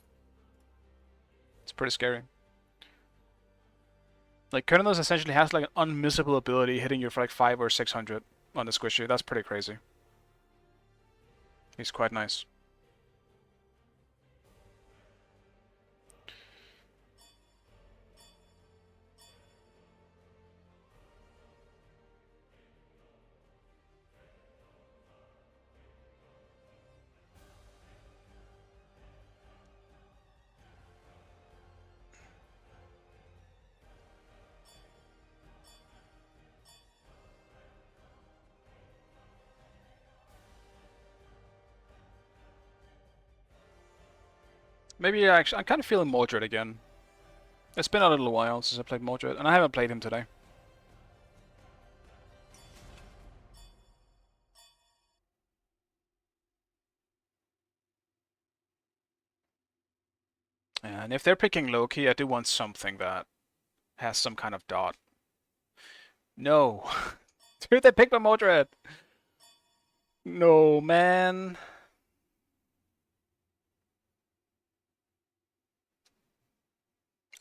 It's pretty scary. Like, Keranos essentially has like an unmissable ability hitting you for like 500 or 600 on the squishy. That's pretty crazy. He's quite nice. Maybe actually, I'm kind of feeling Mordred again. It's been a little while since I played Mordred, and I haven't played him today. And if they're picking Loki, I do want something that has some kind of dot. No. Dude, they picked my Mordred! No, man.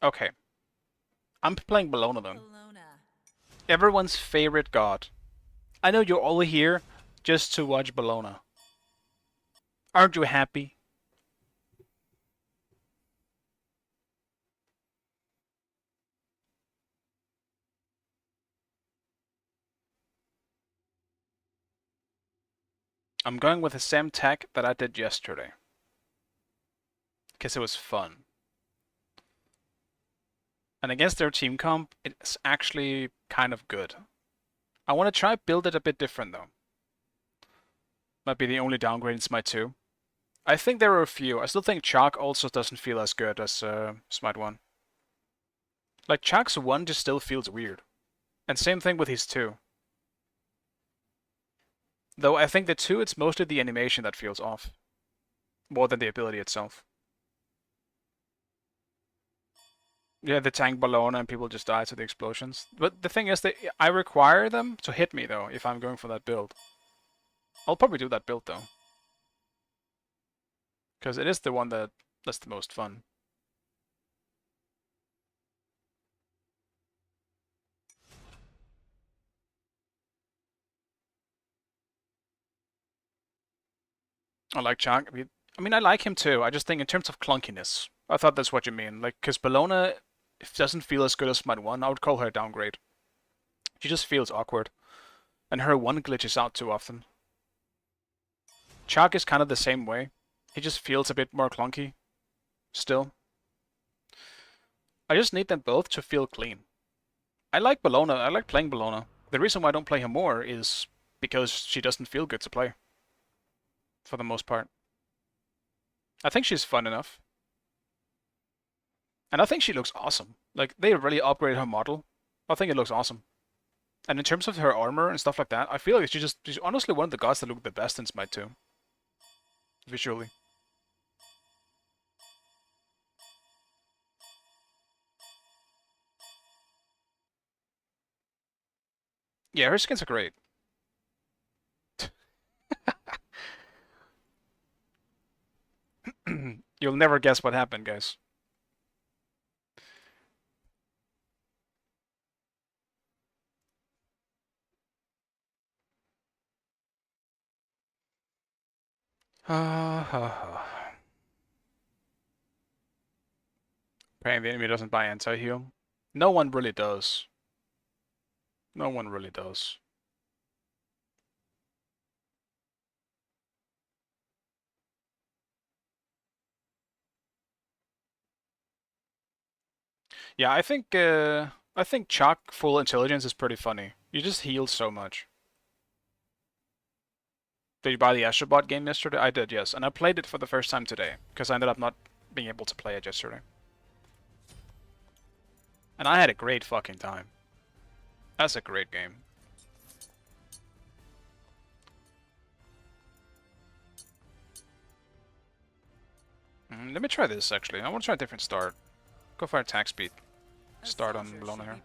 Okay. I'm playing Bologna then. Bologna. Everyone's favorite god. I know you're all here just to watch Bologna. Aren't you happy? I'm going with the same tech that I did yesterday. Because it was fun. And against their team comp, it's actually kind of good. I want to try build it a bit different though. Might be the only downgrade in Smite 2. I think there are a few. I still think Chalk also doesn't feel as good as Smite 1. Like, Chalk's 1 just still feels weird. And same thing with his 2. Though I think the 2, it's mostly the animation that feels off. More than the ability itself. Yeah, the tank Bellona and people just die to the explosions. But the thing is that I require them to hit me though, if I'm going for that build. I'll probably do that build though. Because it is the one that's the most fun. I like Chak. I mean, I like him too. I just think in terms of clunkiness, I thought that's what you mean. Like, because Bellona doesn't feel as good as Smite 1. I would call her a downgrade. She just feels awkward. And her 1 glitches out too often. Chak is kind of the same way. He just feels a bit more clunky. Still. I just need them both to feel clean. I like Bellona. I like playing Bellona. The reason why I don't play her more is because she doesn't feel good to play. For the most part. I think she's fun enough. And I think she looks awesome. Like, they really upgraded her model. I think it looks awesome. And in terms of her armor and stuff like that, I feel like she's honestly one of the gods that look the best in Smite 2. Visually. Yeah, her skins are great. You'll never guess what happened, guys. Praying the enemy doesn't buy anti-heal. No one really does. No one really does. Yeah, I think Chalk full intelligence is pretty funny. You just heal so much. Did you buy the Astrobot game yesterday? I did, yes. And I played it for the first time today, because I ended up not being able to play it yesterday. And I had a great fucking time. That's a great game. Let me try this, actually. I want to try a different start. Go for attack speed. Start on Bellona here.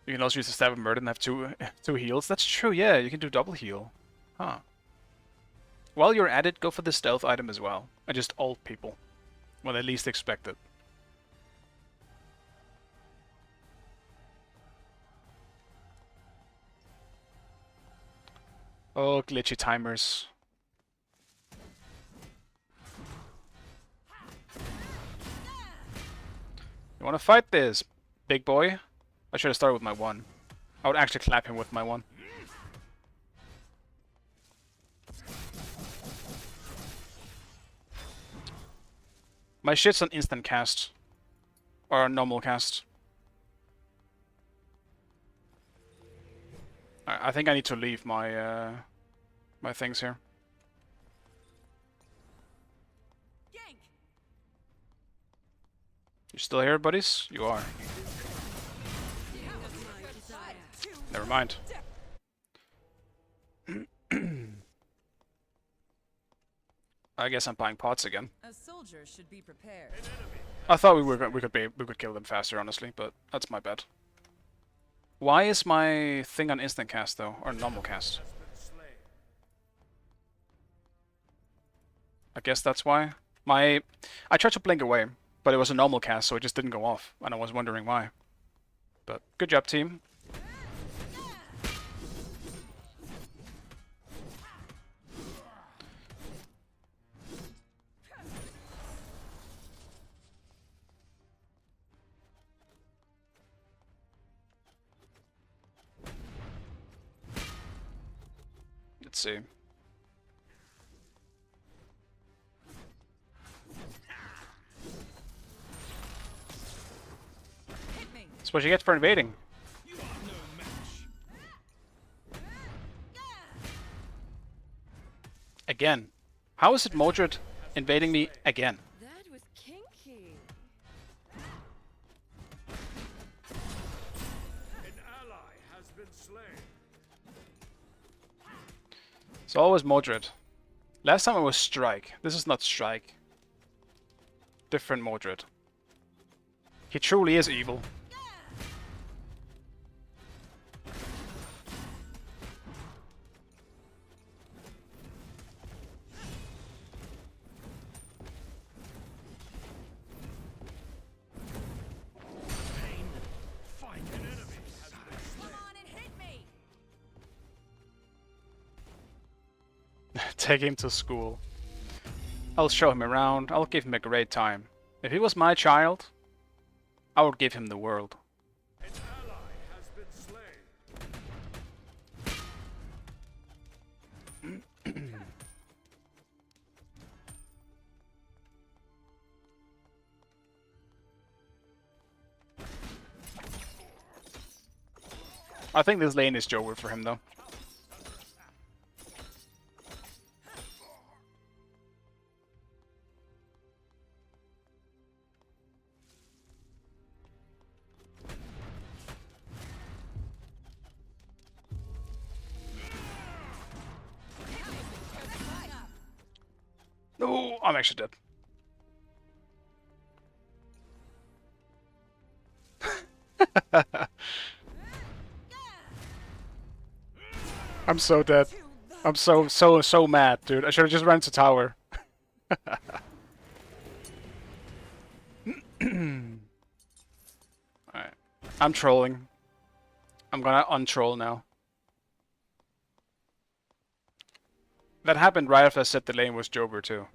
You can also use the Stab of Murder and have two heals. That's true, yeah. You can do double heal. Huh. While you're at it, go for the stealth item as well. And just ult people. When they least expect it. Oh, glitchy timers. You wanna fight this, big boy? I should have started with my 1. I would actually clap him with my 1. My shit's an instant cast. Or a normal cast. I think I need to leave my my things here. You still here, buddies? You are. Never mind. I guess I'm buying pots again. A soldier should be prepared. I thought we could kill them faster, honestly, but that's my bad. Why is my thing on instant cast though, or normal cast? I guess that's why. I tried to blink away, but it was a normal cast, so it just didn't go off, and I was wondering why. But good job, team. Let's see. what you get for invading. You are no match. Again. How is it Mordred invading me again? That was kinky. An ally has been slain. It's always Mordred. Last time it was Strike. This is not Strike. Different Mordred. He truly is evil. Find an enemy has been slain. Come on and hit me! Take him to school. I'll show him around. I'll give him a great time. If he was my child, I would give him the world. An ally has been slain. I think this lane is Joker for him though. No, I'm actually dead. I'm so dead. I'm so mad, dude. I should have just run to tower. Alright. I'm trolling. I'm gonna untroll now. That happened right after I said the lane was Jober too.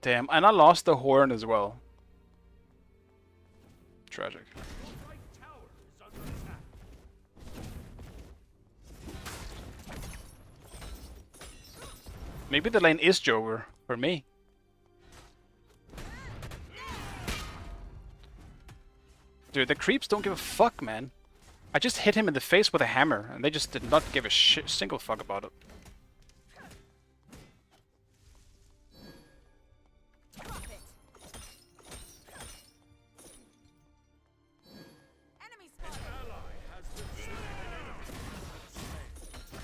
Damn, and I lost the horn as well. Tragic. Your right tower is under attack. Maybe the lane is Jober for me. Dude, the creeps don't give a fuck, man. I just hit him in the face with a hammer, and they just did not give a single fuck about it. Drop it! Enemy spotted! Ally has been slain. An enemy has been slain.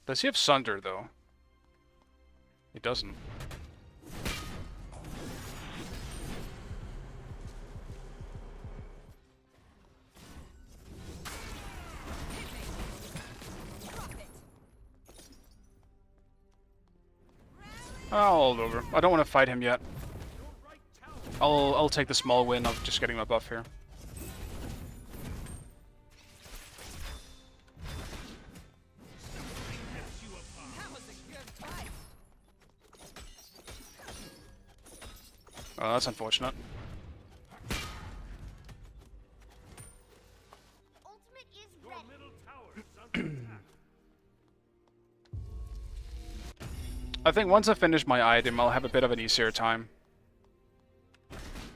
Does he have Sunder, though? He doesn't. I'll hold over. I don't want to fight him yet. Your right tower I'll take the small win of just getting my buff here. rips you apart. That was a good fight! Oh, that's unfortunate. Ultimate is Your ready. middle tower is under attack. I think once I finish my item, I'll have a bit of an easier time.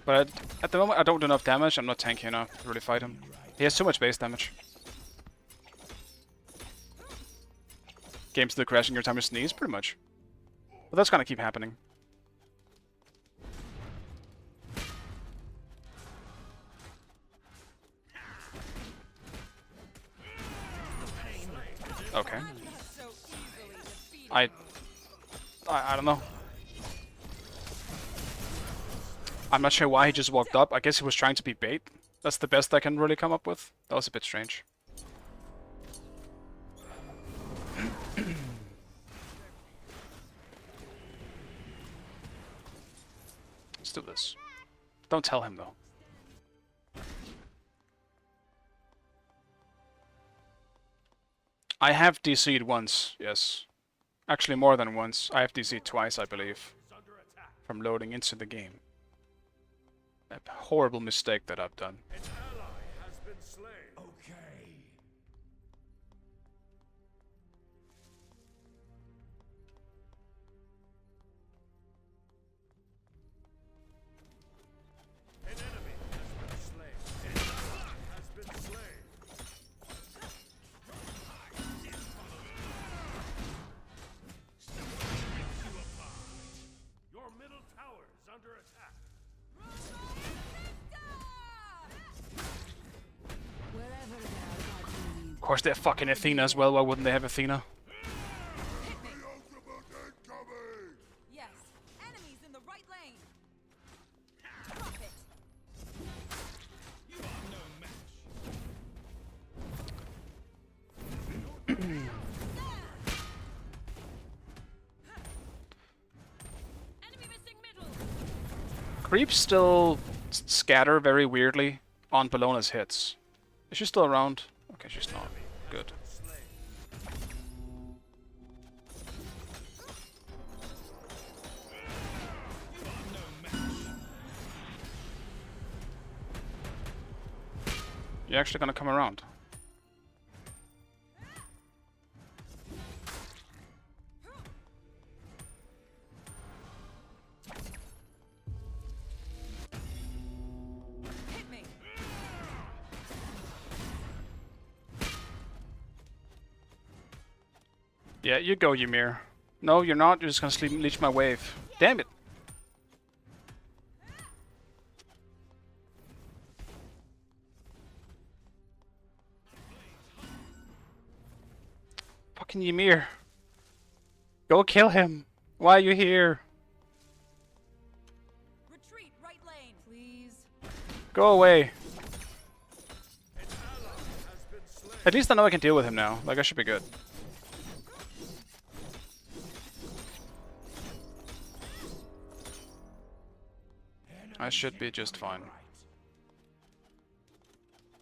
But at the moment, I don't do enough damage. I'm not tanky enough to really fight him. He has too much base damage. Game's still crashing every time you sneeze, pretty much. But that's gonna keep happening. Okay. So easily defeated. I don't know. I'm not sure why he just walked up. I guess he was trying to be bait. That's the best I can really come up with. That was a bit strange. Let's do this. Don't tell him though. I have DC'd once, yes. Actually more than once. I have DC'd twice, I believe. Is under attack. From loading into the game. A horrible mistake that I've done. An ally has been slain. Okay. course they have fucking Athena as well. Why wouldn't they have Athena? Yes. Enemies in the right lane. Drop it. Enemy missing middle. Creeps still scatter very weirdly on Bellona's hits. Is she still around? Okay, she's not. Good. You're actually gonna come around. Hit me. Yeah, you go, Ymir. No, you're not. You're just gonna sleep leech my wave. Damn it. Fucking Ymir. Go kill him. Why are you here? Retreat right lane. Please. Go away. At least I know I can deal with him now. Like, I should be good. I should be just fine.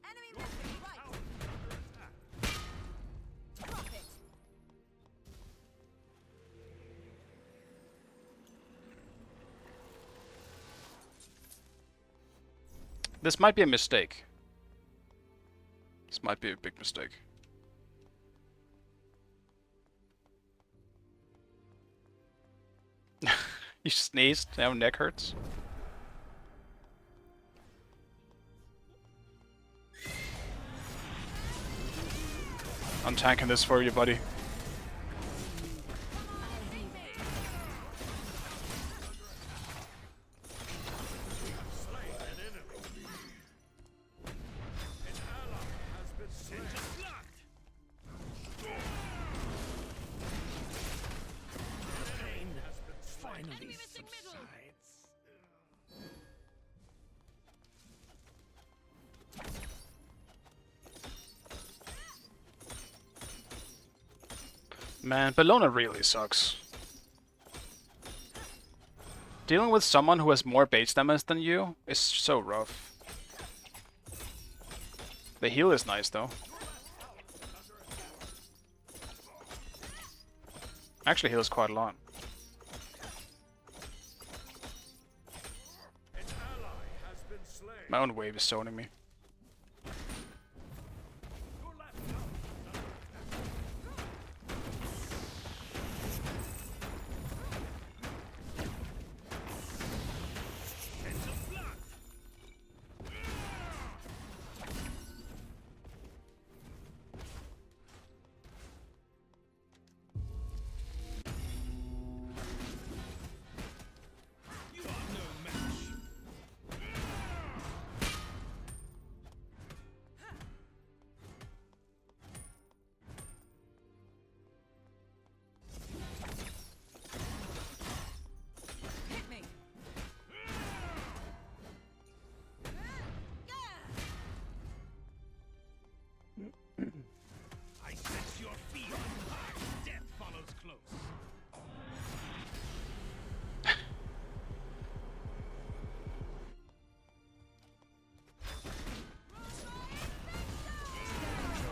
Enemy missing right. Drop it. This might be a mistake. This might be a big mistake. You sneezed, now neck hurts. I'm tanking this for you, buddy. Enemy missing middle. Man, Bellona really sucks. Dealing with someone who has more base damage than you is so rough. The heal is nice though. Actually heals quite a lot. My own wave is zoning me. Hit me. I sense your fear. Death follows close.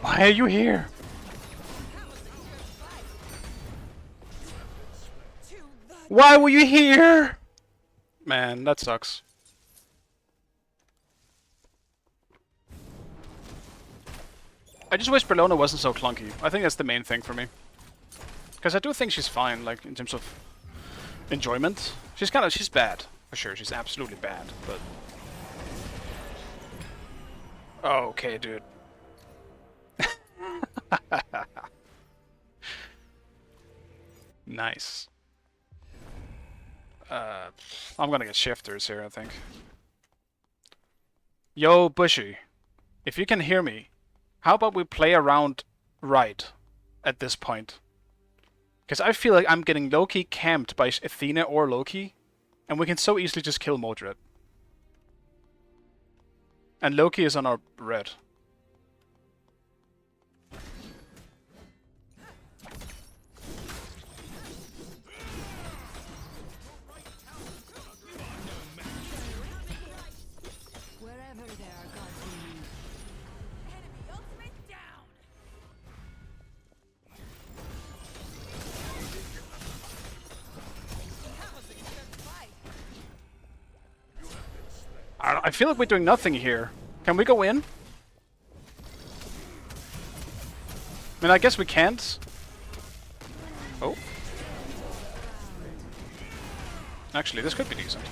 Why are you here? To the Why were you here? Man, that sucks. I just wish Bellona wasn't so clunky. I think that's the main thing for me. Because I do think she's fine, like, in terms of enjoyment. She's bad, for sure. She's absolutely bad, but... Oh, okay, dude. Nice. I'm gonna get shifters here, I think. Yo, Bushy. If you can hear me, How about we play around right at this point? Because I feel like I'm getting low-key camped by Athena or Loki, and we can so easily just kill Mordred. And Loki is on our red. Wherever there are gods in you. Enemy ultimate down. That was a good fight. I feel like we're doing nothing here. Can we go in? I mean, I guess we can't. Oh. Actually, this could be decent.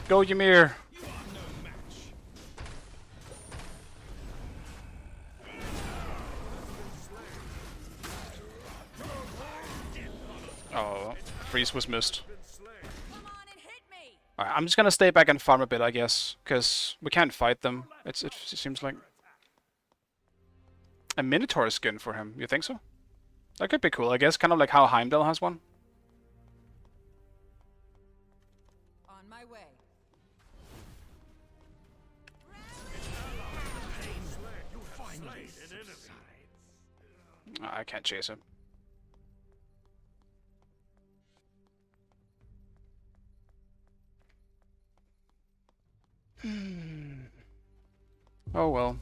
Go, Ymir! Oh, freeze was missed. Come on and hit me. Alright, I'm just gonna stay back and farm a bit, I guess, because we can't fight them. It seems like a Minotaur skin for him. You think so? That could be cool, I guess. Kind of like how Heimdall has one. On my way. I can't chase him. Oh well.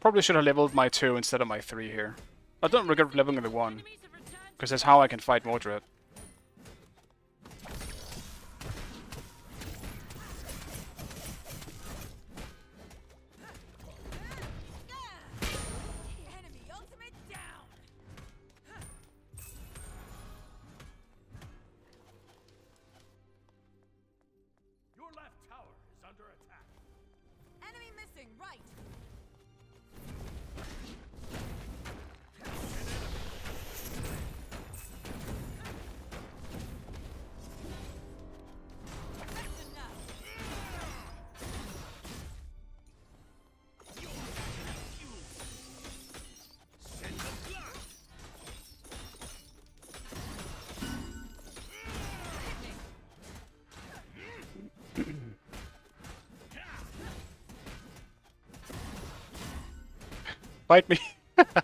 Probably should have leveled my 2 instead of my 3 here. I don't regret leveling the 1, because that's how I can fight Mordred. Enemy ultimate down. Your left tower is under attack. Enemy missing right. That's enough. Fight me! That was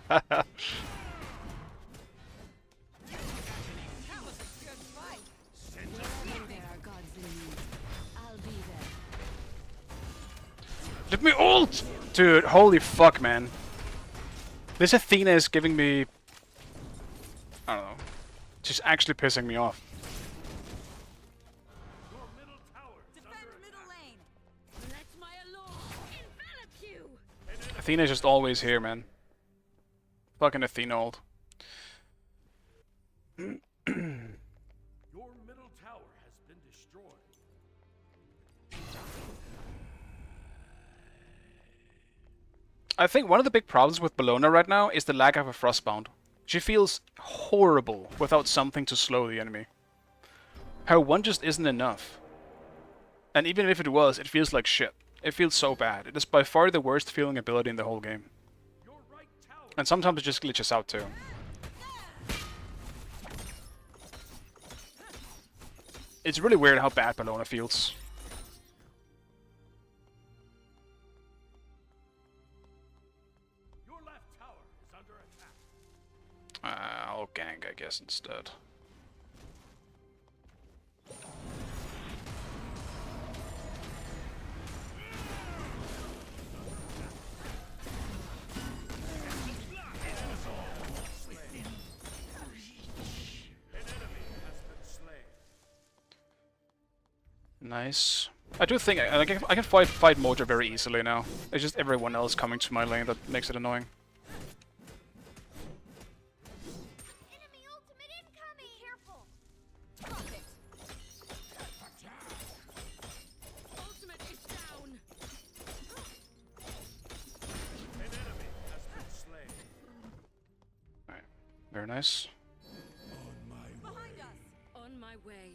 a good fight. Wherever there are gods in you. I'll be there. Let me ult! Dude, holy fuck, man. This Athena is giving me... I don't know. She's actually pissing me off. Your middle tower is Defend under middle lane. Let my allure envelop you. Athena's just always here, man. Fucking Athena ult. Your middle tower has been destroyed. I think one of the big problems with Bellona right now is the lack of a Frostbound. She feels horrible without something to slow the enemy. Her 1 just isn't enough. And even if it was, it feels like shit. It feels so bad. It is by far the worst feeling ability in the whole game. Your right tower And sometimes it just glitches out too. It's really weird how bad Bellona feels. Your left tower is under attack. I'll gank, I guess, instead. An enemy has been slain. Nice. I do think I can fight Mojo very easily now. It's just everyone else coming to my lane that makes it annoying. Enemy ultimate incoming! Careful! Rocket. Ultimate is down. An enemy has been slain. Alright. Very nice. Behind us. On my way.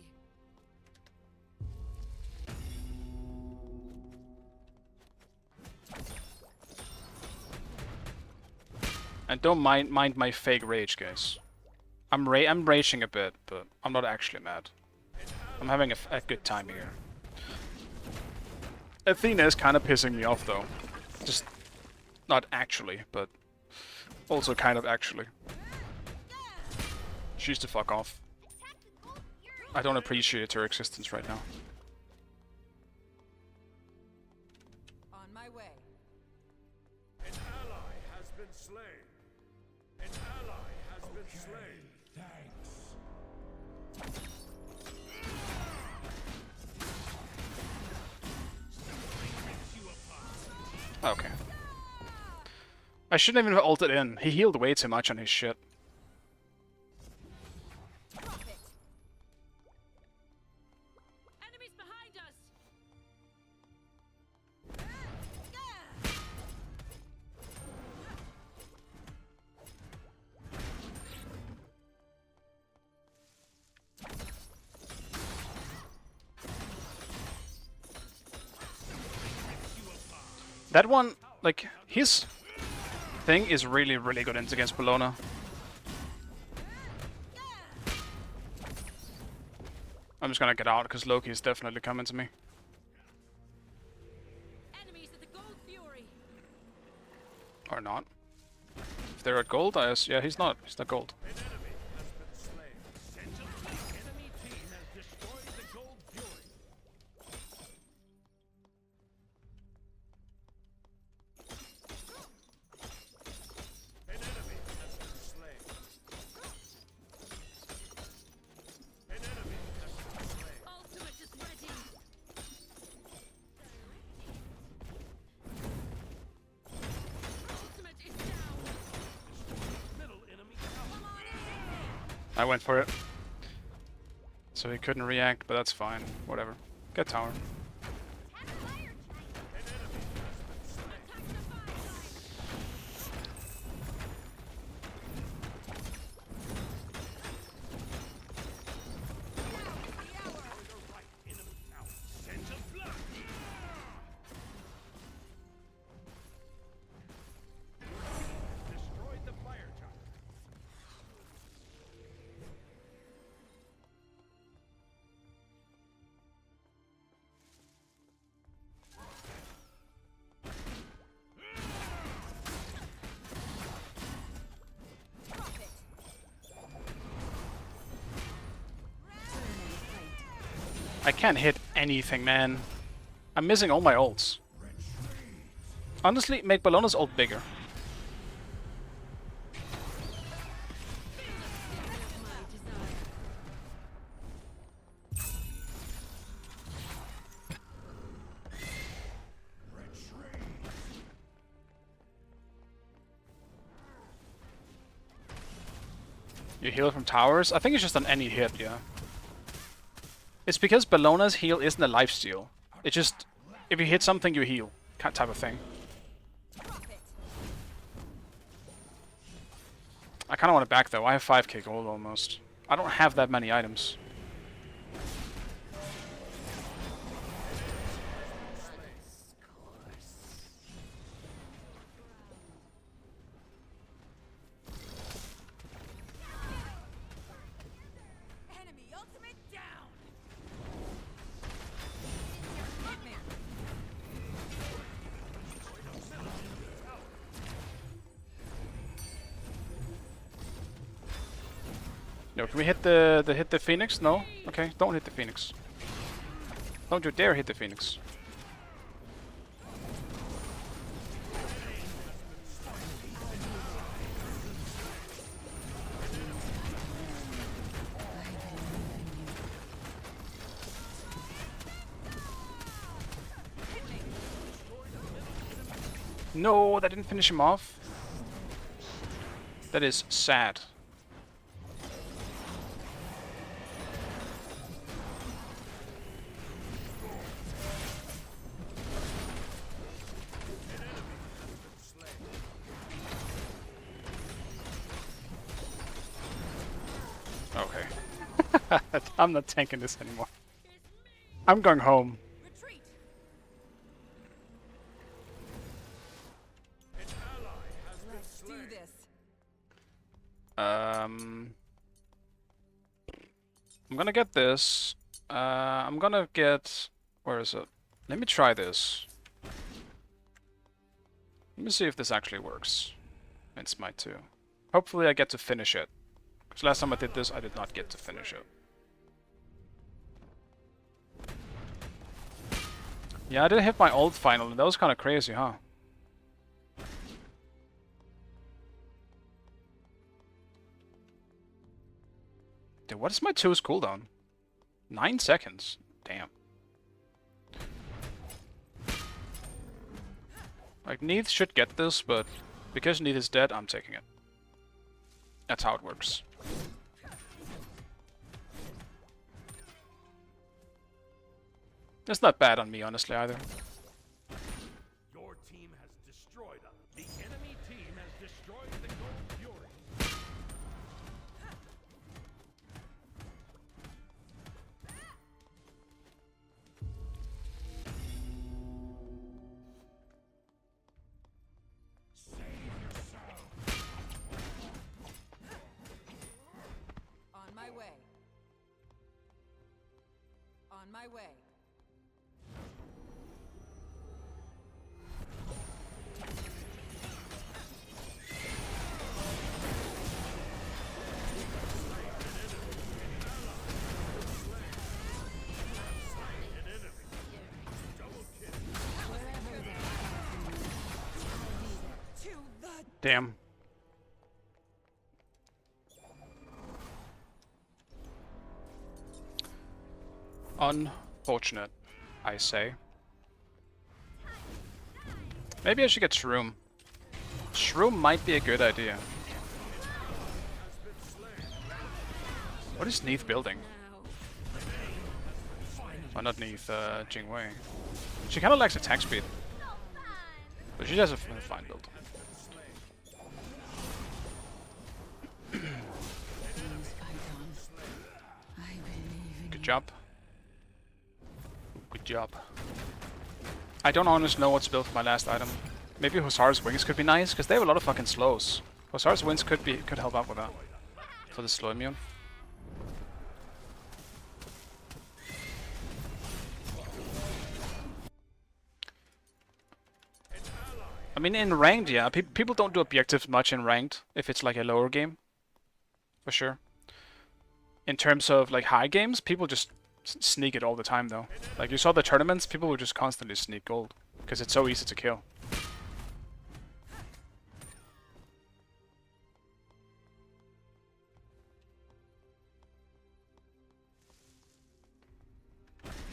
And don't mind my fake rage, guys. I'm raging a bit, but I'm not actually mad. I'm having a good time here. Athena is kind of pissing me off, though. Just not actually, but also kind of actually. She's to fuck off. I don't appreciate her existence right now. On my way. An ally has been slain. An ally has been slain. Okay. I shouldn't even have ulted in. He healed way too much on his shit. Drop it. Enemies behind us! That one, like, his thing is really, really good against Bologna. I'm just gonna get out, because Loki is definitely coming to me. Enemies at the Gold Fury! Or not. If they're at gold, yeah, he's not. He's not gold. An enemy has been slain. Essential enemy team has destroyed the Gold Fury. An enemy has been slain. An enemy has been slain. Ultimate is ready! Ultimate is down! Middle enemy I went for it. So he couldn't react, but that's fine. Whatever. Get tower. Attack the fire line! enemy out. Essential blood. Destroyed the fire tower. Drop it. I can't hit anything, man. I'm missing all my ults. Honestly, make Bologna's ult bigger. You heal from towers? I think it's just on any hit, yeah. It's because Bologna's heal isn't a lifesteal. It's just, if you hit something, you heal. Type of thing. Drop it. I kind of want it back, though. I have 5k gold almost. I don't have that many items. Enemy ultimate down. No, can we hit the Phoenix? No? Okay, don't hit the Phoenix. Don't you dare hit the Phoenix. No, that didn't finish him off. That is sad. Okay. I'm not tanking this anymore. I'm going home. Retreat. An ally has been Let's do slain. this. I'm gonna get this. I'm gonna get... Where is it? Let me try this. Let me see if this actually works. In Smite 2. Hopefully I get to finish it. Because last time I did this, I did not get to finish it. Yeah, I did hit my ult finally. That was kind of crazy, huh? Dude, what is my 2's cooldown? 9 seconds. Damn. Like, Neith should get this, but because Neith is dead, I'm taking it. That's how it works. It's not bad on me, honestly, either. Your team has destroyed us. The enemy team has destroyed the Gold Fury. On my way. On my way. To the Damn. Unfortunate, I say. Maybe I should get Shroom. Shroom might be a good idea. What is Neith building? Oh, not Neith, Jingwei. She kinda lacks attack speed. But she has a fine build. Good job. Good job. I don't honestly know what to build for my last item. Maybe Hussar's Wings could be nice, because they have a lot of fucking slows. Hussar's Wings could help out with that. For the slow immune. I mean, in ranked, yeah, people don't do objectives much in ranked, if it's like a lower game. For sure. In terms of like high games, people just sneak it all the time though. Like you saw the tournaments, people would just constantly sneak gold. Because it's so easy to kill.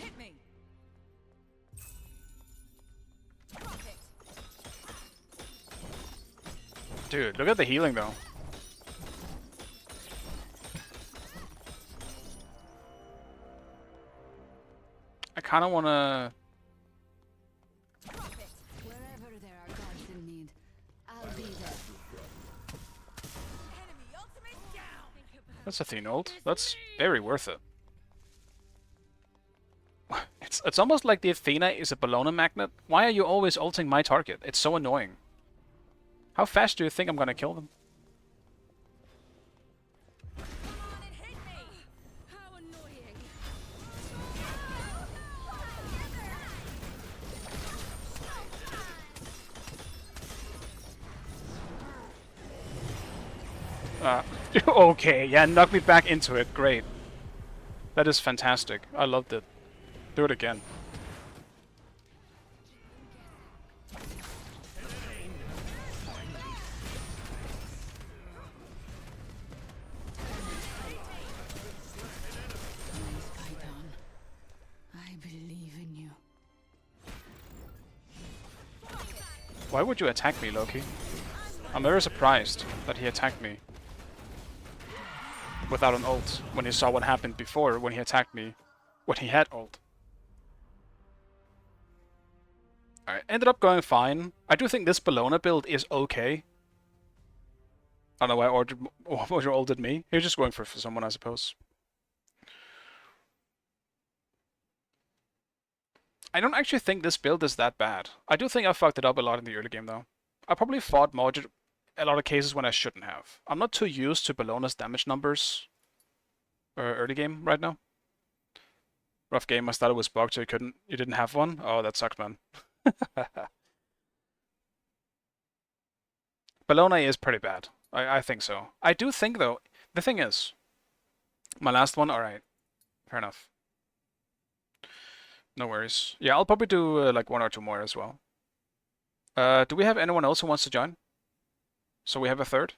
hit me. Drop it. Dude, look at the healing though. I kinda wanna... Drop it. Wherever there are gods in need, I'll be there. Enemy ultimate down. That's a Athena ult. That's very worth it. It's almost like the Athena is a Bologna magnet. Why are you always ulting my target? It's so annoying. How fast do you think I'm gonna kill them? Come on and hit me. How annoying! Okay, yeah, knock me back into it. Great. That is fantastic. I loved it. Do it again. Python, I believe in you. Why would you attack me, Loki? I'm very surprised that he attacked me without an ult when he saw what happened before when he attacked me when he had ult. Alright, ended up going fine. I do think this Bologna build is okay. I don't know why Order ulted me. He was just going for someone, I suppose. I don't actually think this build is that bad. I do think I fucked it up a lot in the early game, though. I probably fought a lot of cases when I shouldn't have. I'm not too used to Bellona's damage numbers early game right now. Rough game. I started with bugged, so you didn't have one. Oh, that sucks, man. Bellona is pretty bad. I think so. I do think though. The thing is, my last one. All right, fair enough. No worries. Yeah, I'll probably do like 1 or 2 more as well. Do we have anyone else who wants to join? So we have a third.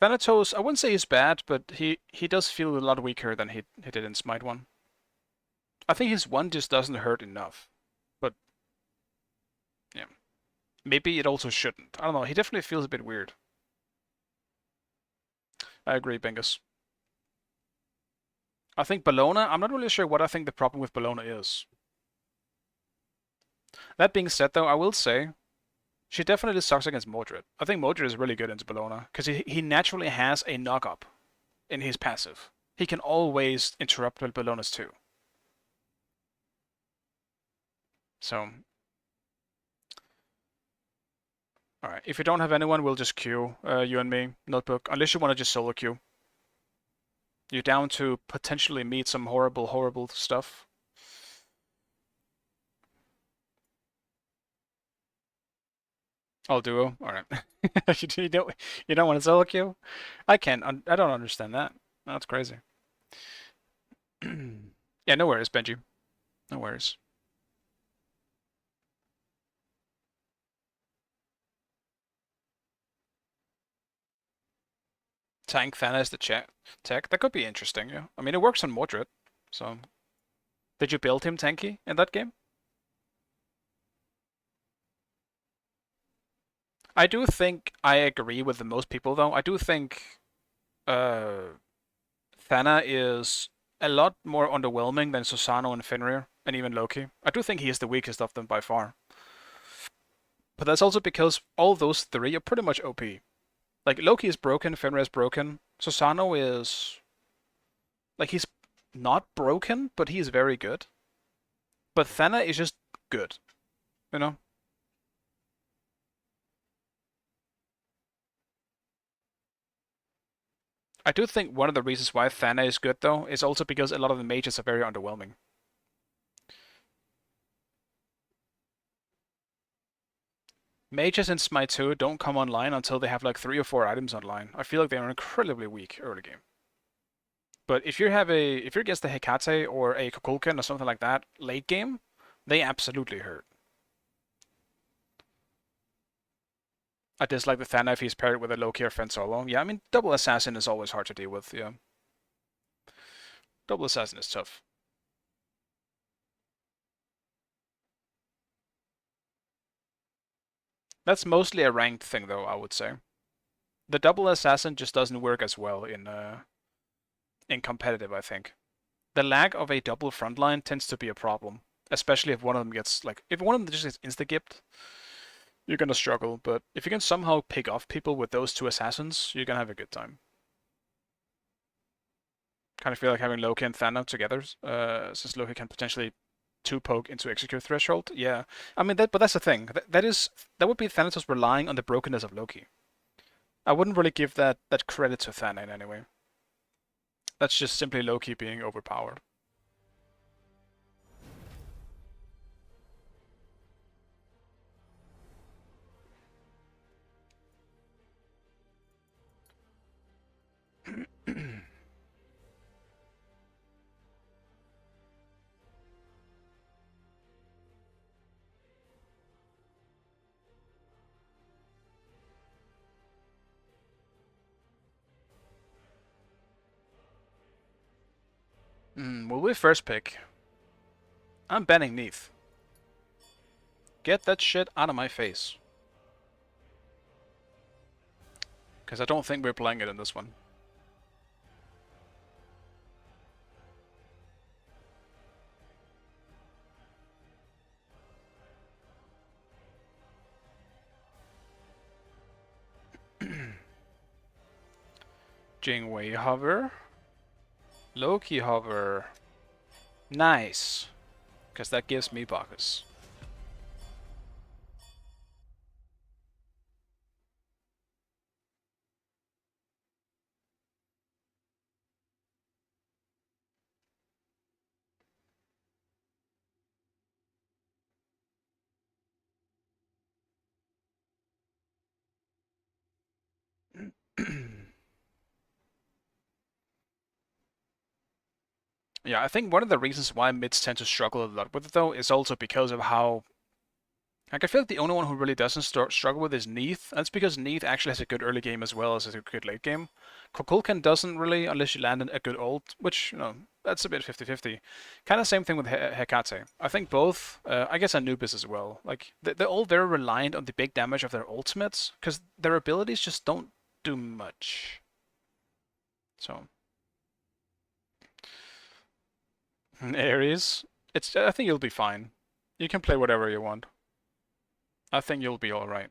Thanatos, I wouldn't say he's bad, but he does feel a lot weaker than he did in Smite 1. I think his 1 just doesn't hurt enough. But, yeah. Maybe it also shouldn't. I don't know, he definitely feels a bit weird. I agree, Bengus. I think Bellona, I'm not really sure what I think the problem with Bellona is. That being said, though, I will say, she definitely sucks against Mordred. I think Mordred is really good into Bellona, because he naturally has a knock-up in his passive. He can always interrupt Bellona's too. So, alright, if you don't have anyone, we'll just queue, you and me, Notebook, unless you want to just solo queue. You're down to potentially meet some horrible, horrible stuff. I'll duo. All right. you don't want to solo queue? I can't. I don't understand that. That's crazy. Yeah, no worries, Benji. No worries. Tank Thana is the tech. That could be interesting, yeah. I mean, it works on Mordred, so... Did you build him tanky in that game? I do think I agree with the most people, though. I do think Thana is a lot more underwhelming than Susano and Fenrir, and even Loki. I do think he is the weakest of them by far. But that's also because all those 3 are pretty much OP. Like, Loki is broken, Fenrir is broken. Susano is... Like, he's not broken, but he is very good. But Thana is just good. You know? I do think one of the reasons why Thana is good, though, is also because a lot of the mages are very underwhelming. Mages in Smite 2 don't come online until they have like 3 or 4 items online. I feel like they are incredibly weak early game. But if you against the Hecate or a Kukulkan or something like that late game, they absolutely hurt. I dislike the Thana if he's paired with a Loki or Fen Solo. Yeah, I mean, double assassin is always hard to deal with, yeah. Double assassin is tough. That's mostly a ranked thing, though, I would say. The double assassin just doesn't work as well in competitive, I think. The lack of a double frontline tends to be a problem, especially if one of them gets, like, if one of them just gets insta-gipped, you're gonna struggle, but if you can somehow pick off people with those 2 assassins, you're gonna have a good time. Kind of feel like having Loki and Thana together, since Loki can potentially 2-poke into execute threshold. Yeah, I mean but that's the thing. That would be Thanatos relying on the brokenness of Loki. I wouldn't really give that credit to Thana in any way. That's just simply Loki being overpowered. Will we first pick? I'm banning Neath. Get that shit out of my face. Because I don't think we're playing it in this one. Jingwei hover. Loki hover. Nice. Because that gives me Bacchus. Yeah, I think one of the reasons why mids tend to struggle a lot with it though is also because of how. Like, I feel like the only one who really doesn't struggle with is Neath. That's because Neath actually has a good early game as well as a good late game. Kukulkan doesn't really, unless you land a good ult, which, you know, that's a bit 50-50. Kind of same thing with Hecate. I think both, I guess Anubis as well. Like, they're all very reliant on the big damage of their ultimates, because their abilities just don't do much. So. Ares, I think you'll be fine. You can play whatever you want. I think you'll be alright.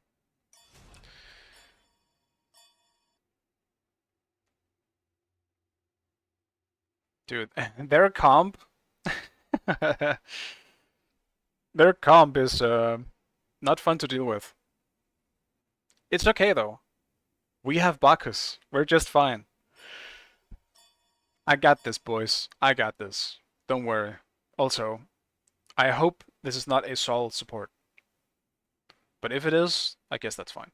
Dude, their comp... their comp is not fun to deal with. It's okay though. We have Bacchus. We're just fine. I got this, boys. I got this. Don't worry. Also, I hope this is not a Sol support. But if it is, I guess that's fine.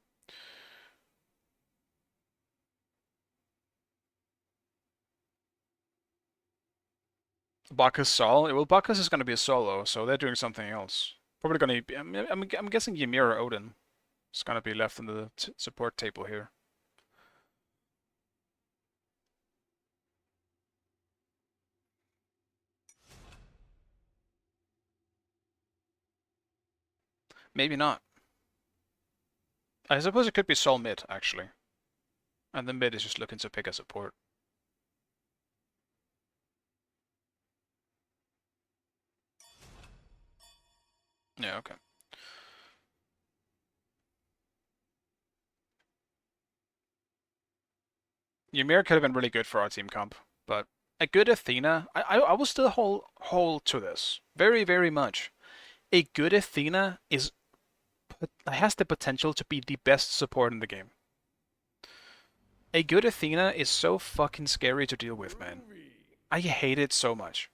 Bacchus Sol? Well, Bacchus is going to be a solo, so they're doing something else. Probably going to be... I'm guessing Ymir or Odin is going to be left in the support table here. Maybe not. I suppose it could be Sol mid, actually. And the mid is just looking to pick a support. Yeah, okay. Ymir could have been really good for our team comp, but a good Athena, I will still hold to this. Very, very much. A good Athena has the potential to be the best support in the game. A good Athena is so fucking scary to deal with, man. I hate it so much.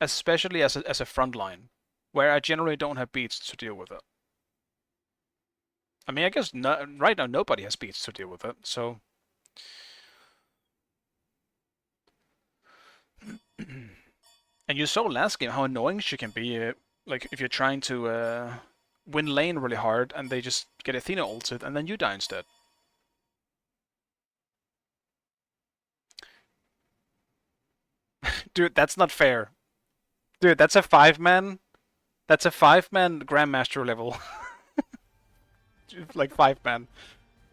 Especially as a front line, where I generally don't have beats to deal with it. I mean, I guess right now nobody has beats to deal with it, so... And you saw last game how annoying she can be, like, if you're trying to win lane really hard, and they just get Athena ulted, and then you die instead. Dude, that's not fair. Dude, that's a 5-man... That's a 5-man Grandmaster level. Like 5-man.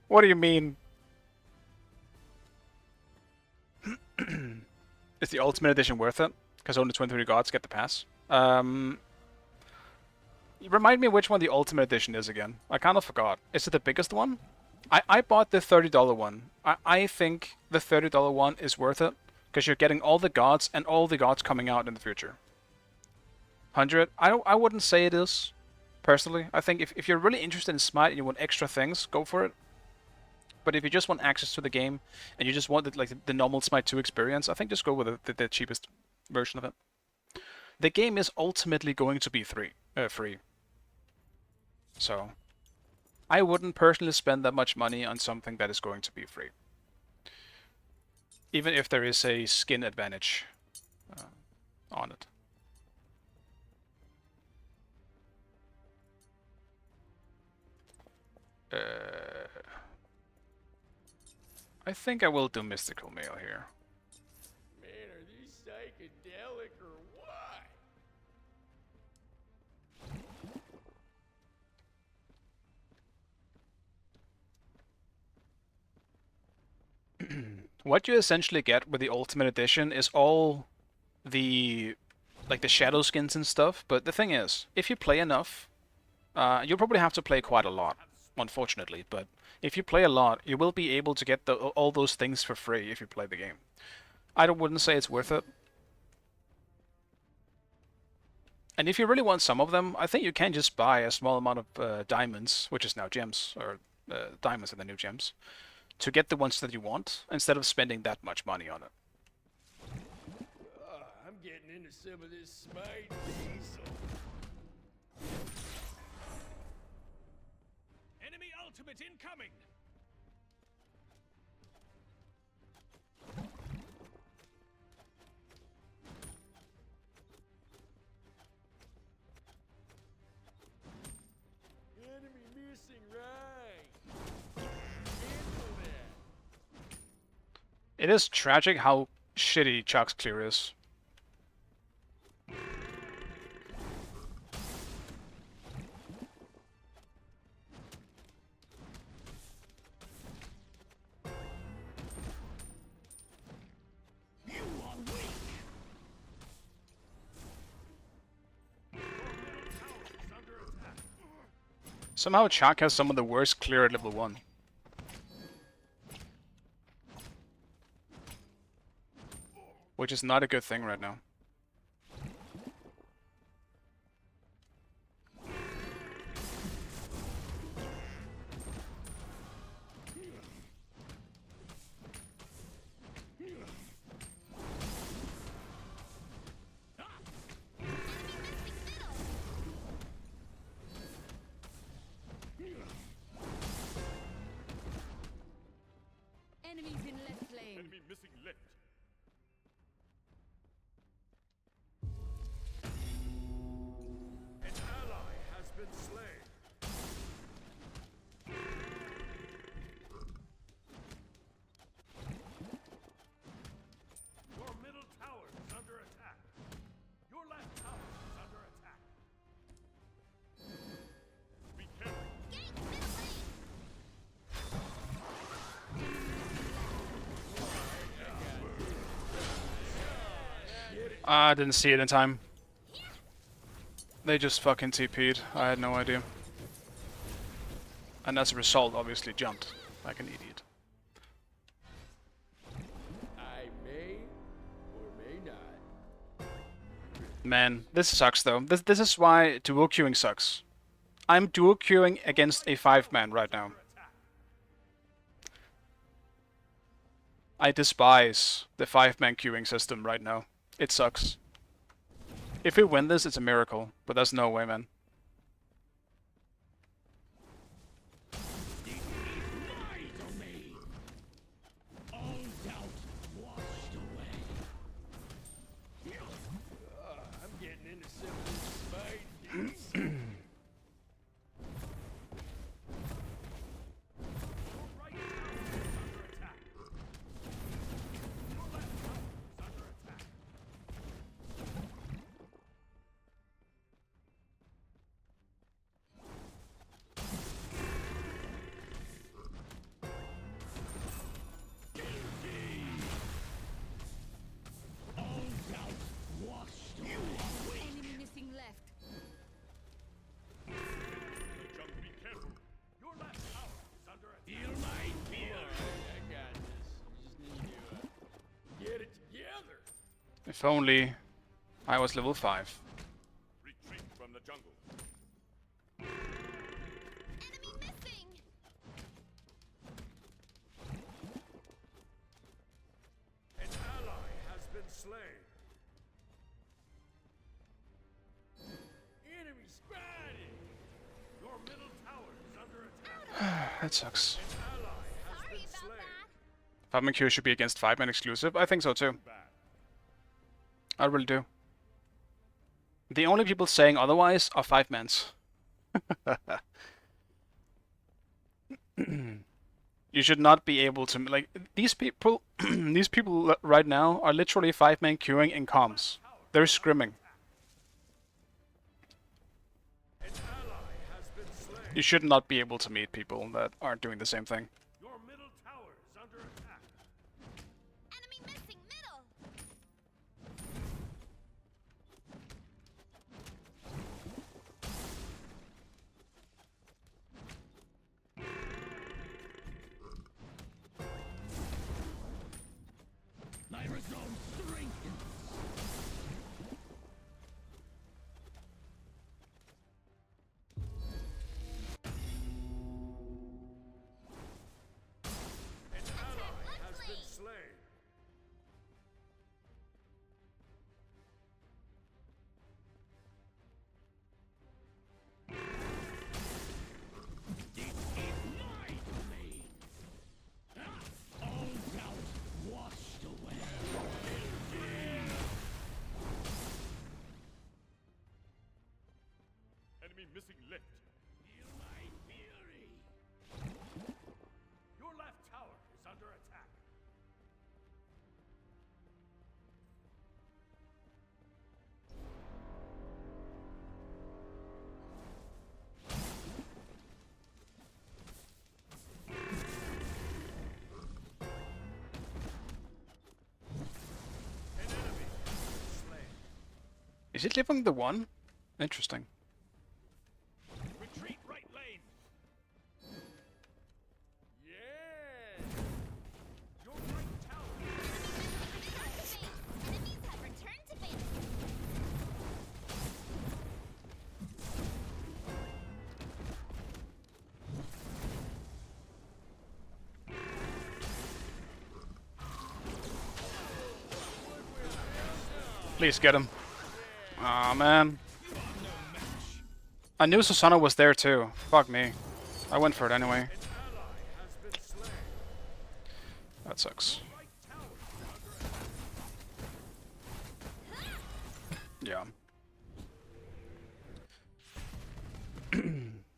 What do you mean? Is the Ultimate Edition worth it? Because only 23 gods get the pass. Remind me which one the Ultimate Edition is again. I kind of forgot. Is it the biggest one? I bought the $30 one. I think the $30 one is worth it. Because you're getting all the gods and all the gods coming out in the future. 100? I wouldn't say it is. Personally. I think if you're really interested in Smite and you want extra things, go for it. But if you just want access to the game and you just want the normal Smite 2 experience, I think just go with the cheapest version of it. The game is ultimately going to be free. So, I wouldn't personally spend that much money on something that is going to be free. Even if there is a skin advantage on it. I think I will do Mystical Mail here. Man, are these psychedelic or what? What you essentially get with the Ultimate Edition is all the shadow skins and stuff, but the thing is, if you play enough, you'll probably have to play quite a lot, unfortunately, but if you play a lot, you will be able to get all those things for free if you play the game. I wouldn't say it's worth it. And if you really want some of them, I think you can just buy a small amount of diamonds, which is now gems, or diamonds are the new gems, to get the ones that you want, instead of spending that much money on it. I'm getting into some of this Smite diesel. Enemy ultimate incoming! It is tragic how shitty Chuck's clear is. Somehow Chuck has some of the worst clear at level 1. Which is not a good thing right now. Enemies in left lane. Enemy missing left. An ally has been slain. Your middle tower is under attack. Your left tower is under attack. Be careful. I didn't see it in time. They just fucking TP'd. I had no idea. And as a result, obviously jumped like an idiot. I may or may not. Man, this sucks though. This is why duo queuing sucks. I'm duo queuing against a 5-man right now. I despise the 5-man queuing system right now. It sucks. If we win this, it's a miracle, but there's no way, man. I'm getting into some of this smite diesel. Your right tower is under attack. Your left tower is under attack. Enemy missing left. Jungle, be careful. Your left tower is under attack. Feel my fear. I got this. You just need to get it together. If only I was level 5. Retreat from the jungle. Enemy missing. An ally has been slain. Enemy spotted. Your middle tower is under attack. That sucks. An ally has Sorry been about slain. that. 5-man queue should be against 5-man exclusive. I think so too. Bad. I really do. The only people saying otherwise are 5-mans. You should not be able to, like, these people these people right now are literally 5-man queuing in comms. They're scrimming. An ally has been slain. You should not be able to meet people that aren't doing the same thing. Your middle tower is under attack. Enemy missing middle. An ally has been slain. Is it leaving the 1? Interesting. Retreat right lane. Yeah. Your right tower. Enemies have returned to base. Please get him. Aw, man. I knew Susanna was there too. Fuck me. I went for it anyway. That sucks. Yeah.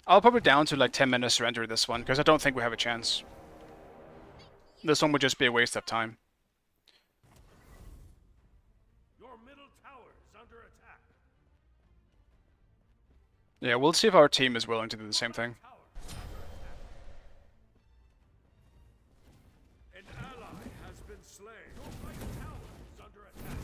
I'll probably down to like 10 minutes to enter this one, because I don't think we have a chance. This one would just be a waste of time. Your middle tower is under attack. Yeah, we'll see if our team is willing to do the same thing. An ally has been slain. Your right tower is under attack.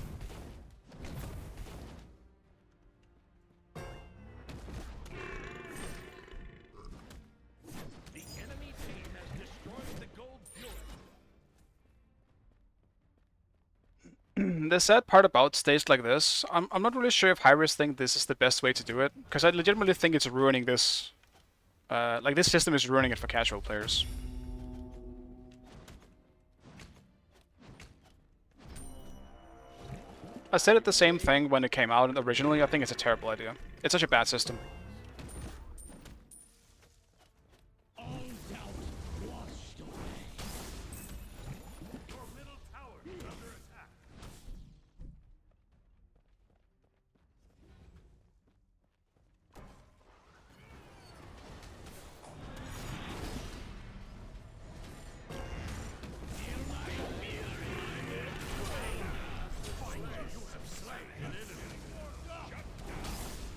The enemy team has destroyed the gold building. The sad part about stages like this, I'm not really sure if Hyris think this is the best way to do it, because I legitimately think it's ruining this. Like, this system is ruining it for casual players. I said it the same thing when it came out, and originally I think it's a terrible idea. It's such a bad system. All doubt washed away. Your middle tower is under attack.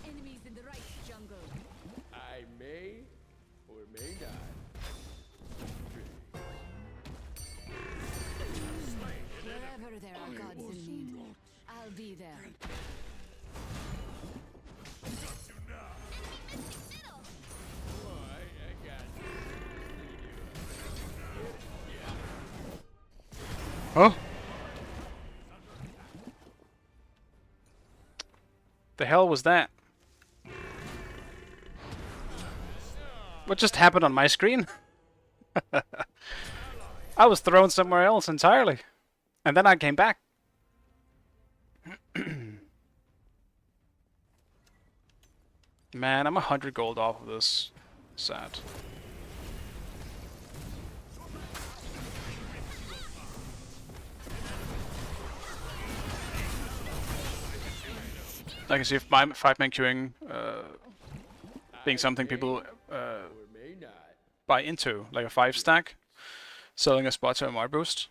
Enemies in the right jungle. I may or may not. Wherever there are gods in need, I'll be there. I got Huh? The hell was that? What just happened on my screen? I was thrown somewhere else entirely. And then I came back. Man, I'm 100 gold off of this. Sad. I can see if my 5-man queuing being something people or may not. buy into, like a 5-stack, selling a spot to MR boost.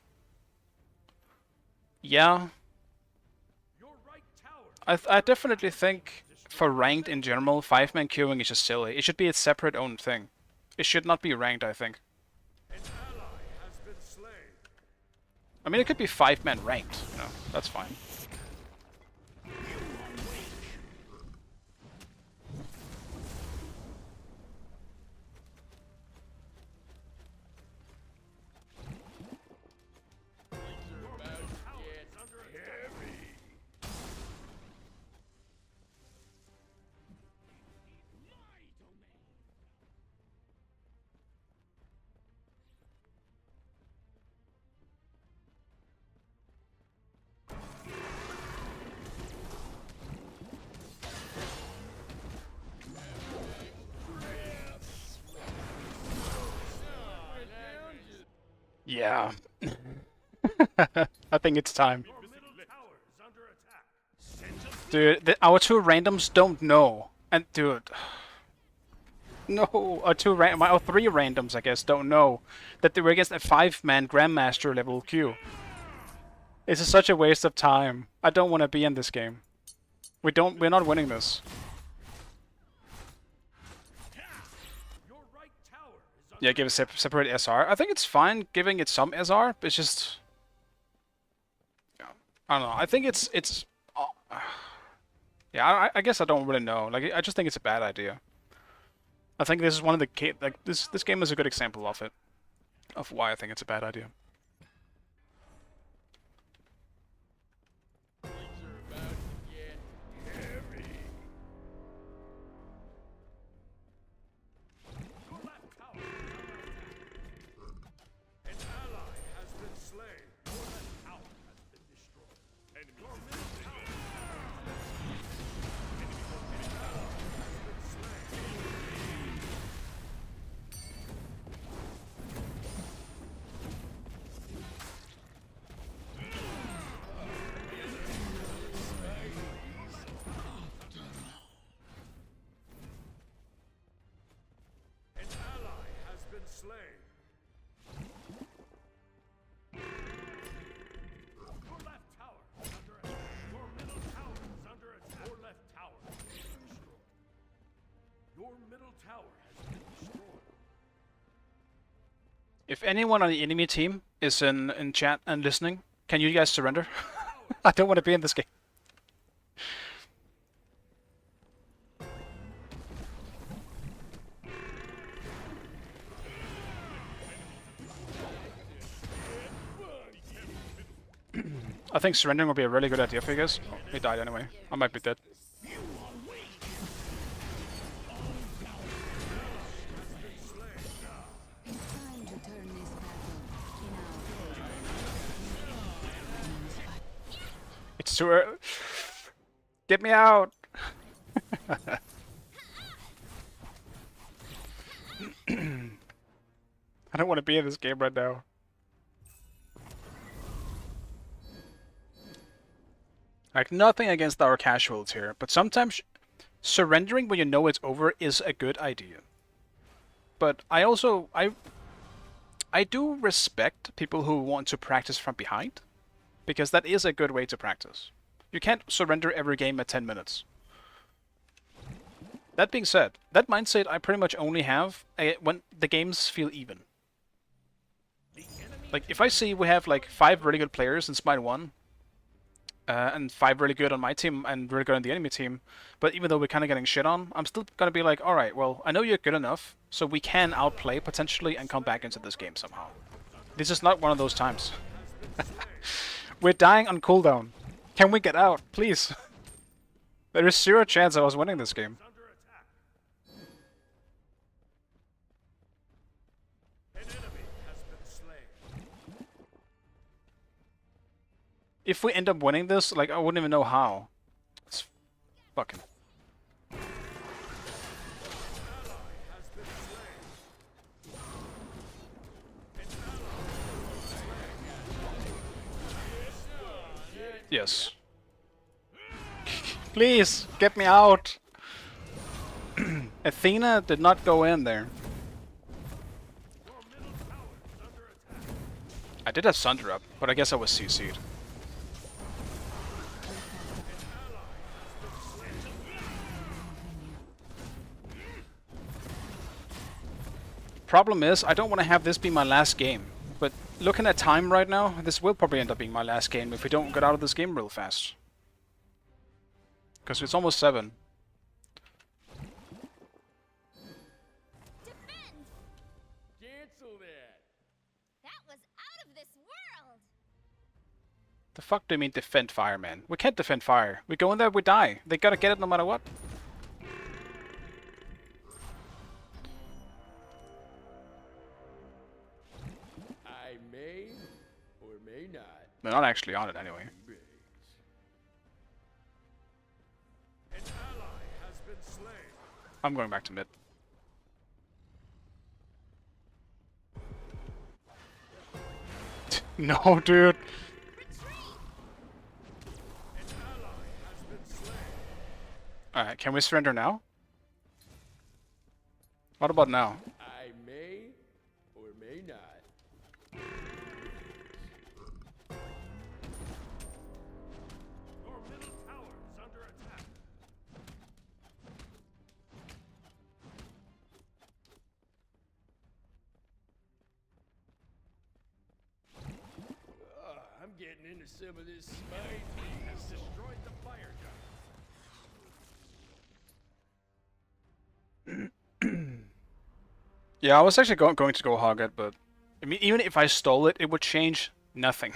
Yeah, Your right tower. I definitely think for ranked in general, 5-man queuing is just silly. It should be its separate own thing. It should not be ranked, I think. An ally has been slain. I mean, it could be 5-man ranked, you know, that's fine. Yeah. I think it's time. Your middle tower is under attack. Dude, our 2 randoms don't know. And dude... No, our 3 randoms, I guess, don't know that they were against a 5-man Grandmaster level queue. This is such a waste of time. I don't want to be in this game. We're not winning this. Your right tower is under Yeah, give a separate SR. I think it's fine giving it some SR, but it's just... Yeah, I don't know. I think it's Yeah, I guess I don't really know. Like, I just think it's a bad idea. I think this is one of the this game is a good example of it, of why I think it's a bad idea. Things are about to get heavy. Your left tower is under attack. An ally has been slain. Your left tower has been destroyed. Enemy your middle tower is under attack. Enemy ally has been slain. An ally has been slain. Your left tower is under attack. Your middle tower is under attack. Your left tower has been destroyed. Your middle tower has been destroyed. If anyone on the enemy team is in chat and listening, can you guys surrender? I don't want to be in this game. I think surrendering would be a really good idea for you guys. Oh, he died anyway. I might be dead. It's time to turn this battle in our It's too early. Get me out! I don't want to be in this game right now. Like, nothing against our casuals here, but sometimes surrendering when you know it's over is a good idea. But I also, I do respect people who want to practice from behind, because that is a good way to practice. You can't surrender every game at 10 minutes. That being said, that mindset I pretty much only have when the games feel even. Like, if I see we have like 5 really good players in Smite 1, and 5 really good on my team and really good on the enemy team, but even though we're kind of getting shit on, I'm still gonna be like, alright, well, I know you're good enough, so we can outplay potentially and come back into this game somehow. This is not one of those times. We're dying on cooldown. Can we get out, please? There is 0 chance I was winning this game. Under attack. An enemy has been slain. If we end up winning this, like, I wouldn't even know how. It's fucking... Has been slain. Yes. Please, get me out! Athena did not go in there. Your middle tower is under attack. I did have Sunder up, but I guess I was CC'd. Problem is, I don't want to have this be my last game. But looking at time right now, this will probably end up being my last game if we don't get out of this game real fast. Because it's almost 7. Defend! Cancel that. That was out of this world! The fuck do you mean defend fire, man? We can't defend fire. We go in there, we die. They gotta get it no matter what. I may or may not. They're not actually on it anyway. An ally has been slain. I'm going back to mid. No, dude. An ally has been slain. Alright, can we surrender now? What about now? I may or may not. Your middle tower is under attack. I'm getting into some of this smite. Has destroyed the fire gun. Yeah, I was actually going to go hog it, but I mean, even if I stole it, it would change nothing.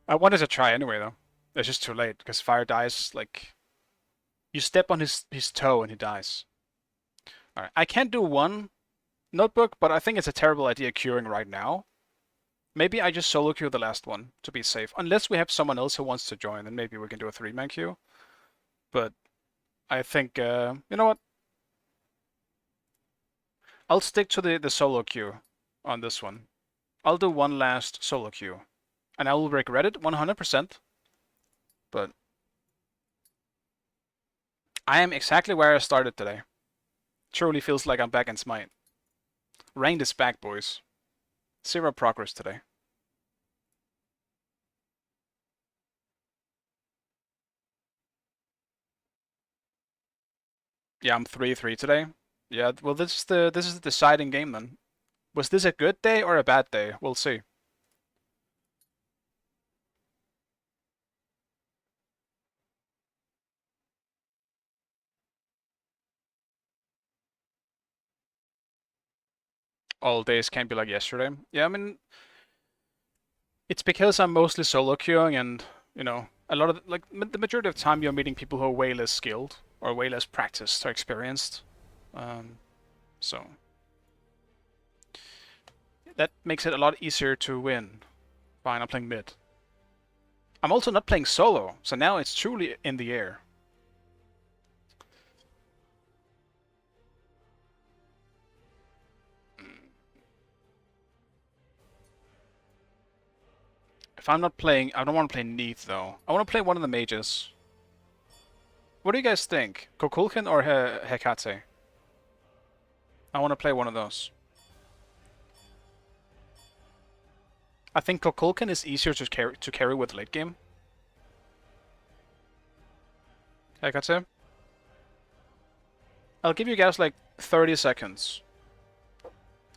I wanted to try anyway, though. It's just too late because fire dies like you step on his toe and he dies. All right, I can't do one notebook, but I think it's a terrible idea queuing right now. Maybe I just solo queue the last one to be safe, unless we have someone else who wants to join, then maybe we can do a 3-man queue. But I think you know what? I'll stick to the solo queue on this one. I'll do one last solo queue, and I will regret it 100%. But I am exactly where I started today. Truly feels like I'm back in Smite. Ranked is back, boys. 0 progress today. Yeah, I'm 3-3 today. Yeah, well, this is the deciding game then. Was this a good day or a bad day? We'll see. All days can't be like yesterday. Yeah, I mean, it's because I'm mostly solo queuing, and you know, a lot of like the majority of the time you're meeting people who are way less skilled or way less practiced or experienced. So that makes it a lot easier to win. Fine, I'm playing mid. I'm also not playing solo, so now it's truly in the air. If I'm not playing, I don't want to play Neath though. I want to play one of the mages. What do you guys think? Kokulkin or Hekate? I want to play one of those. I think Kokulkin is easier to carry with late game. Hekate? I'll give you guys like 30 seconds.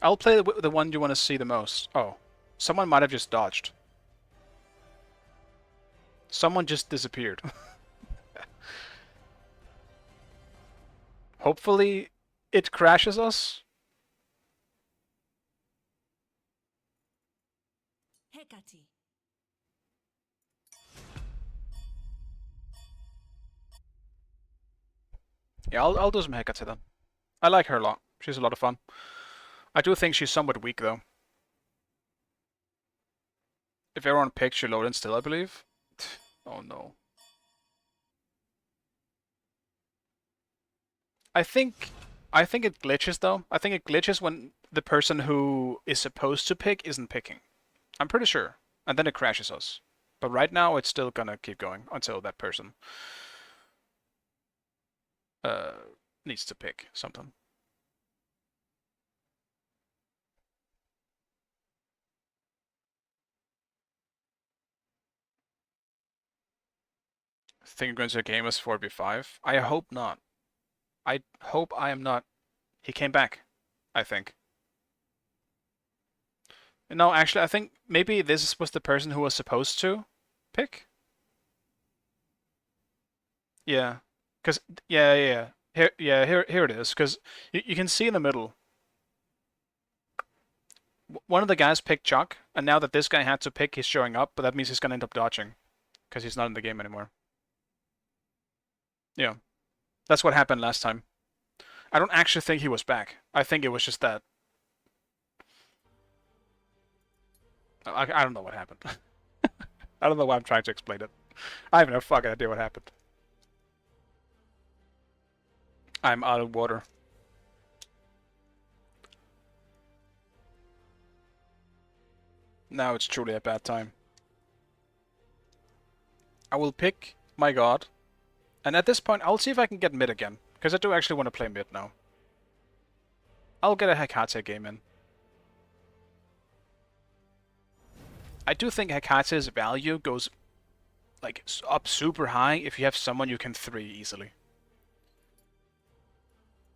I'll play the one you want to see the most. Oh, someone might have just dodged. Someone just disappeared. Hopefully it crashes us. Hecate. Yeah, I'll do some Hecate then. I like her a lot. She's a lot of fun. I do think she's somewhat weak though. If everyone picks, she load in still, I believe. Oh no. I think it glitches though. I think it glitches when the person who is supposed to pick isn't picking. I'm pretty sure. And then it crashes us. But right now it's still gonna keep going until that person needs to pick something. Think you're going to a game as 4v5? I hope not. I hope I am not. He came back, I think. No, actually, I think maybe this was the person who was supposed to pick. Yeah, cause yeah. Here it is. Cause you can see in the middle. One of the guys picked Chuck, and now that this guy had to pick, he's showing up, but that means he's gonna end up dodging, cause he's not in the game anymore. Yeah, that's what happened last time. I don't actually think he was back. I think it was just that. I don't know what happened. I don't know why I'm trying to explain it. I have no fucking idea what happened. I'm out of water. Now it's truly a bad time. I will pick my god. And at this point, I'll see if I can get mid again. Because I do actually want to play mid now. I'll get a Hekate game in. I do think Hekate's value goes like up super high if you have someone you can 3 easily.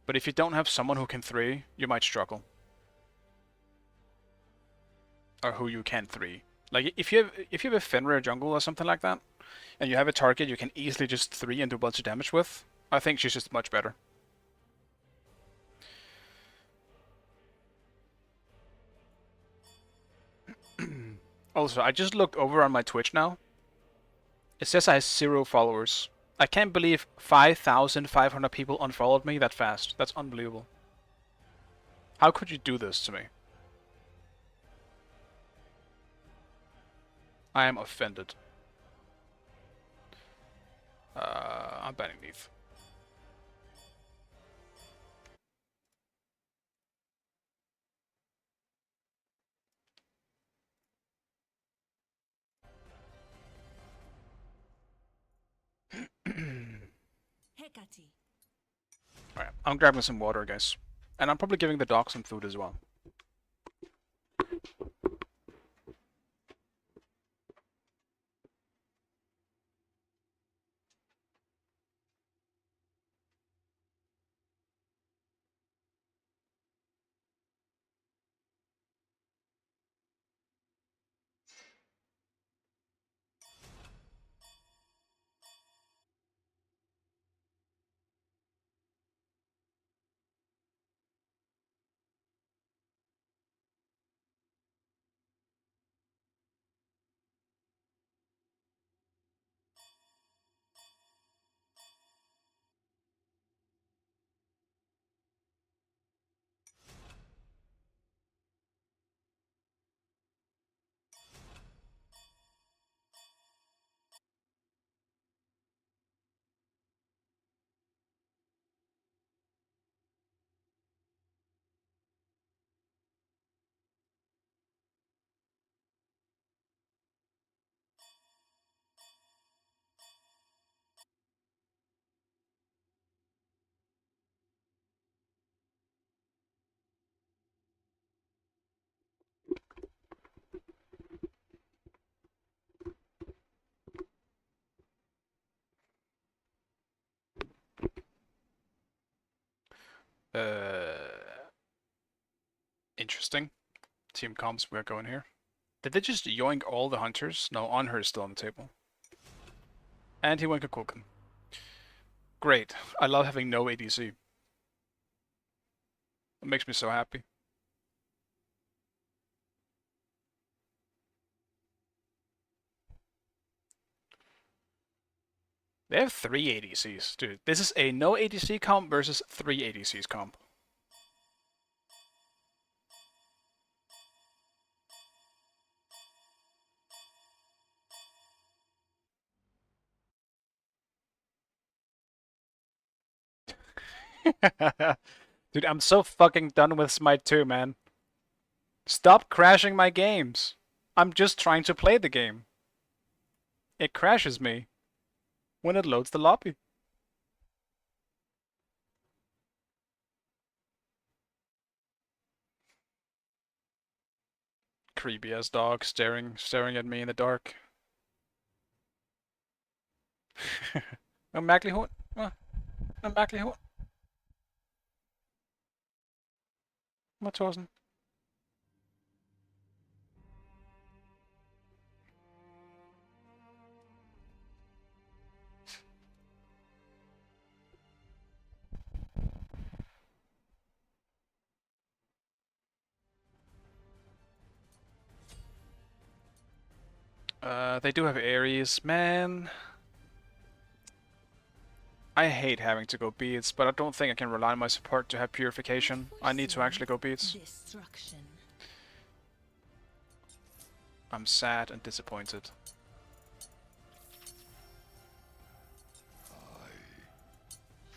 But if you don't have someone who can 3, you might struggle. Or who you can 3. Like if you have a Fenrir jungle or something like that, and you have a target you can easily just 3 and do a bunch of damage with, I think she's just much better. Also, I just looked over on my Twitch now. It says I have 0 followers. I can't believe 5,500 people unfollowed me that fast. That's unbelievable. How could you do this to me? I am offended. I'm banning Neath. Hecate. Alright, I'm grabbing some water, guys. And I'm probably giving the dog some food as well. Interesting. Team comps, we're going here. Did they just yoink all the hunters? No, Honor is still on the table. And he went Kukulkan. Great. I love having no ADC. It makes me so happy. They have 3 ADCs. Dude, this is a no ADC comp versus 3 ADCs comp. Dude, I'm so fucking done with Smite 2, man. Stop crashing my games. I'm just trying to play the game. It crashes me when it loads the lobby. Creepy ass dog staring at me in the dark. Een mærkelig hund. Een mærkelig hund. Matrosen. They do have Ares, man. I hate having to go beats, but I don't think I can rely on my support to have purification. I need to actually go beats. Destruction. I'm sad and disappointed.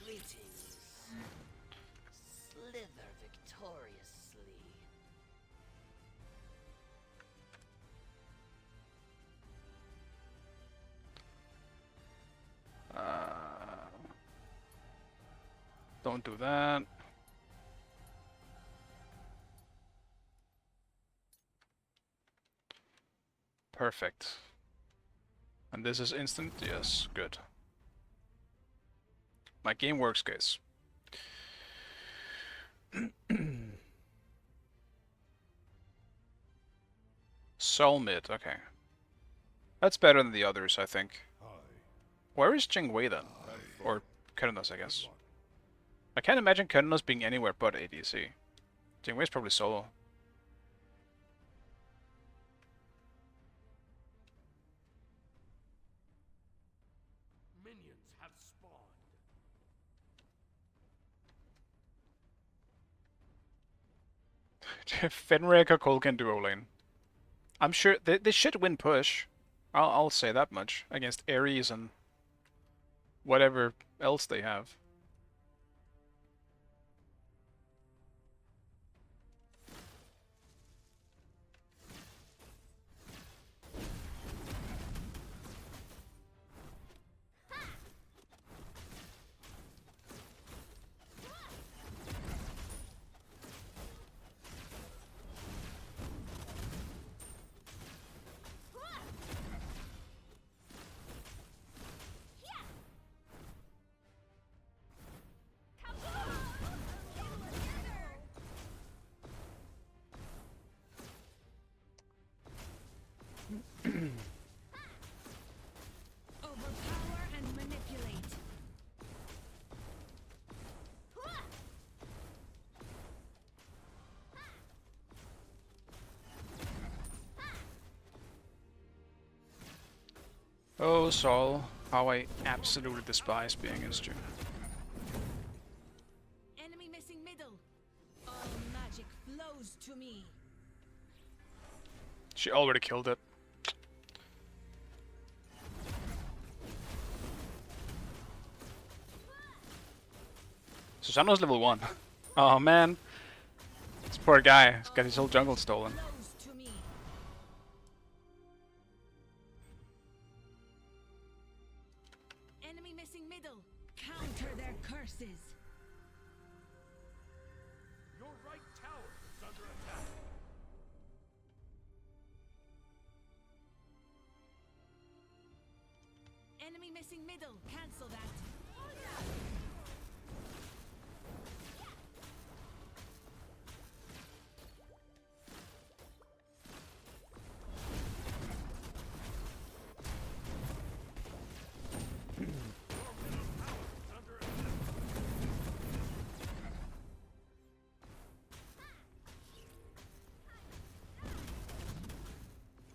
Greetings. Slither victoriously. Don't do that. Perfect. And this is instant? Yes, good. My game works, guys. Soul mid, okay. That's better than the others, I think. Where is Jingwei then? Or Kunonos, I guess. I can't imagine Kunonos being anywhere but ADC. Jingwei's probably solo. have spawned. Fenric or Colkin duo lane. I'm sure they should win push. I'll say that much against Ares and whatever else they have. Overpower and manipulate. Oh, Saul, how I absolutely despise being against you. Enemy missing middle. All magic flows to me. She already killed it. Susanna's level 1. Oh man. This poor guy has got his whole jungle stolen. Flows to me. Enemy missing middle. Counter their curses. Your right tower is under attack. Enemy missing middle. Cancel that.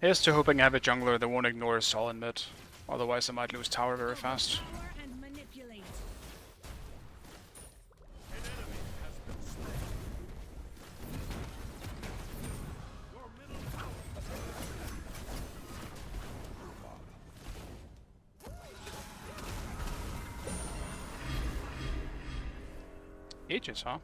Here's to hoping I have a jungler that won't ignore Saul in mid. Otherwise I might lose tower very fast. Power and manipulate. An enemy has been slain. Your middle tower Aegis, huh?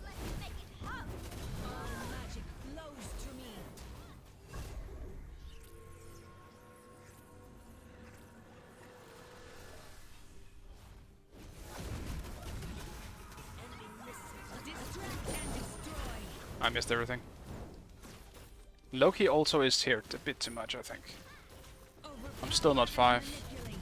Let's make it hot. All magic flows to me. Distract and destroy. I missed everything. Loki also is here a bit too much, I think. I'm still not 5. Manipulate.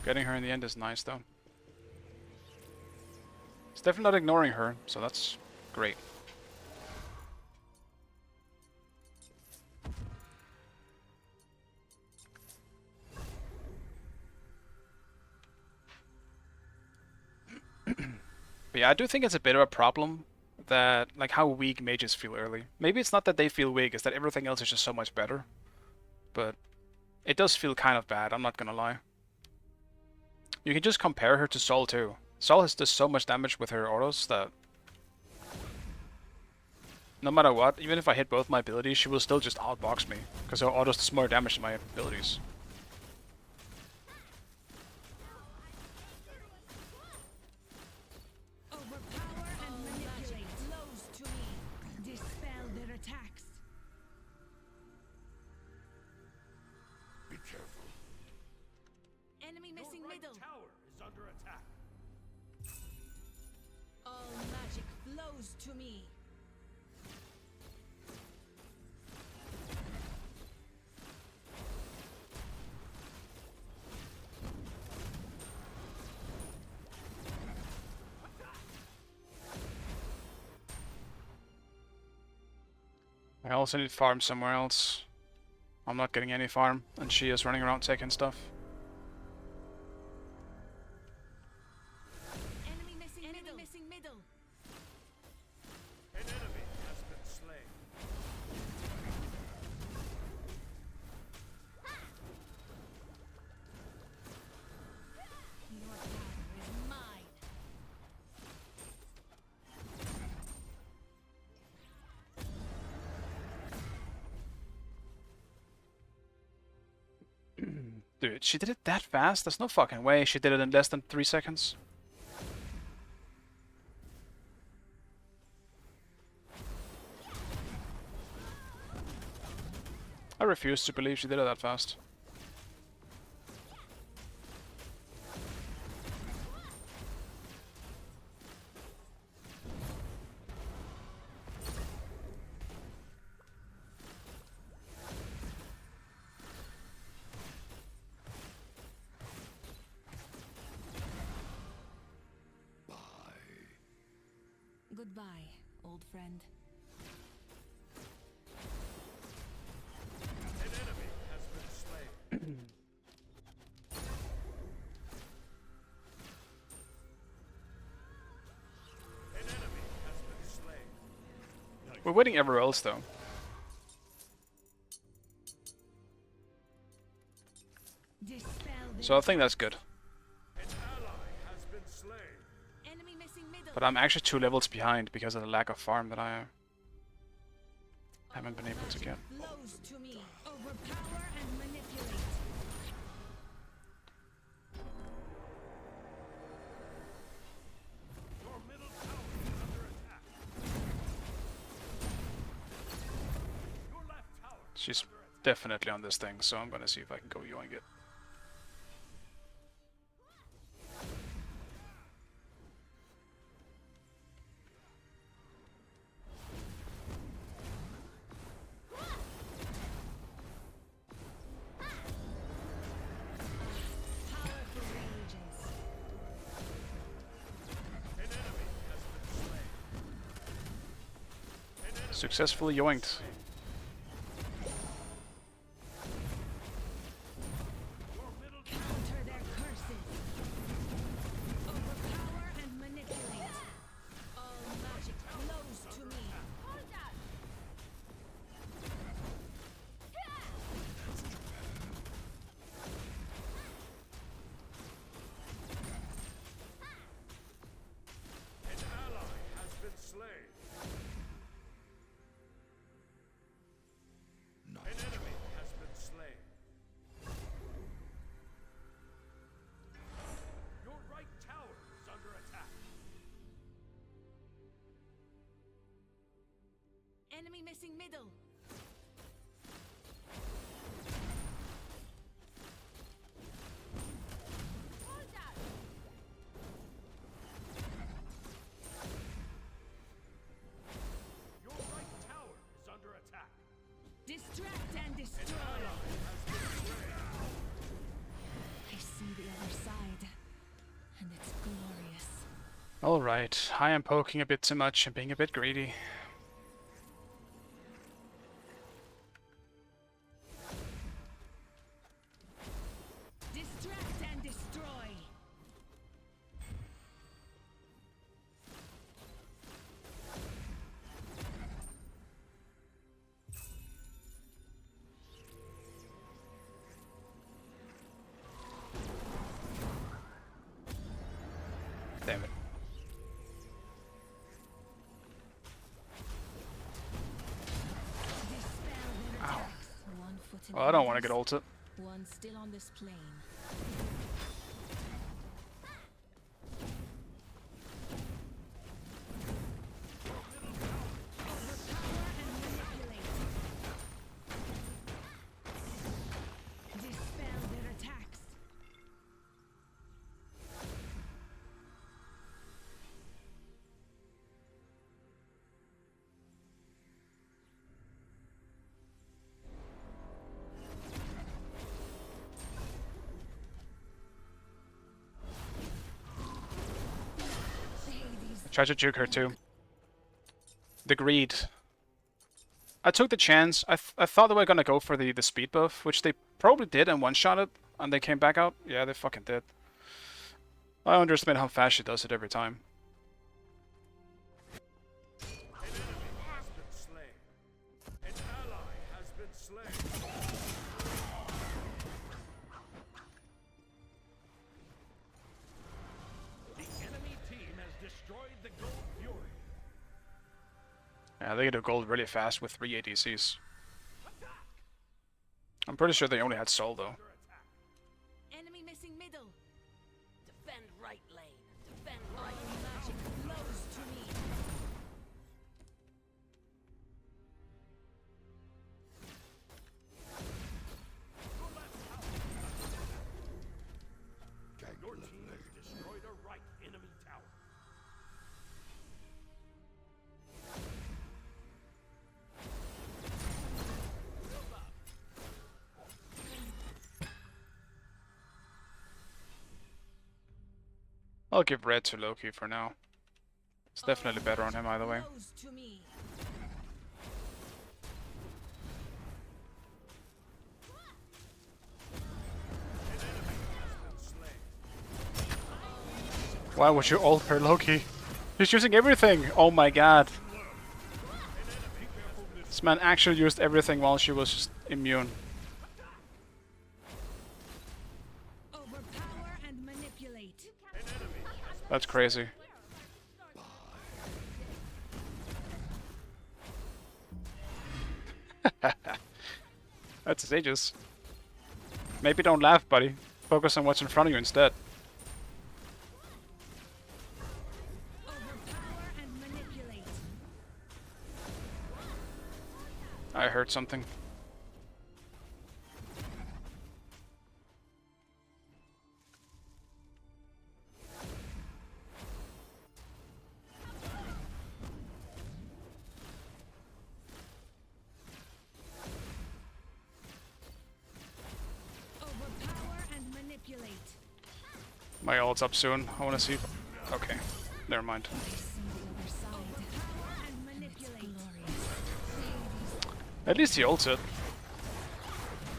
Getting her in the end is nice though. It's definitely not ignoring her, so that's great. But yeah, I do think it's a bit of a problem that, like, how weak mages feel early. Maybe it's not that they feel weak, it's that everything else is just so much better. But it does feel kind of bad, I'm not gonna lie. You can just compare her to Sol too. Sol has does so much damage with her autos that no matter what, even if I hit both my abilities, she will still just outbox me, because her autos does more damage than my abilities. Overpower and manipulate. Flows to me. Dispel their attacks. be careful. Enemy Your missing right middle. tower is under attack. All magic flows to me. I also need farm somewhere else. I'm not getting any farm, and she is running around taking stuff. Enemy missing middle. An enemy has been slain. Your power is mine. Dude, she did it that fast? There's no fucking way she did it in less than 3 seconds. I refuse to believe she did it that fast. Goodbye, old friend. An enemy has been slain. An enemy has been slain. We're winning everywhere else though. Dispel their So I think that's good. An ally has been slain. enemy missing middle. But I'm actually 2 levels behind because of the lack of farm that I haven't been able to get. Flows to me. Overpower and manipulate. Your middle tower is under attack. Your left tower is She's under attack. definitely on this thing, so I'm gonna see if I can go yoink it. Power for rages. An enemy has been slain. An enemy Successfully yoinked. your middle Counter their curses. Overpower and manipulate. All magic flows to me. An ally has been slain. An enemy has been slain. Your right tower is under attack. Enemy missing middle. Your right tower is under attack. Distract and destroy. I see the other side, and it's glorious. Alright, I am poking a bit too much and being a bit greedy. Distract and destroy. Damn it. Dispel their Ow. attacks. One foot in Well, I don't want to the get ulted. one still on this plane. Overpower and manipulate. Dispel their attacks. Try to juke her too. The greed. I took the chance. I thought they were gonna go for the speed buff, which they probably did and one-shot it, and they came back out. Yeah, they fucking did. I underestimate how fast she does it every time. An enemy has been slain. An ally has been slain. The enemy team has destroyed the Gold Fury. Yeah, they get a gold really fast with 3 ADCs. I'm pretty sure they only had Soul though. Enemy missing middle. Defend right lane. Defend All right. magic flows to me. Your team has destroyed a right enemy tower. I'll give red to Loki for now. It's definitely better on him either way. Flows to me. Why would you ult per Loki? He's using everything! Oh my god. This man actually used everything while she was just immune. Overpower and manipulate. That's crazy. That's ages. Maybe don't laugh, buddy. Focus on what's in front of you instead. Overpower and manipulate. I heard something. Overpower and manipulate. My ult's up soon. I wanna see. Okay. Never mind. Overpower and manipulate. At least he ults it.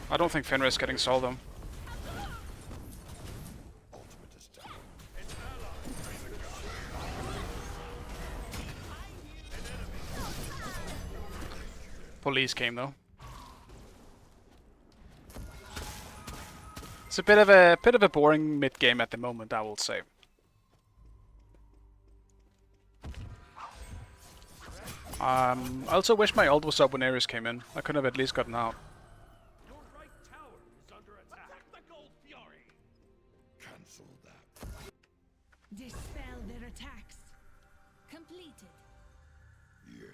I don't think Fenrir's getting Soul though. Police came though. It's a bit of a boring mid game at the moment, I will say. I also wish my ult was up when Ares came in. I could have at least gotten out. Your right tower is under attack. Attack the Gold Fury. Cancel that. Dispel their attacks. Completed. Yes.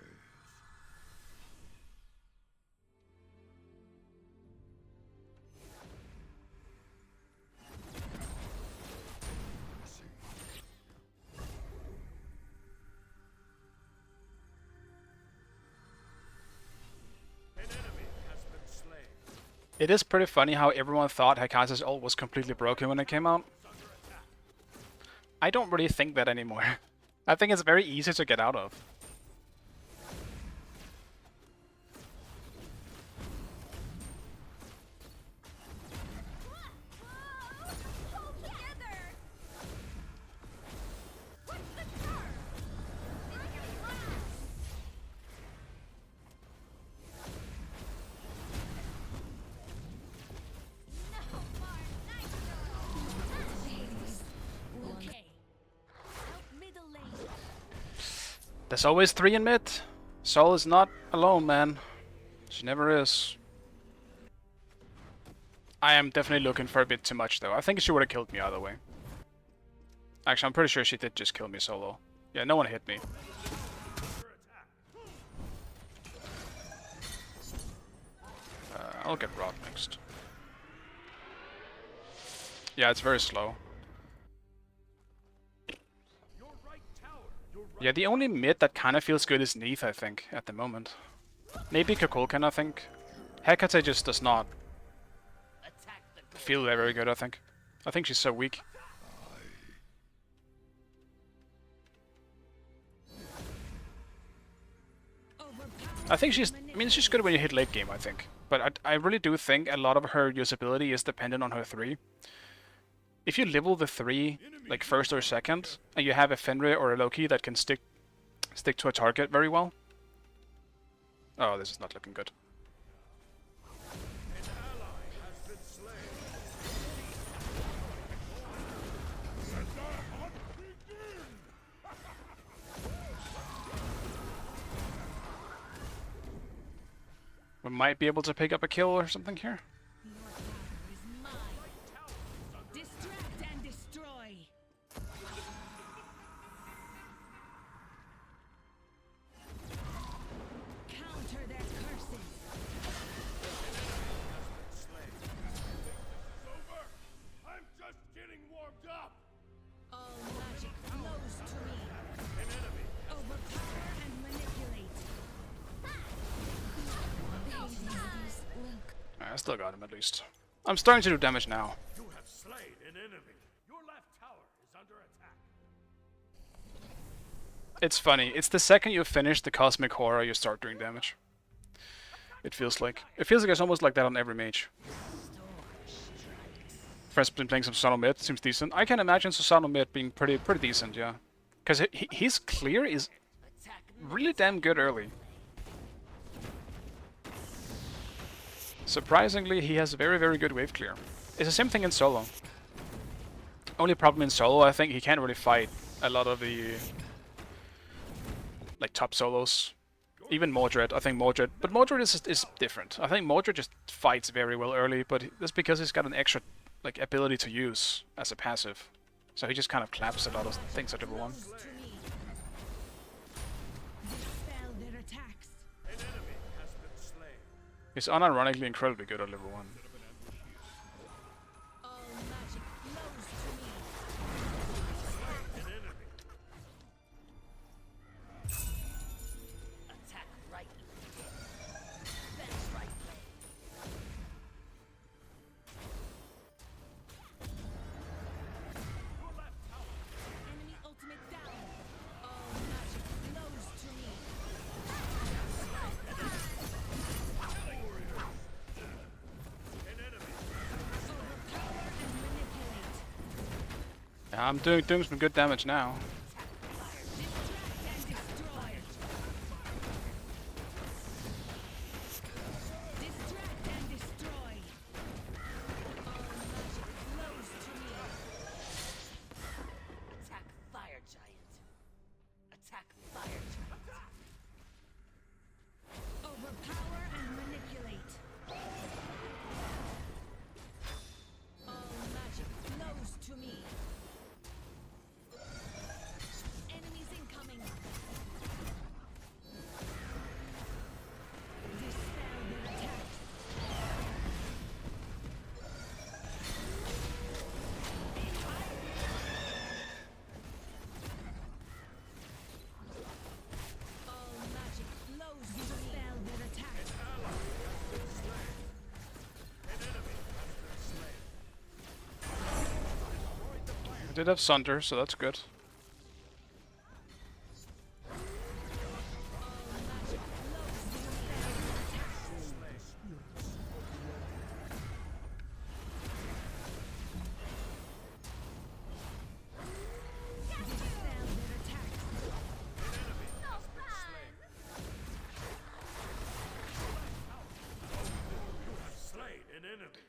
An enemy has been slain. It is pretty funny how everyone thought Hekaza's ult was completely broken when it came out. I don't really think that anymore. I think it's very easy to get out of. Hold together! What's the charm? Make it last! No more nitro! Okay. Help middle lane. There's always 3 in mid. Sol is not alone, man. She never is. I am definitely looking for a bit too much, though. I think she would have killed me either way. Actually, I'm pretty sure she did just kill me solo. Yeah, no one hit me. I'll get Rod next. Yeah, it's very slow. Your right tower. Your right Yeah, the only mid that kind of feels good is Neith, I think, at the moment. Maybe Kukulkan, I think. Hecate just does not Attack the Gold. feel very good, I think. I think she's so weak. Overpower I think she's good when you hit late game, I think. But I really do think a lot of her usability is dependent on her 3. If you level the 3, like first or second, and you have a Fenrir or a Loki that can stick to a target very well. Oh, this is not looking good. An ally has been slain. Let the hunt begin! We might be able to pick up a kill or something here. Your power is mine. Distract and destroy. Counter their curses. Slain. It's over. I'm just getting warmed up. All magic flows to me. An enemy. Overpower and manipulate. I still got him at least. I'm starting to do damage now. You have slain an enemy. Your left tower is under attack. It's funny. It's the second you finish the Cosmic Horror you start doing damage. It feels like. It feels like it's almost like that on every mage. First been playing some Susano mid, seems decent. I can imagine Susano mid being pretty decent, yeah. Because his clear is really damn good early. Surprisingly, he has very good wave clear. It's the same thing in solo. Only problem in solo, I think he can't really fight a lot of the like top solos. Even Mordred, I think Mordred, but Mordred is different. I think Mordred just fights very well early, but that's because he's got an extra like ability to use as a passive. So he just kind of claps a lot of things at level 1. Flows to me. Dispel their attacks. An enemy has been slain. He's unironically incredibly good at level 1. All magic flows to me. An enemy. Attack right lane. Defend right lane. Your left tower. Enemy ultimate down. All magic flows to me. An enemy. Overpower and manipulate. Yeah, I'm doing some good damage now. Distract and destroy. Distract and destroy. All magic flows to me. Attack fire giant. Attack fire giant. Overpower and manipulate. All magic flows to me. Enemies incoming. Dispel their attacks. All magic flows to dispel their attacks. I did have Sunder, so that's good. All magic flows to dispel their attacks. Dispel their attacks. Not fun. Slain an enemy.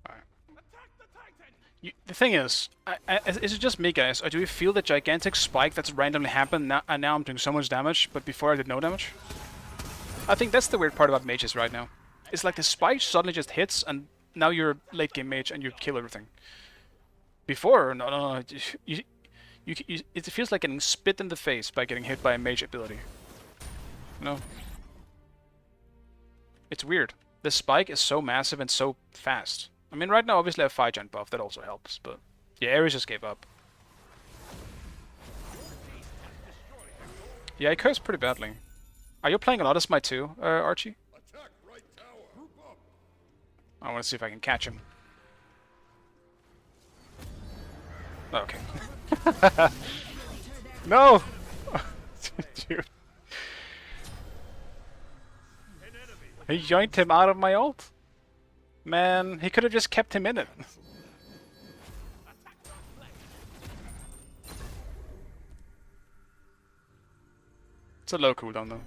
Alright. Attack the Titan. The thing is it just me, guys, or do you feel the gigantic spike that's randomly happened now, and now I'm doing so much damage, but before I did no damage? I think that's the weird part about mages right now. It's like the spike suddenly just hits, and now you're late game mage and you kill everything. Before, no, it feels like getting spit in the face by getting hit by a mage ability. No. It's weird. The spike is so massive and so fast. I mean, right now, obviously, I have 5 gen buff, that also helps, but yeah, Ares just gave up. Yeah, he cursed pretty badly. Are you playing a lot of Smite too, Archie? Attack right tower. Group up. I want to see if I can catch him. Okay. No! Dude. He yoinked him out of my ult. Man, he could have just kept him in it. It's a low cooldown though.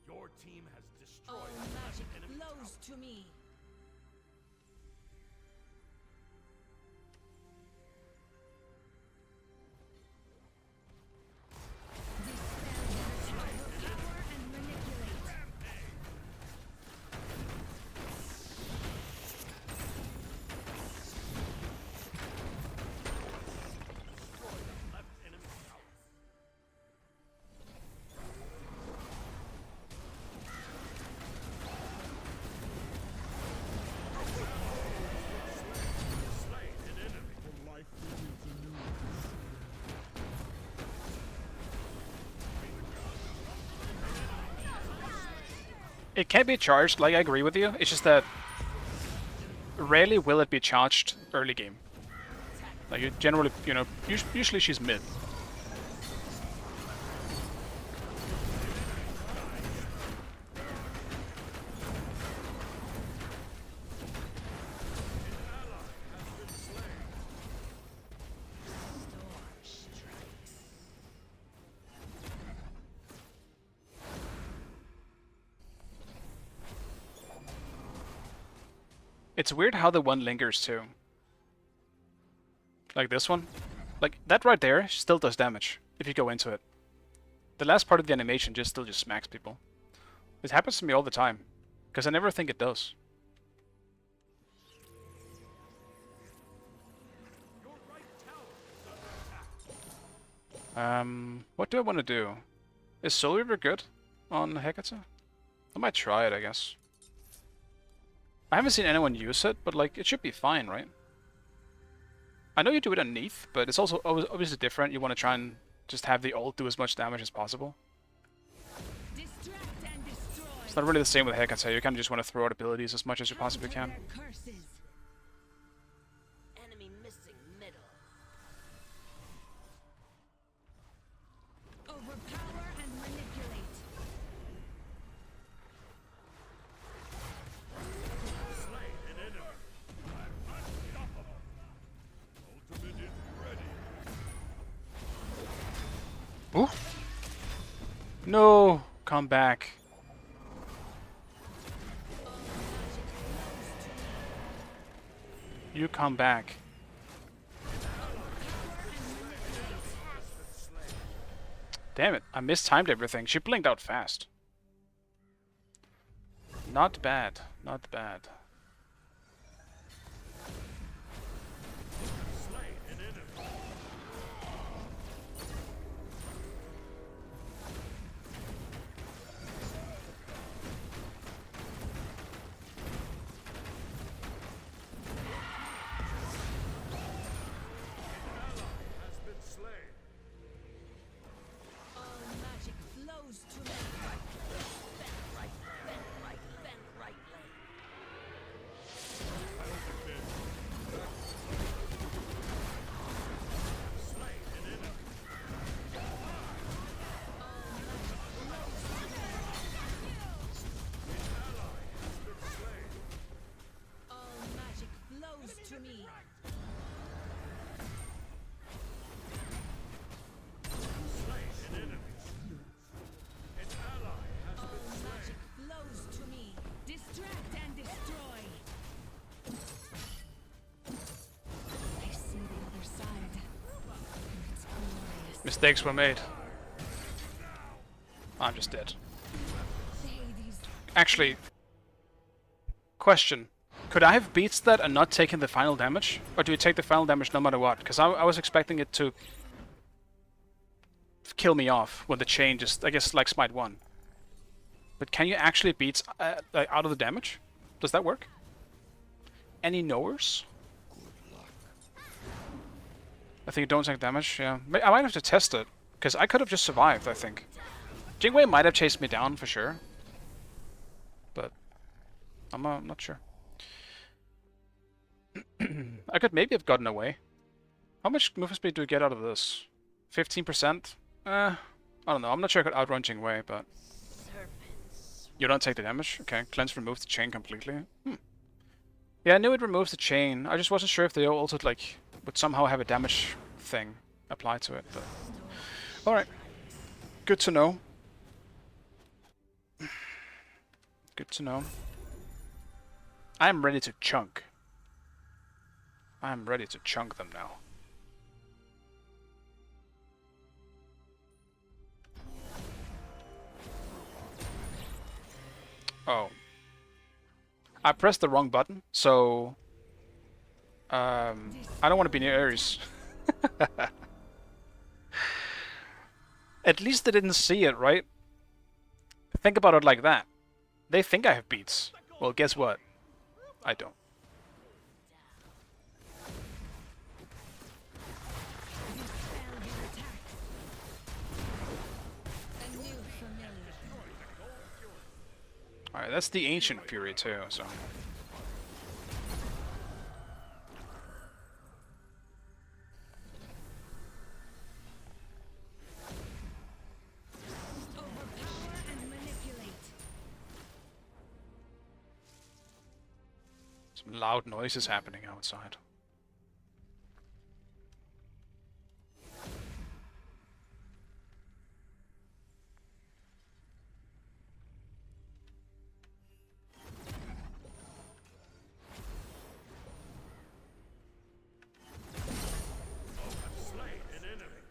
Your team has All destroyed magic an enemy flows to me. Dispel their attack. Overpower and manipulate. left enemy tower. Slain an enemy. For life begins anew. It can be charged, like I agree with you. It's just that rarely will it be charged early game. Like you generally, you know, usually she's mid. It's weird how the one lingers too. Like this one. Like that right there still does damage if you go into it. The last part of the animation still just smacks people. It happens to me all the time. Because I never think it does. Your right tower is under attack. What do I want to do? Is Soul Reaver good on Hecate? I might try it, I guess. I haven't seen anyone use it, but like, it should be fine, right? I know you do it on Neath, but it's also obviously different. You want to try and just have the ult do as much damage as possible. Distract and destroy. It's not really the same with Hecate. You kind of just want to throw out abilities as much as you possibly can. Counter their curses. Enemy missing middle. Overpower and manipulate. Slain an enemy. I'm unstoppable. Ultimate is ready. Ooh. No, come back. You come back. Damn it, I mistimed everything. She blinked out fast. Not bad, not bad. Slain an enemy. Has been slain. All magic flows to me. Bend right, bend right, bend right lane. Slain an enemy. All magic flows to me. Slain an enemy. An ally has All been slain. magic flows to me. Distract and destroy. I see the other side. And it's glorious. Mistakes were made. I'm just dead. Hades. Actually, question. Could I have beats that and not taken the final damage? Or do you take the final damage no matter what? Because I was expecting it to kill me off when the chain just, I guess, like Smite 1. But can you actually beat like out of the damage? Does that work? Any knowers? I think you don't take damage, yeah. I might have to test it. Because I could have just survived, I think. Jingwei might have chased me down for sure. But I'm not sure. I could maybe have gotten away. How much movement speed do we get out of this? 15%? I don't know. I'm not sure I could outrun Jing Wei, but Serpents. you don't take the damage. Okay, cleanse removes the chain completely. Yeah, I knew it removes the chain. I just wasn't sure if they also like would somehow have a damage thing applied to it. But all right, good to know. Good to know. I'm ready to chunk. I'm ready to chunk them now. Oh. I pressed the wrong button, so I don't want to be near Ares. At least they didn't see it, right? Think about it like that. They think I have beats. Well, guess what? I don't. Dispel their attacks. A new familiar. Alright, that's the Ancient Fury too, so... Overpower and manipulate. Some loud noises happening outside. Slain an enemy.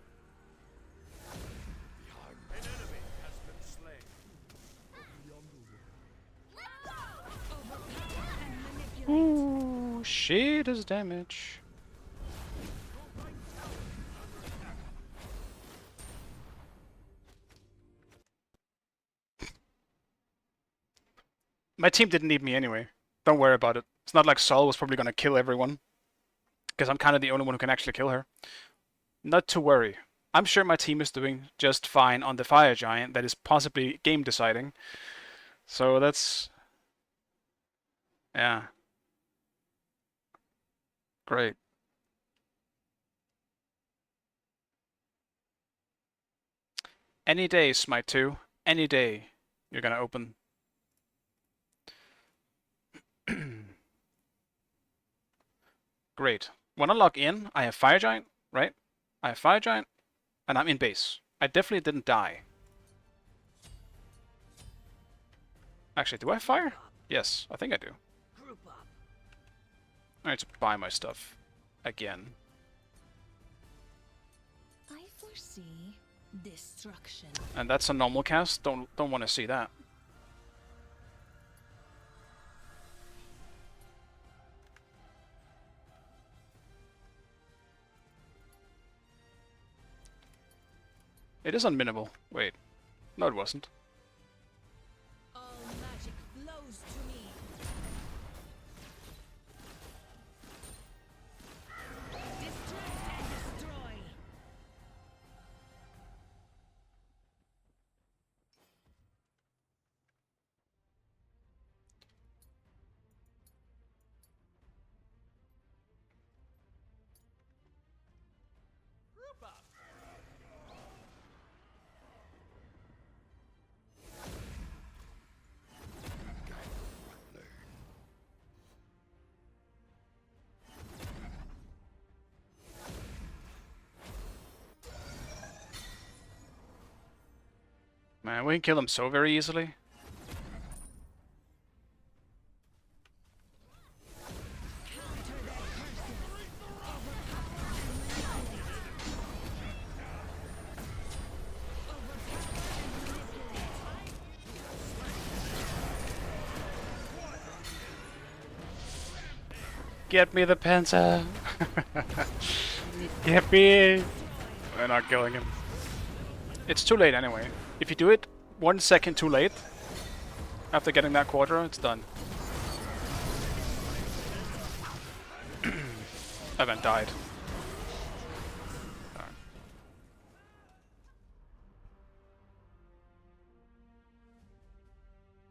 An enemy has been slain. Overpower and manipulate. Ooh, shit is damage. My team didn't need me anyway. Don't worry about it. It's not like Sol was probably gonna kill everyone. Because I'm kind of the only one who can actually kill her. Not to worry. I'm sure my team is doing just fine on the Fire Giant that is possibly game deciding. So that's... yeah. Great. Any day, Smite 2. Any day you're gonna open. Great. When I log in, I have Fire Giant, right? I have Fire Giant, and I'm in base. I definitely didn't die. Actually, do I have fire? Yes, I think I do. Group up. I need to buy my stuff again. I foresee destruction. And that's a normal cast. Don't want to see that. It is unminnable. Wait. No, it wasn't. All magic flows to me. Distract and destroy. Group up. Man, we can kill them so very easily. Counter their curses. Overpower and manipulate. Overpower and manipulate. Get me the Penta! Get me! We're not killing him. It's too late anyway. If you do it 1 second too late, after getting that quarter, it's done. Event died. Darn.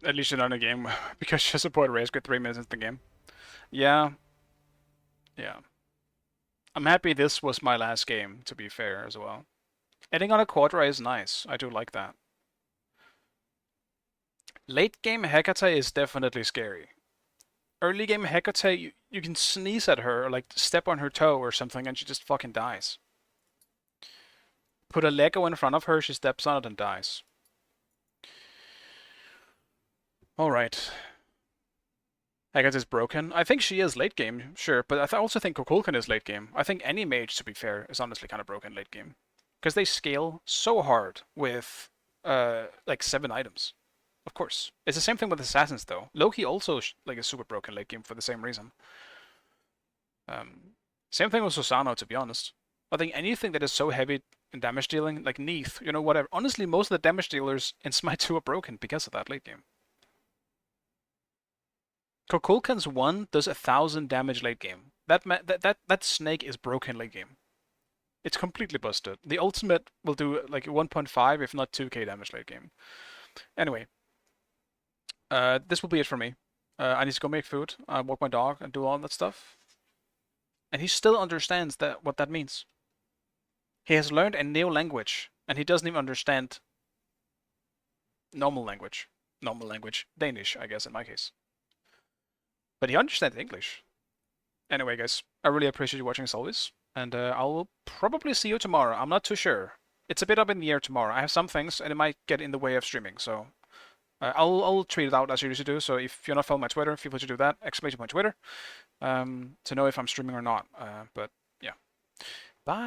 At least you're not in a game because your support race got 3 minutes into the game. Yeah. Yeah. I'm happy this was my last game, to be fair, as well. Ending on a Quadra is nice. I do like that. Late game Hecate is definitely scary. Early game Hecate, you can sneeze at her, or like step on her toe or something, and she just fucking dies. Put a Lego in front of her, she steps on it and dies. Alright. Hecate is broken. I think she is late game, sure, but I also think Kukulkan is late game. I think any mage, to be fair, is honestly kind of broken late game. Because they scale so hard with, like 7 items. Of course. It's the same thing with assassins, though. Loki also like is super broken late game for the same reason. Same thing with Susano, to be honest. I think anything that is so heavy in damage dealing, like Neath, you know, whatever. Honestly, most of the damage dealers in Smite 2 are broken because of that late game. Kukulkan's 1 does 1,000 damage late game. That snake is broken late game. It's completely busted. The ultimate will do like 1.5, if not 2k damage late game. Anyway, this will be it for me. I need to go make food, walk my dog, and do all that stuff. And he still understands what that means. He has learned a new language, and he doesn't even understand normal language. Normal language. Danish, I guess, in my case. But he understands English. Anyway, guys, I really appreciate you watching as always. And I'll probably see you tomorrow. I'm not too sure. It's a bit up in the air tomorrow. I have some things, and it might get in the way of streaming, so... I'll tweet it out as I usually do, so if you're not following my Twitter, feel free to do that. Exclamation point Twitter. To know if I'm streaming or not. But, yeah. Bye!